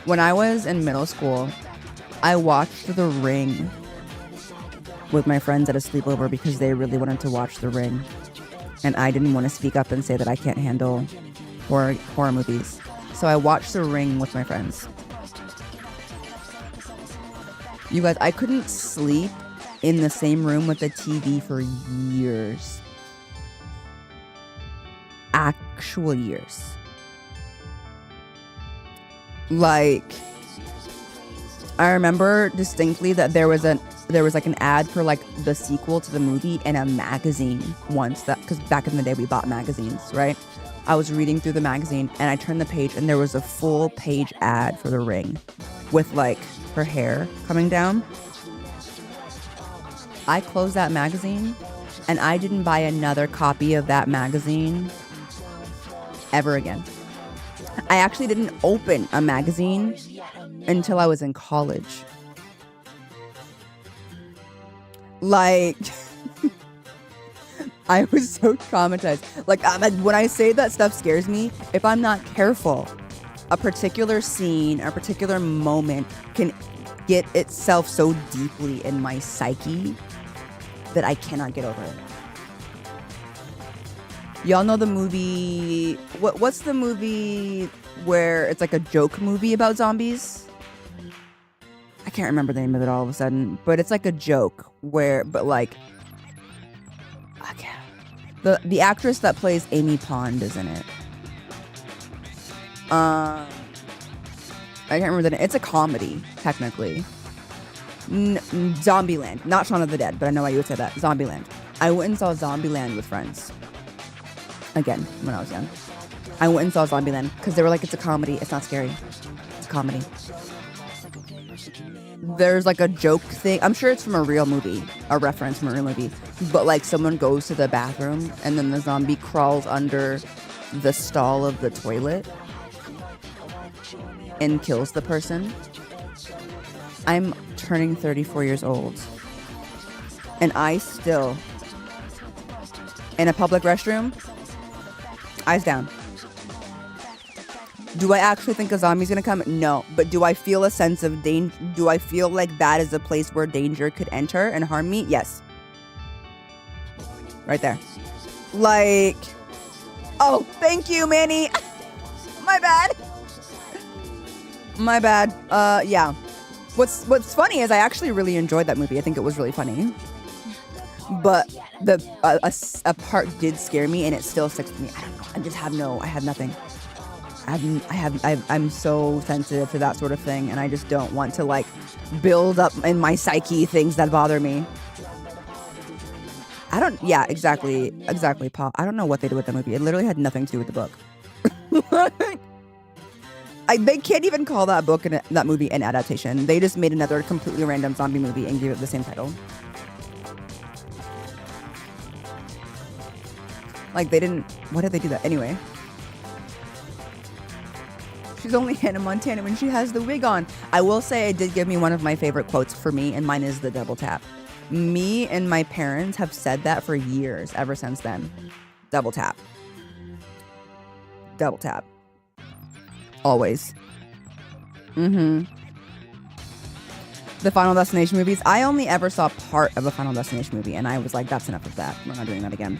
When I was in middle school, I watched The Ring with my friends at a sleepover because they really wanted to watch The Ring. And I didn't want to speak up and say that I can't handle horror movies. So I watched The Ring with my friends. You guys, I couldn't sleep in the same room with the TV for years. Actual years. Like, I remember distinctly that there was like an ad for like the sequel to the movie in a magazine once, because back in the day we bought magazines, right? I was reading through the magazine and I turned the page and there was a full page ad for The Ring with like her hair coming down. I closed that magazine and I didn't buy another copy of that magazine ever again. I actually didn't open a magazine until I was in college. Like, I was so traumatized. Like, when I say that stuff scares me, if I'm not careful, a particular scene, a particular moment can get itself so deeply in my psyche that I cannot get over it. Y'all know the movie, what's the movie where it's like a joke movie about zombies? I can't remember the name of it all of a sudden, but it's like a joke but like, I can't. The actress that plays Amy Pond is in it. I can't remember the name. It's a comedy, technically. Zombieland. Not Shaun of the Dead, but I know why you would say that. Zombieland. I went and saw Zombieland with friends. Again, when I was young. I went and saw Zombieland because they were like, it's a comedy. It's not scary. It's a comedy. There's like a joke thing. I'm sure it's from a real movie. A reference from a real movie. But like someone goes to the bathroom and then the zombie crawls under the stall of the toilet and kills the person. I'm turning 34 years old. And I still, in a public restroom, eyes down. Do I actually think a zombie's gonna come? No. But do I feel a sense of danger? Do I feel like that is a place where danger could enter and harm me? Yes. Right there. Like, oh, thank you, Manny. My bad. My bad. Yeah. What's funny is I actually really enjoyed that movie. I think it was really funny. But a part did scare me and it still sticks with me. I don't know. I have nothing. I'm so sensitive to that sort of thing, and I just don't want to like build up in my psyche things that bother me. Yeah, exactly, Paul. I don't know what they did with the movie. It literally had nothing to do with the book. They can't even call that book and that movie an adaptation. They just made another completely random zombie movie and gave it the same title. Like, they didn't... Why did they do that? Anyway. She's only Hannah Montana when she has the wig on. I will say it did give me one of my favorite quotes for me, and mine is the double tap. Me and my parents have said that for years, ever since then. Double tap. Double tap. Always. The Final Destination movies. I only ever saw part of a Final Destination movie, and I was like, that's enough of that. We're not doing that again.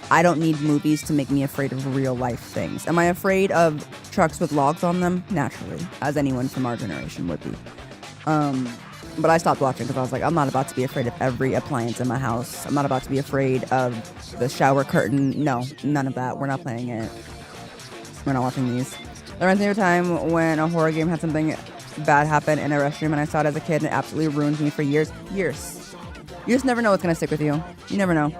I don't need movies to make me afraid of real life things. Am I afraid of trucks with logs on them? Naturally, as anyone from our generation would be. But I stopped watching because I was like, I'm not about to be afraid of every appliance in my house. I'm not about to be afraid of the shower curtain. No, none of that. We're not playing it. We're not watching these. There was a time when a horror game had something bad happen in a restroom, and I saw it as a kid, and it absolutely ruined me for years. Years. You just never know what's going to stick with you. You never know.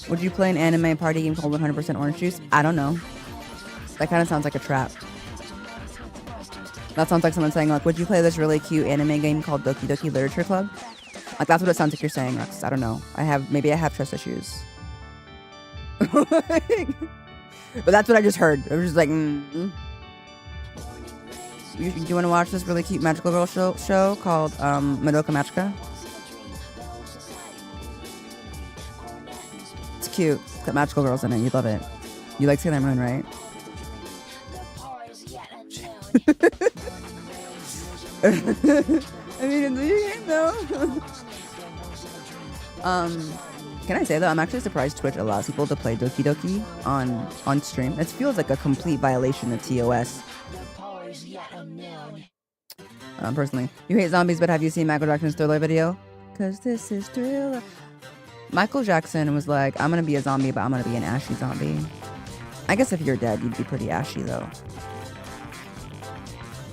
Would you play an anime party game called 100% Orange Juice? I don't know. That kind of sounds like a trap. That sounds like someone saying, like, would you play this really cute anime game called Doki Doki Literature Club? Like, that's what it sounds like you're saying, Rex. I don't know. Maybe I have trust issues. But that's what I just heard. I was just like, Do you want to watch this really cute magical girl show called Madoka Magica? It's cute. It's got magical girls in it. You love it. You like Sailor Moon, right? I mean, it's a game though. Can I say though, I'm actually surprised Twitch allows people to play Doki Doki on stream. It feels like a complete violation of TOS. Personally, you hate zombies, but have you seen Michael Jackson's Thriller video? Cause this is Thriller. Michael Jackson was like, I'm gonna be a zombie, but I'm gonna be an ashy zombie. I guess if you're dead, you'd be pretty ashy though.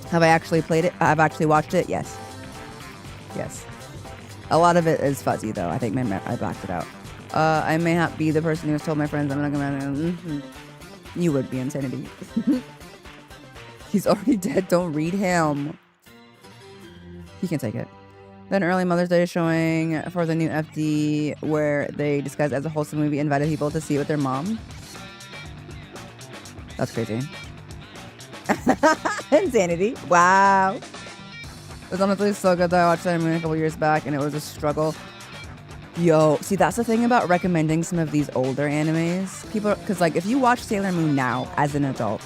Have I actually played it? I've actually watched it? Yes. Yes. A lot of it is fuzzy though. I think I blacked it out. I may not be the person who has told my friends I'm not gonna... You would be insanity. He's already dead. Don't read him. He can take it. Then early Mother's Day showing for the new FD where they disguised as a wholesome movie, invited people to see it with their mom. That's crazy. Insanity. Wow. It was honestly so good though. I watched Sailor Moon a couple years back and it was a struggle. Yo, see, that's the thing about recommending some of these older animes. People, because like if you watch Sailor Moon now as an adult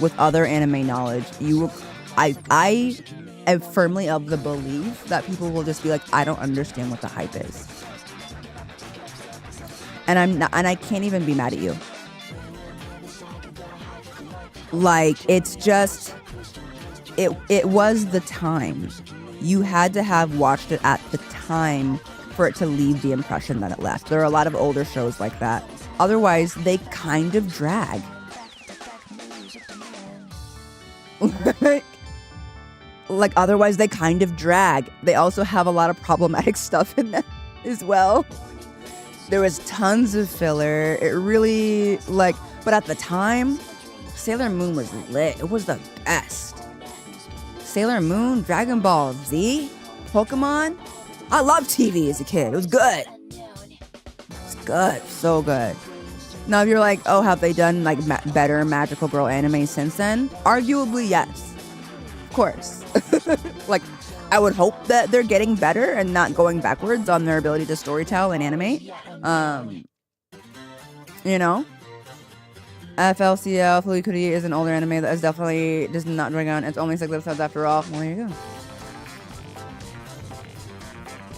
with other anime knowledge, I am firmly of the belief that people will just be like, I don't understand what the hype is. And I can't even be mad at you. Like, it's just, it was the time. You had to have watched it at the time for it to leave the impression that it left. There are a lot of older shows like that. Otherwise, they kind of drag. Like, otherwise, they kind of drag. They also have a lot of problematic stuff in them as well. There was tons of filler. It really, like, but at the time, Sailor Moon was lit. It was the best. Sailor Moon, Dragon Ball Z, Pokemon. I loved TV as a kid. It was good. It's good. So good. Now, if you're like, oh, have they done like better magical girl anime since then? Arguably, yes. Of course. Like, I would hope that they're getting better and not going backwards on their ability to storytell and animate. You know? FLCL Fluikuri is an older anime that is definitely does not drag on. It's only 6 episodes after all. Well, there you go.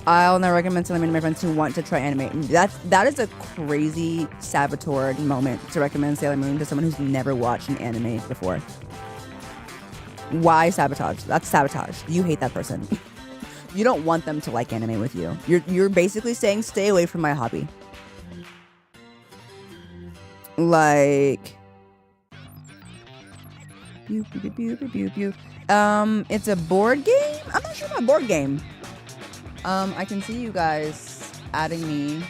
I'll never recommend Sailor Moon to my friends who want to try anime. That is a crazy saboteur moment to recommend Sailor Moon to someone who's never watched an anime before. Why sabotage? That's sabotage. You hate that person. You don't want them to like anime with you. You're basically saying stay away from my hobby. Like, it's a board game? I'm not sure about board game. I can see you guys adding me.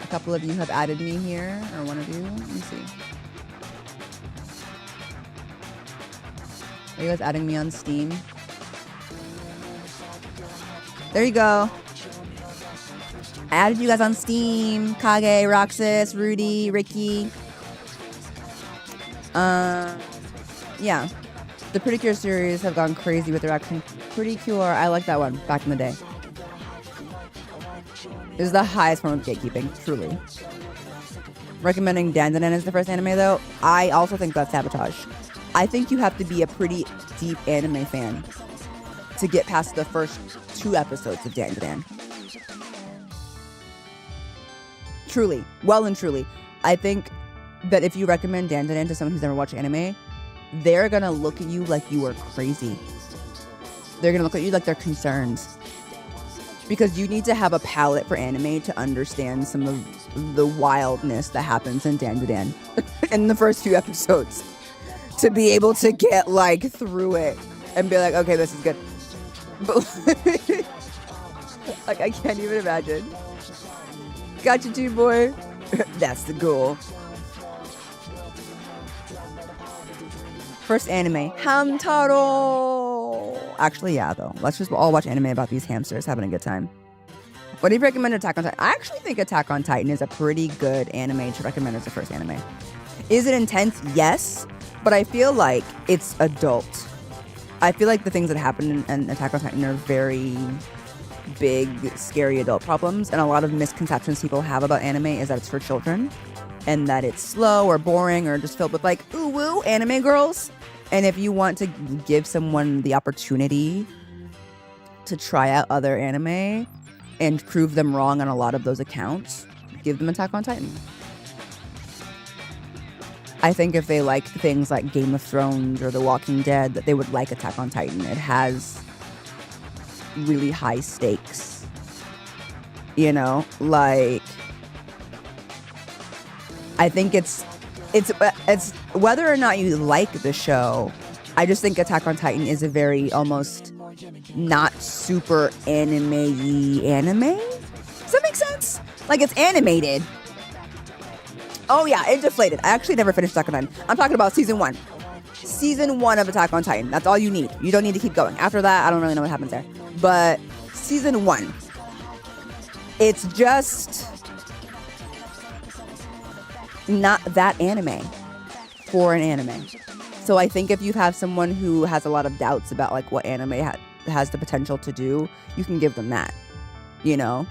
A couple of you have added me here, or one of you. Let me see. Are you guys adding me on Steam? There you go. I added you guys on Steam. Kage, Roxas, Rudy, Ricky. Yeah. The Pretty Cure series have gone crazy with their action. Pretty Cure, I like that one back in the day. It is the highest form of gatekeeping, truly. Recommending Dandadan as the first anime, though, I also think that's sabotage. I think you have to be a pretty deep anime fan to get past the first 2 episodes of Dandadan. Truly, well and truly. I think that if you recommend Dandadan to someone who's never watched anime, they're gonna look at you like you are crazy. They're gonna look at you like they're concerned. Because you need to have a palate for anime to understand some of the wildness that happens in Dandadan in the first few episodes. To be able to get like through it and be like, okay, this is good. But like, I can't even imagine. Gotcha too, boy. That's the goal. First anime, Hamtaro. Actually, yeah, though. Let's just all watch anime about these hamsters having a good time. What do you recommend Attack on Titan? I actually think Attack on Titan is a pretty good anime to recommend as the first anime. Is it intense? Yes. But I feel like it's adult. I feel like the things that happen in Attack on Titan are very big, scary adult problems. And a lot of misconceptions people have about anime is that it's for children. And that it's slow or boring or just filled with like, ooh, woo, anime girls. And if you want to give someone the opportunity to try out other anime and prove them wrong on a lot of those accounts, give them Attack on Titan. I think if they like things like Game of Thrones or The Walking Dead, that they would like Attack on Titan. It has really high stakes. You know, like, I think it's whether or not you like the show, I just think Attack on Titan is a very almost not super anime-y anime. Does that make sense? Like, it's animated. Oh yeah, it deflated. I actually never finished Attack on Titan. I'm talking about season 1. Season 1 of Attack on Titan. That's all you need. You don't need to keep going. After that, I don't really know what happens there. But season 1. It's just not that anime for an anime. So I think if you have someone who has a lot of doubts about like what anime has the potential to do, you can give them that, you know?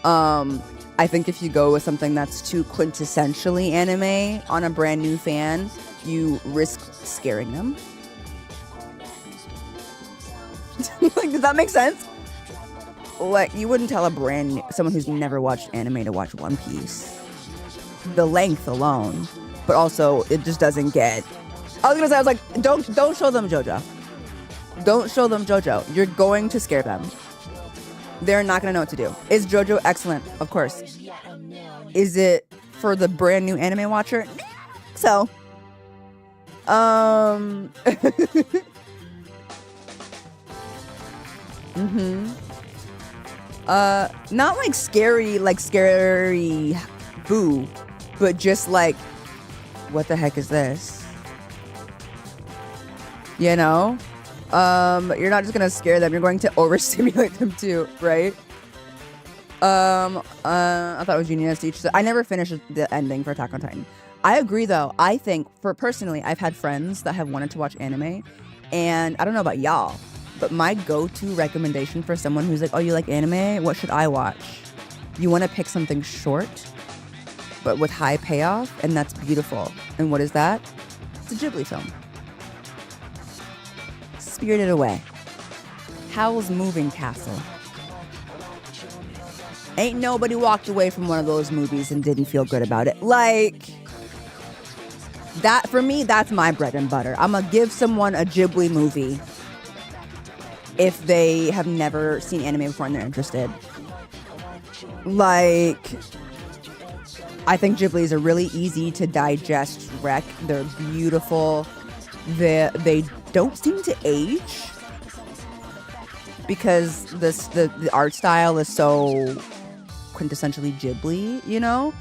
I think if you go with something that's too quintessentially anime on a brand new fan, you risk scaring them. Like, does that make sense? Like, you wouldn't tell someone who's never watched anime to watch One Piece. The length alone, but also it just doesn't get. I was like, don't show them JoJo. Don't show them JoJo. You're going to scare them. They're not gonna know what to do. Is JoJo excellent? Of course. Is it for the brand new anime watcher? So, not like scary boo, but just like, what the heck is this? You know? You're not just gonna scare them, you're going to overstimulate them too, right? I thought it was genius. I never finished the ending for Attack on Titan. I agree though. I think, personally, I've had friends that have wanted to watch anime, and I don't know about y'all, but my go-to recommendation for someone who's like, oh, you like anime? What should I watch? You want to pick something short, but with high payoff, and that's beautiful. And what is that? It's a Ghibli film. Spirited Away. Howl's Moving Castle. Ain't nobody walked away from one of those movies and didn't feel good about it. Like, that, for me, that's my bread and butter. I'm gonna give someone a Ghibli movie if they have never seen anime before and they're interested. Like, I think Ghibli is a really easy to digest rec. They're beautiful. They don't seem to age because the art style is so quintessentially Ghibli, you know?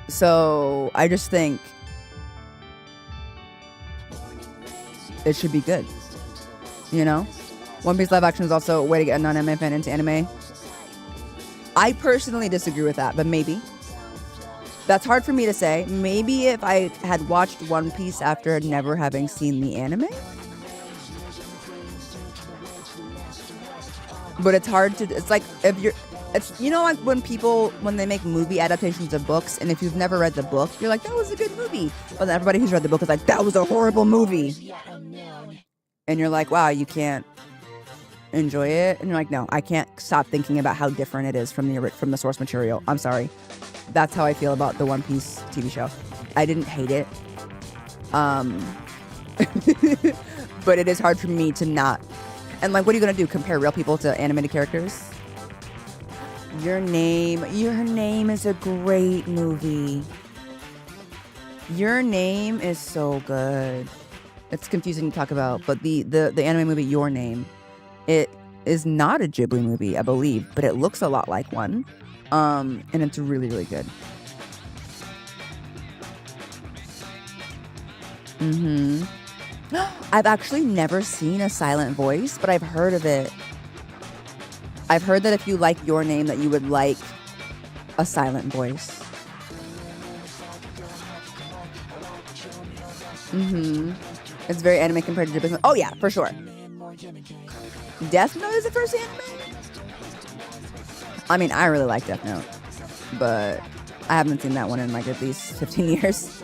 So I just think it should be good, you know? One Piece live action is also a way to get a non-anime fan into anime. I personally disagree with that, but maybe. That's hard for me to say. Maybe if I had watched One Piece after never having seen the anime. But it's hard to, it's like, if you're, it's, you know, like when they make movie adaptations of books, and if you've never read the book, you're like, that was a good movie. But then everybody who's read the book is like, that was a horrible movie. And you're like, wow, you can't enjoy it. And you're like, no, I can't stop thinking about how different it is from the source material. I'm sorry. That's how I feel about the One Piece TV show. I didn't hate it. But it is hard for me to not. And like, what are you going to do? Compare real people to animated characters? Your Name is a great movie. Your Name is so good. It's confusing to talk about, but the anime movie Your Name, it is not a Ghibli movie, I believe, but it looks a lot like one. And it's really, really good. I've actually never seen A Silent Voice, but I've heard of it. I've heard that if you like Your Name, that you would like A Silent Voice. It's very anime compared to Ghibli. Oh yeah, for sure. Death Note is the first anime? I mean, I really like Death Note, but I haven't seen that one in like at least 15 years.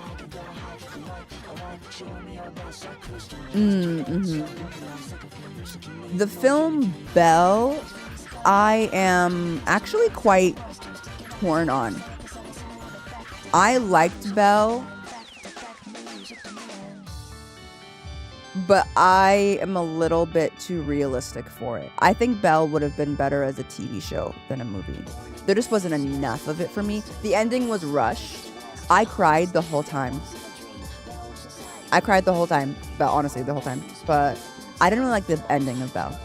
The film Belle, I am actually quite torn on. I liked Belle, but I am a little bit too realistic for it. I think Belle would have been better as a TV show than a movie. There just wasn't enough of it for me. The ending was rushed. I cried the whole time. But honestly, the whole time. But I didn't really like the ending of Belle.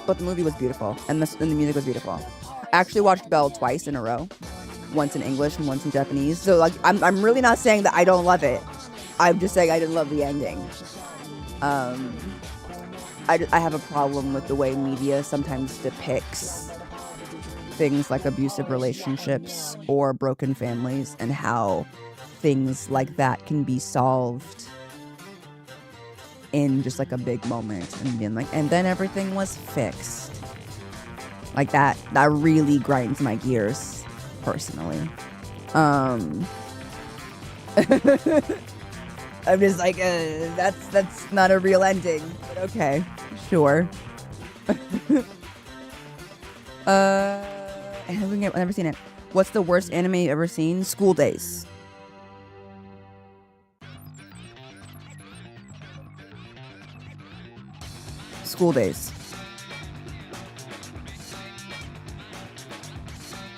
But the movie was beautiful, and the music was beautiful. I actually watched Belle twice in a row. Once in English and once in Japanese. So like, I'm really not saying that I don't love it. I'm just saying I didn't love the ending. I have a problem with the way media sometimes depicts things like abusive relationships or broken families, and how things like that can be solved in just like a big moment, and being like, and then everything was fixed. Like that really grinds my gears personally. I'm just like, that's not a real ending, but okay, sure. I've never seen it. What's the worst anime you've ever seen? School Days. School Days.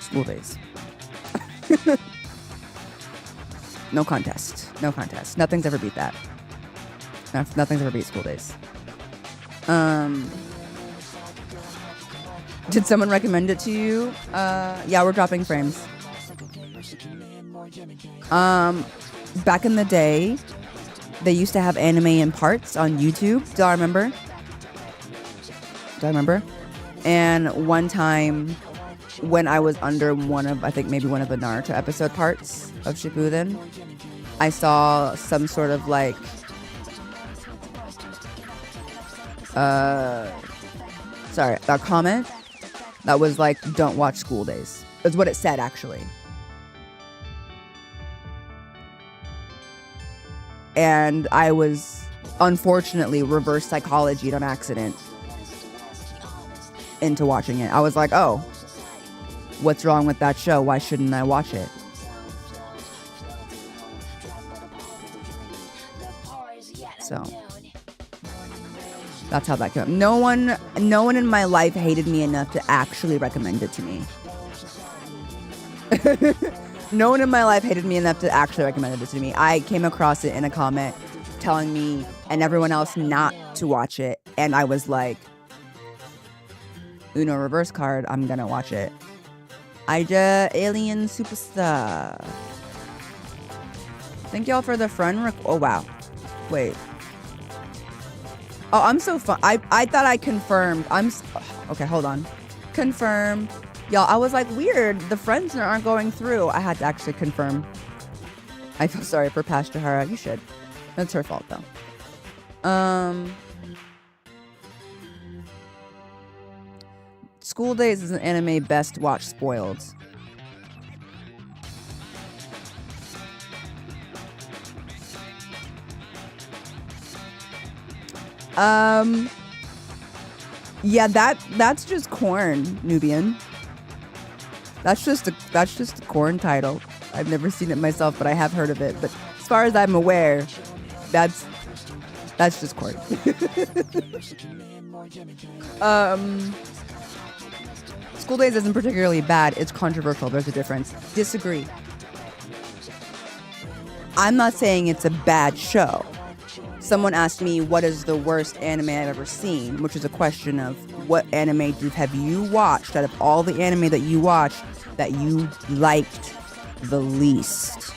School Days. No contest. No contest. Nothing's ever beat that. Nothing's ever beat School Days. Did someone recommend it to you? Yeah, we're dropping frames. Back in the day, they used to have anime in parts on YouTube. Do I remember? And one time, when I was under one of the Naruto episode parts of Shibuya, I saw some sort of like a comment that was like, don't watch School Days. That's what it said, actually. And I was unfortunately reverse psychologied on accident into watching it. I was like, oh, what's wrong with that show? Why shouldn't I watch it? So that's how that came. No one in my life hated me enough to actually recommend it to me. No one in my life hated me enough to actually recommend it to me. I came across it in a comment telling me and everyone else not to watch it, and I was like, Uno reverse card, I'm gonna watch it. Alien Superstar. Thank y'all for the friend oh wow. Wait. Oh, I'm so fun. I thought I confirmed. Okay, hold on. Confirm. Y'all, I was like, weird. The friends aren't going through. I had to actually confirm. I feel sorry for Pastor Hara. You should. That's her fault, though. School Days is an anime best watch spoiled. Yeah, that's just corn, Nubian. That's just a corn title. I've never seen it myself, but I have heard of it. But as far as I'm aware, that's just corn. School Days isn't particularly bad. It's controversial. There's a difference. Disagree. I'm not saying it's a bad show. Someone asked me what is the worst anime I've ever seen, which is a question of what anime have you watched out of all the anime that you watched that you liked the least.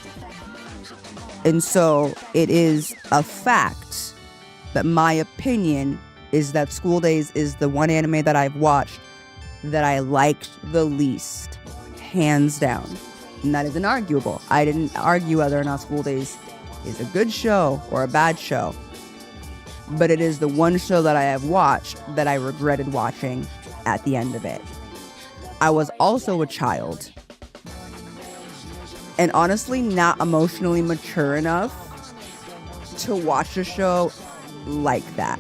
And so it is a fact that my opinion is that School Days is the one anime that I've watched that I liked the least, hands down. And that is inarguable. I didn't argue whether or not School Days is a good show or a bad show. But it is the one show that I have watched that I regretted watching at the end of it. I was also a child. And honestly, not emotionally mature enough to watch a show like that.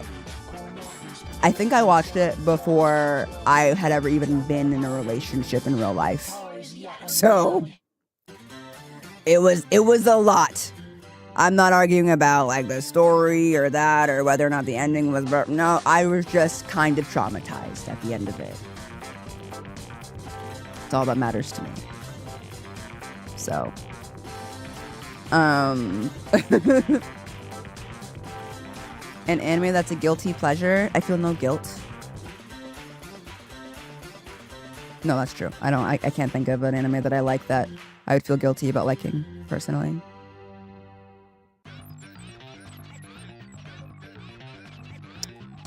I think I watched it before I had ever even been in a relationship in real life. So it was a lot. I'm not arguing about like the story or that or whether or not the ending was, but no, I was just kind of traumatized at the end of it. It's all that matters to me. So, an anime that's a guilty pleasure. I feel no guilt. No, that's true. I can't think of an anime that I like that I would feel guilty about liking personally.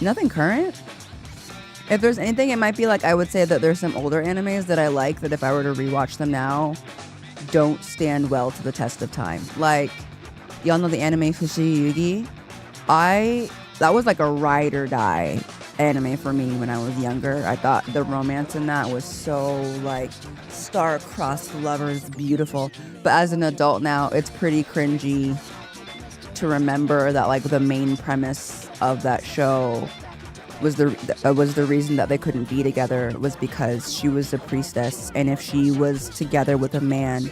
Nothing current. If there's anything, it might be like I would say that there's some older animes that I like that if I were to rewatch them now, don't stand well to the test of time. Like, y'all know the anime Fushigi Yugi? That was like a ride or die anime for me when I was younger. I thought the romance in that was so like star-crossed lovers, beautiful. But as an adult now, it's pretty cringy to remember that like the main premise of that show was the reason that they couldn't be together was because she was a priestess, and if she was together with a man,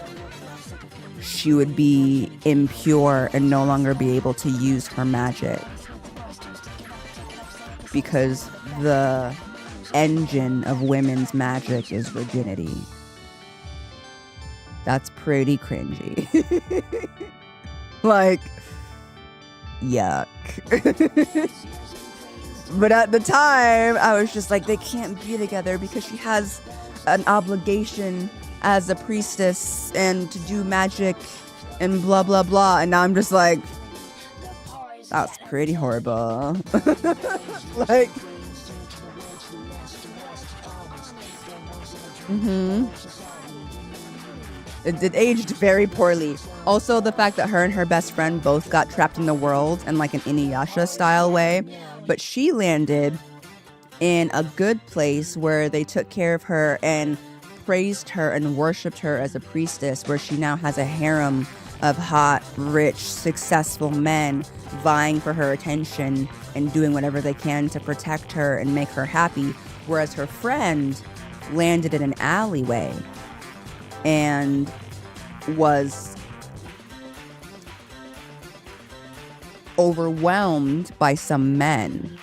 she would be impure and no longer be able to use her magic because the engine of women's magic is virginity. That's pretty cringy. Like, yuck. But at the time, I was just like, they can't be together because she has an obligation as a priestess and to do magic and blah, blah, blah. And now I'm just like, that's pretty horrible. Like, It aged very poorly. Also, the fact that her and her best friend both got trapped in the world in like an Inuyasha style way. But she landed in a good place where they took care of her and praised her and worshipped her as a priestess, where she now has a harem of hot, rich, successful men vying for her attention and doing whatever they can to protect her and make her happy. Whereas her friend landed in an alleyway and was overwhelmed by some men.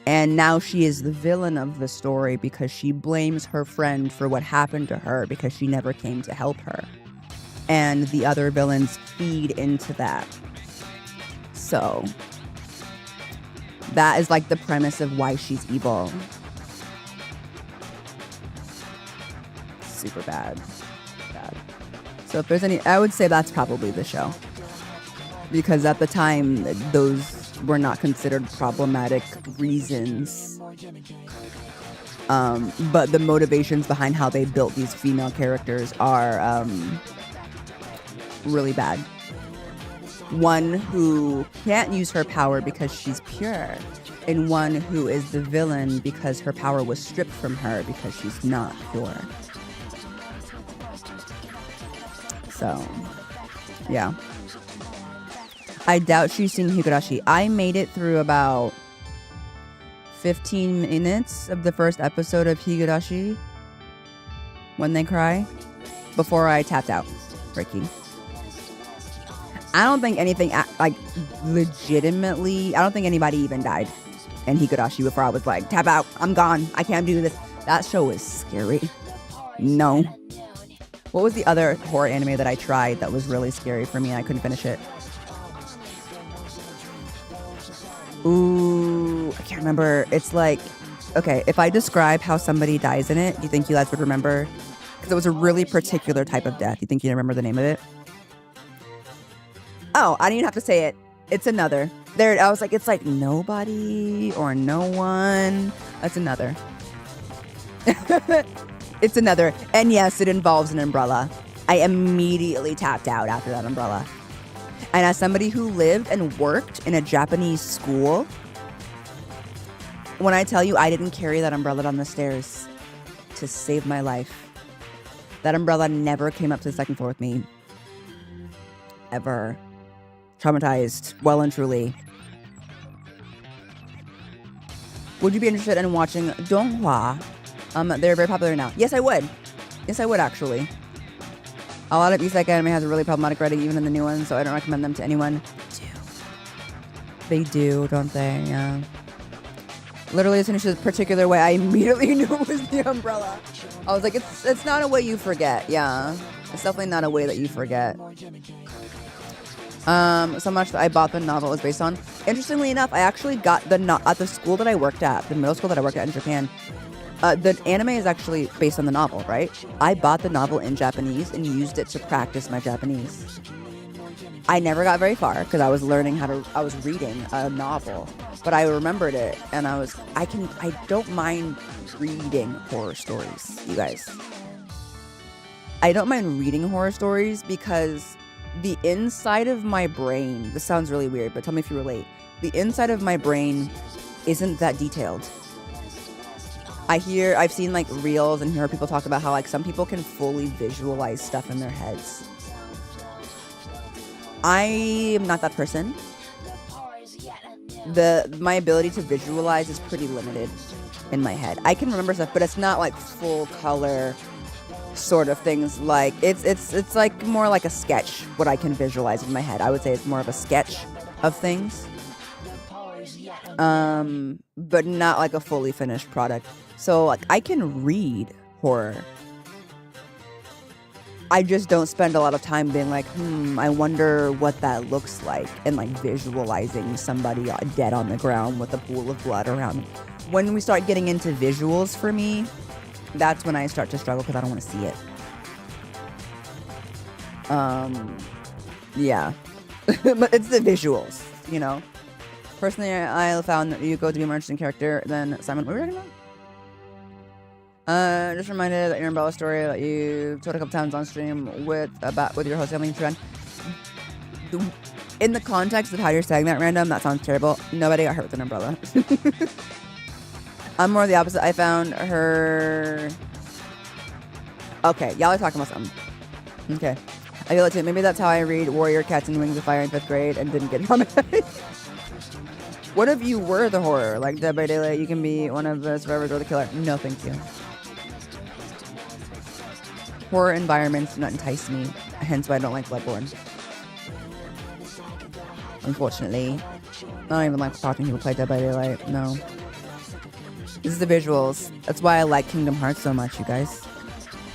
And now she is the villain of the story because she blames her friend for what happened to her because she never came to help her. And the other villains feed into that. So that is like the premise of why she's evil. Super bad. So if there's any, I would say that's probably the show. Because at the time, those were not considered problematic reasons. But the motivations behind how they built these female characters are really bad. One who can't use her power because she's pure, and one who is the villain because her power was stripped from her because she's not pure. So, yeah. I doubt she's seen Higurashi. I made it through about 15 minutes of the first episode of Higurashi when they cry before I tapped out. Freaking. I don't think anything, like, legitimately, I don't think anybody even died in Higurashi before I was like, tap out, I'm gone, I can't do this. That show is scary. No. What was the other horror anime that I tried that was really scary for me and I couldn't finish it? Ooh, I can't remember. It's like, okay, if I describe how somebody dies in it, do you think you guys would remember? Because it was a really particular type of death. You think you remember the name of it? Oh, I didn't even have to say it. It's another. There, I was like, it's like nobody or no one. That's another. It's another. And yes, it involves an umbrella. I immediately tapped out after that umbrella. And as somebody who lived and worked in a Japanese school, when I tell you I didn't carry that umbrella down the stairs to save my life, that umbrella never came up to the second floor with me. Ever. Traumatized, well and truly. Would you be interested in watching Donghua? They're very popular now. Yes, I would. Yes, I would, actually. A lot of isekai anime has a really problematic writing, even in the new ones, so I don't recommend them to anyone. They do, don't they? Yeah. Literally, as soon as it's a particular way, I immediately knew it was the umbrella. I was like, it's not a way you forget. Yeah. It's definitely not a way that you forget. So much that I bought the novel was based on. Interestingly enough, I actually got at the school that I worked at, the middle school that I worked at in Japan. The anime is actually based on the novel, right? I bought the novel in Japanese and used it to practice my Japanese. I never got very far because I was learning I was reading a novel, but I remembered it, and I don't mind reading horror stories, you guys. I don't mind reading horror stories because the inside of my brain, this sounds really weird, but tell me if you relate. The inside of my brain isn't that detailed. I've seen like reels and hear people talk about how like some people can fully visualize stuff in their heads. I am not that person. My ability to visualize is pretty limited in my head. I can remember stuff, but it's not like full color sort of things. Like it's like more like a sketch what I can visualize in my head. I would say it's more of a sketch of things. But not like a fully finished product. So like I can read horror. I just don't spend a lot of time being like, I wonder what that looks like, and like visualizing somebody dead on the ground with a pool of blood around. When we start getting into visuals for me, that's when I start to struggle because I don't want to see it. Yeah. But it's the visuals, you know? Personally, I found that Yuko to be a more interesting character than Simon. What were we talking about? Just reminded that your umbrella story that you told a couple times on stream with your host family friend. In the context of how you're saying that, random, that sounds terrible. Nobody got hurt with an umbrella. I'm more the opposite. I found her. Okay, y'all are talking about something. Okay, I feel it too. Maybe that's how I read Warrior Cats and Wings of Fire in 5th grade and didn't get traumatized. What if you were the horror? Like Dead by Daylight, you can be one of the survivors or the killer. No, thank you. Horror environments do not entice me, hence why I don't like Bloodborne. Unfortunately. I don't even like watching people play Dead by Daylight, no. This is the visuals. That's why I like Kingdom Hearts so much, you guys.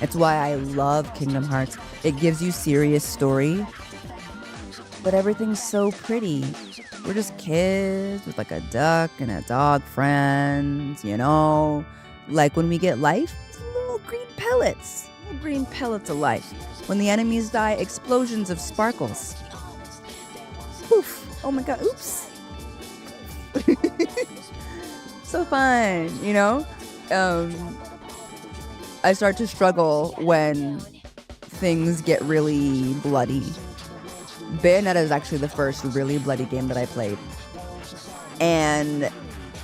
It's why I love Kingdom Hearts. It gives you serious story, but everything's so pretty. We're just kids with like a duck and a dog friends, you know? Like when we get life, it's little green pellets. Little green pellets of life. When the enemies die, explosions of sparkles. Poof. Oh my god, oops. So fun, you know? I start to struggle when things get really bloody. Bayonetta is actually the first really bloody game that I played. And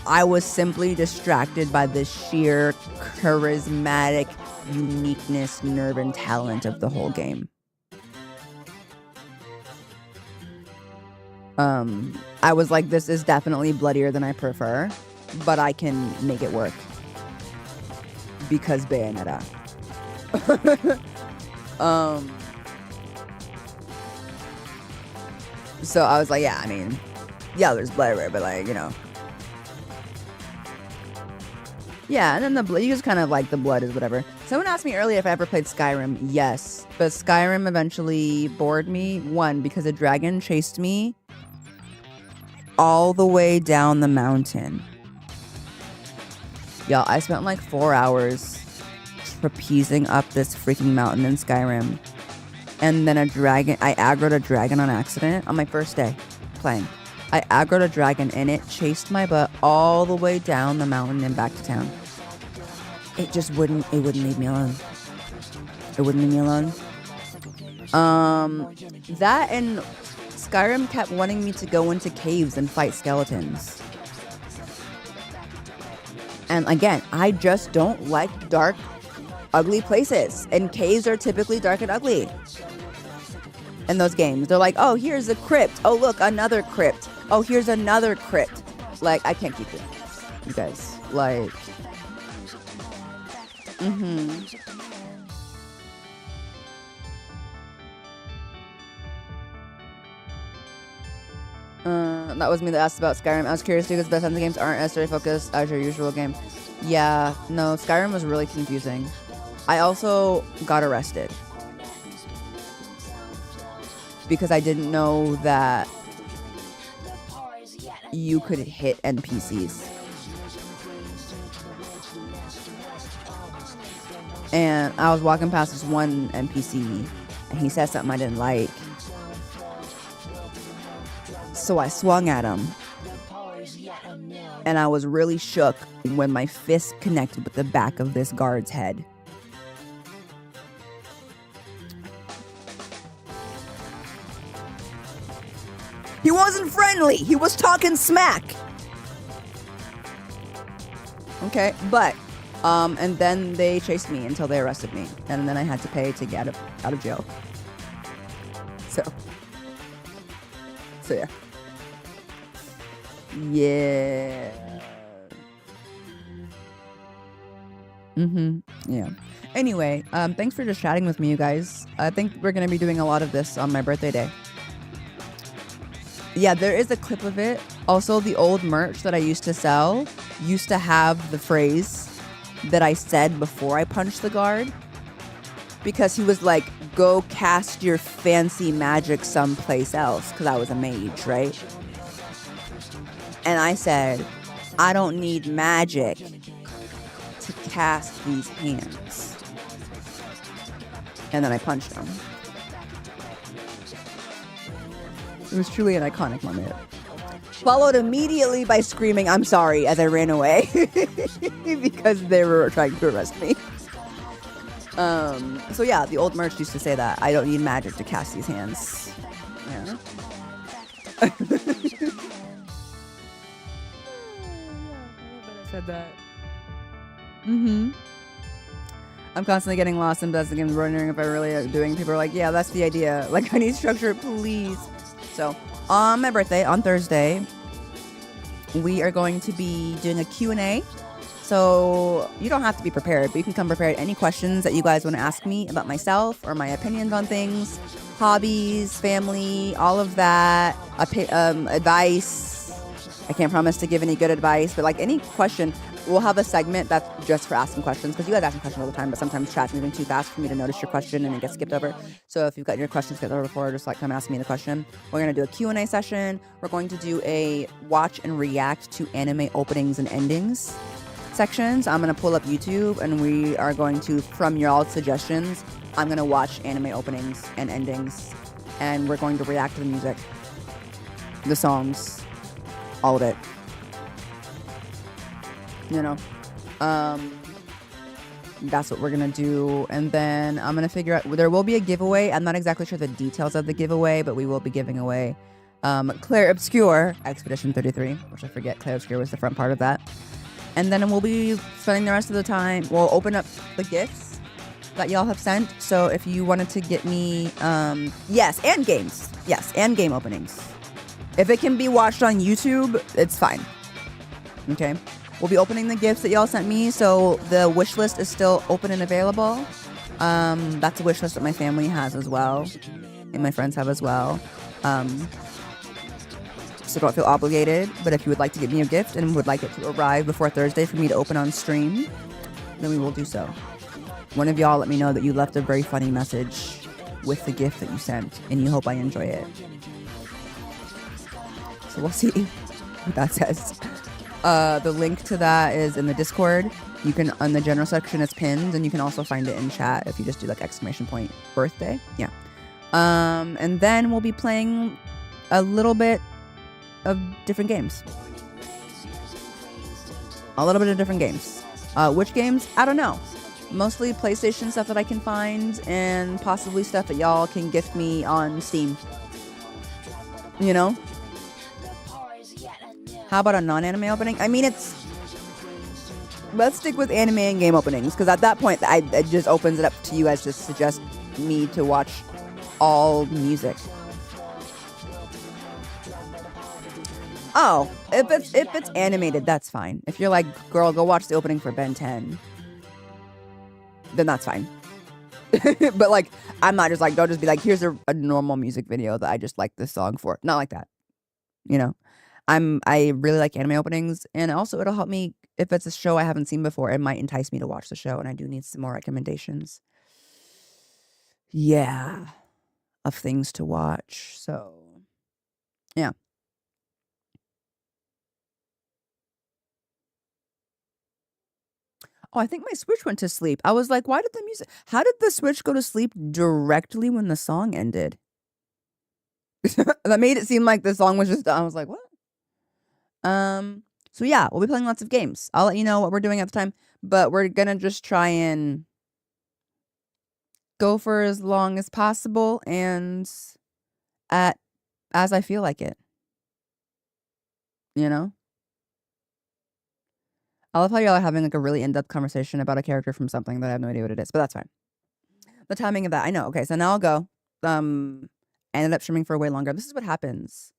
I was simply distracted by the sheer charismatic uniqueness, nerve, and talent of the whole game. I was like, this is definitely bloodier than I prefer, but I can make it work. Because Bayonetta. So I was like, yeah, I mean, yeah, there's blood everywhere, but like, you know. Yeah, and then the blood, you just kind of like the blood is whatever. Someone asked me earlier if I ever played Skyrim. Yes, but Skyrim eventually bored me. One, because a dragon chased me all the way down the mountain. Y'all, I spent like 4 hours trapezing up this freaking mountain in Skyrim. And then I aggroed a dragon on accident on my first day playing. I aggroed a dragon and it chased my butt all the way down the mountain and back to town. It just wouldn't leave me alone. It wouldn't leave me alone. That and Skyrim kept wanting me to go into caves and fight skeletons. And again, I just don't like dark, ugly places. And caves are typically dark and ugly. In those games, they're like, oh, here's a crypt. Oh, look, another crypt. Oh, here's another crypt. Like, I can't keep it. You guys, like, that was me that asked about Skyrim. I was curious because Bethesda games aren't as story focused as your usual game. Yeah, no, Skyrim was really confusing. I also got arrested because I didn't know that you could hit NPCs. And I was walking past this one NPC and he said something I didn't like. So I swung at him. And I was really shook when my fist connected with the back of this guard's head. He wasn't friendly. He was talking smack. Okay, but and then they chased me until they arrested me, and then I had to pay to get out of jail. So yeah. Yeah. Yeah. Anyway, thanks for just chatting with me, you guys. I think we're gonna be doing a lot of this on my birthday day. Yeah, there is a clip of it. Also, the old merch that I used to sell used to have the phrase that I said before I punched the guard. Because he was like, go cast your fancy magic someplace else. Because I was a mage, right? And I said, I don't need magic to cast these hands. And then I punched him. It was truly an iconic moment. Followed immediately by screaming, I'm sorry, as I ran away. Because they were trying to arrest me. So yeah, the old merch used to say that. I don't need magic to cast these hands. Yeah. I said that. I'm constantly getting lost in Bethesda games, wondering if I really am doing. People are like, yeah, that's the idea. Like, I need structure, please. So, on my birthday, on Thursday, we are going to be doing a Q&A. So, you don't have to be prepared, but you can come prepared. Any questions that you guys want to ask me about myself or my opinions on things, hobbies, family, all of that, advice. I can't promise to give any good advice, but like any question, we'll have a segment that's just for asking questions, because you guys ask me questions all the time, but sometimes chat's moving too fast for me to notice your question and it gets skipped over. So if you've got your questions skipped over before, just like come ask me the question. We're going to do a Q&A session. We're going to do a watch and react to anime openings and endings sections. I'm going to pull up YouTube and we are going to, from your all suggestions, I'm going to watch anime openings and endings, and we're going to react to the music, the songs, all of it. You know, That's what we're gonna do, and then I'm gonna figure out. There will be a giveaway. I'm not exactly sure the details of the giveaway, but we will be giving away Claire Obscure Expedition 33, which I forget. Claire Obscure was the front part of that, and then we'll be spending the rest of the time. We'll open up the gifts that y'all have sent. So if you wanted to get me, yes, and games, yes, and game openings. If it can be watched on YouTube, it's fine. Okay. We'll be opening the gifts that y'all sent me, so the wish list is still open and available. That's a wish list that my family has as well, and my friends have as well. So don't feel obligated, but if you would like to get me a gift and would like it to arrive before Thursday for me to open on stream, then we will do so. One of y'all let me know that you left a very funny message with the gift that you sent, and you hope I enjoy it. So we'll see what that says. The link to that is in the Discord. You can, on the general section, it's pinned, and you can also find it in chat if you just do like ! birthday. Yeah. And then we'll be playing a little bit of different games. A little bit of different games. Which games? I don't know. Mostly PlayStation stuff that I can find, and possibly stuff that y'all can gift me on Steam. You know? How about a non-anime opening? I mean, let's stick with anime and game openings, because at that point, it just opens it up to you guys to suggest me to watch all music. Oh, if it's animated, that's fine. If you're like, girl, go watch the opening for Ben 10, then that's fine. But like, I'm not just like, don't just be like, here's a normal music video that I just like this song for. Not like that. You know? I really like anime openings, and also it'll help me if it's a show I haven't seen before. It might entice me to watch the show, and I do need some more recommendations. Yeah, of things to watch. So, yeah. Oh, I think my Switch went to sleep. I was like, how did the Switch go to sleep directly when the song ended? That made it seem like the song was just done. I was like, what? So yeah, we'll be playing lots of games. I'll let you know what we're doing at the time, but we're gonna just try and go for as long as possible and as I feel like it. You know? I love how y'all are having like a really in-depth conversation about a character from something that I have no idea what it is, but that's fine. The timing of that, I know. Okay, so now I'll go. Ended up streaming for way longer. This is what happens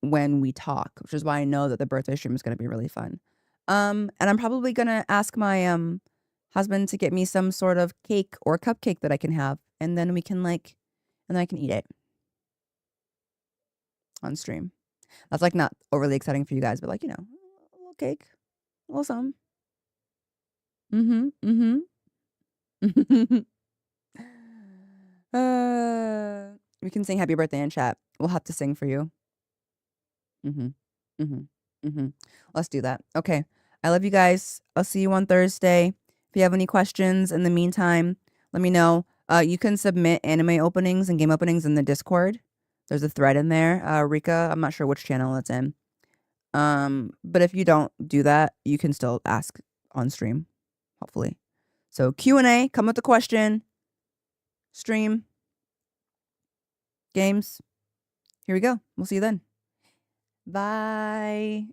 when we talk, which is why I know that the birthday stream is going to be really fun. And I'm probably going to ask my husband to get me some sort of cake or cupcake that I can have, and then we can and then I can eat it on stream. That's like not overly exciting for you guys, but like, you know, a little cake, a little something. We can sing happy birthday in chat. We'll have to sing for you. Let's do that. Okay. I love you guys. I'll see you on Thursday. If you have any questions in the meantime, let me know. You can submit anime openings and game openings in the Discord. There's a thread in there. Rika, I'm not sure which channel it's in. But if you don't do that, you can still ask on stream, hopefully. So Q&A, come with a question. Stream. Games. Here we go. We'll see you then. Bye.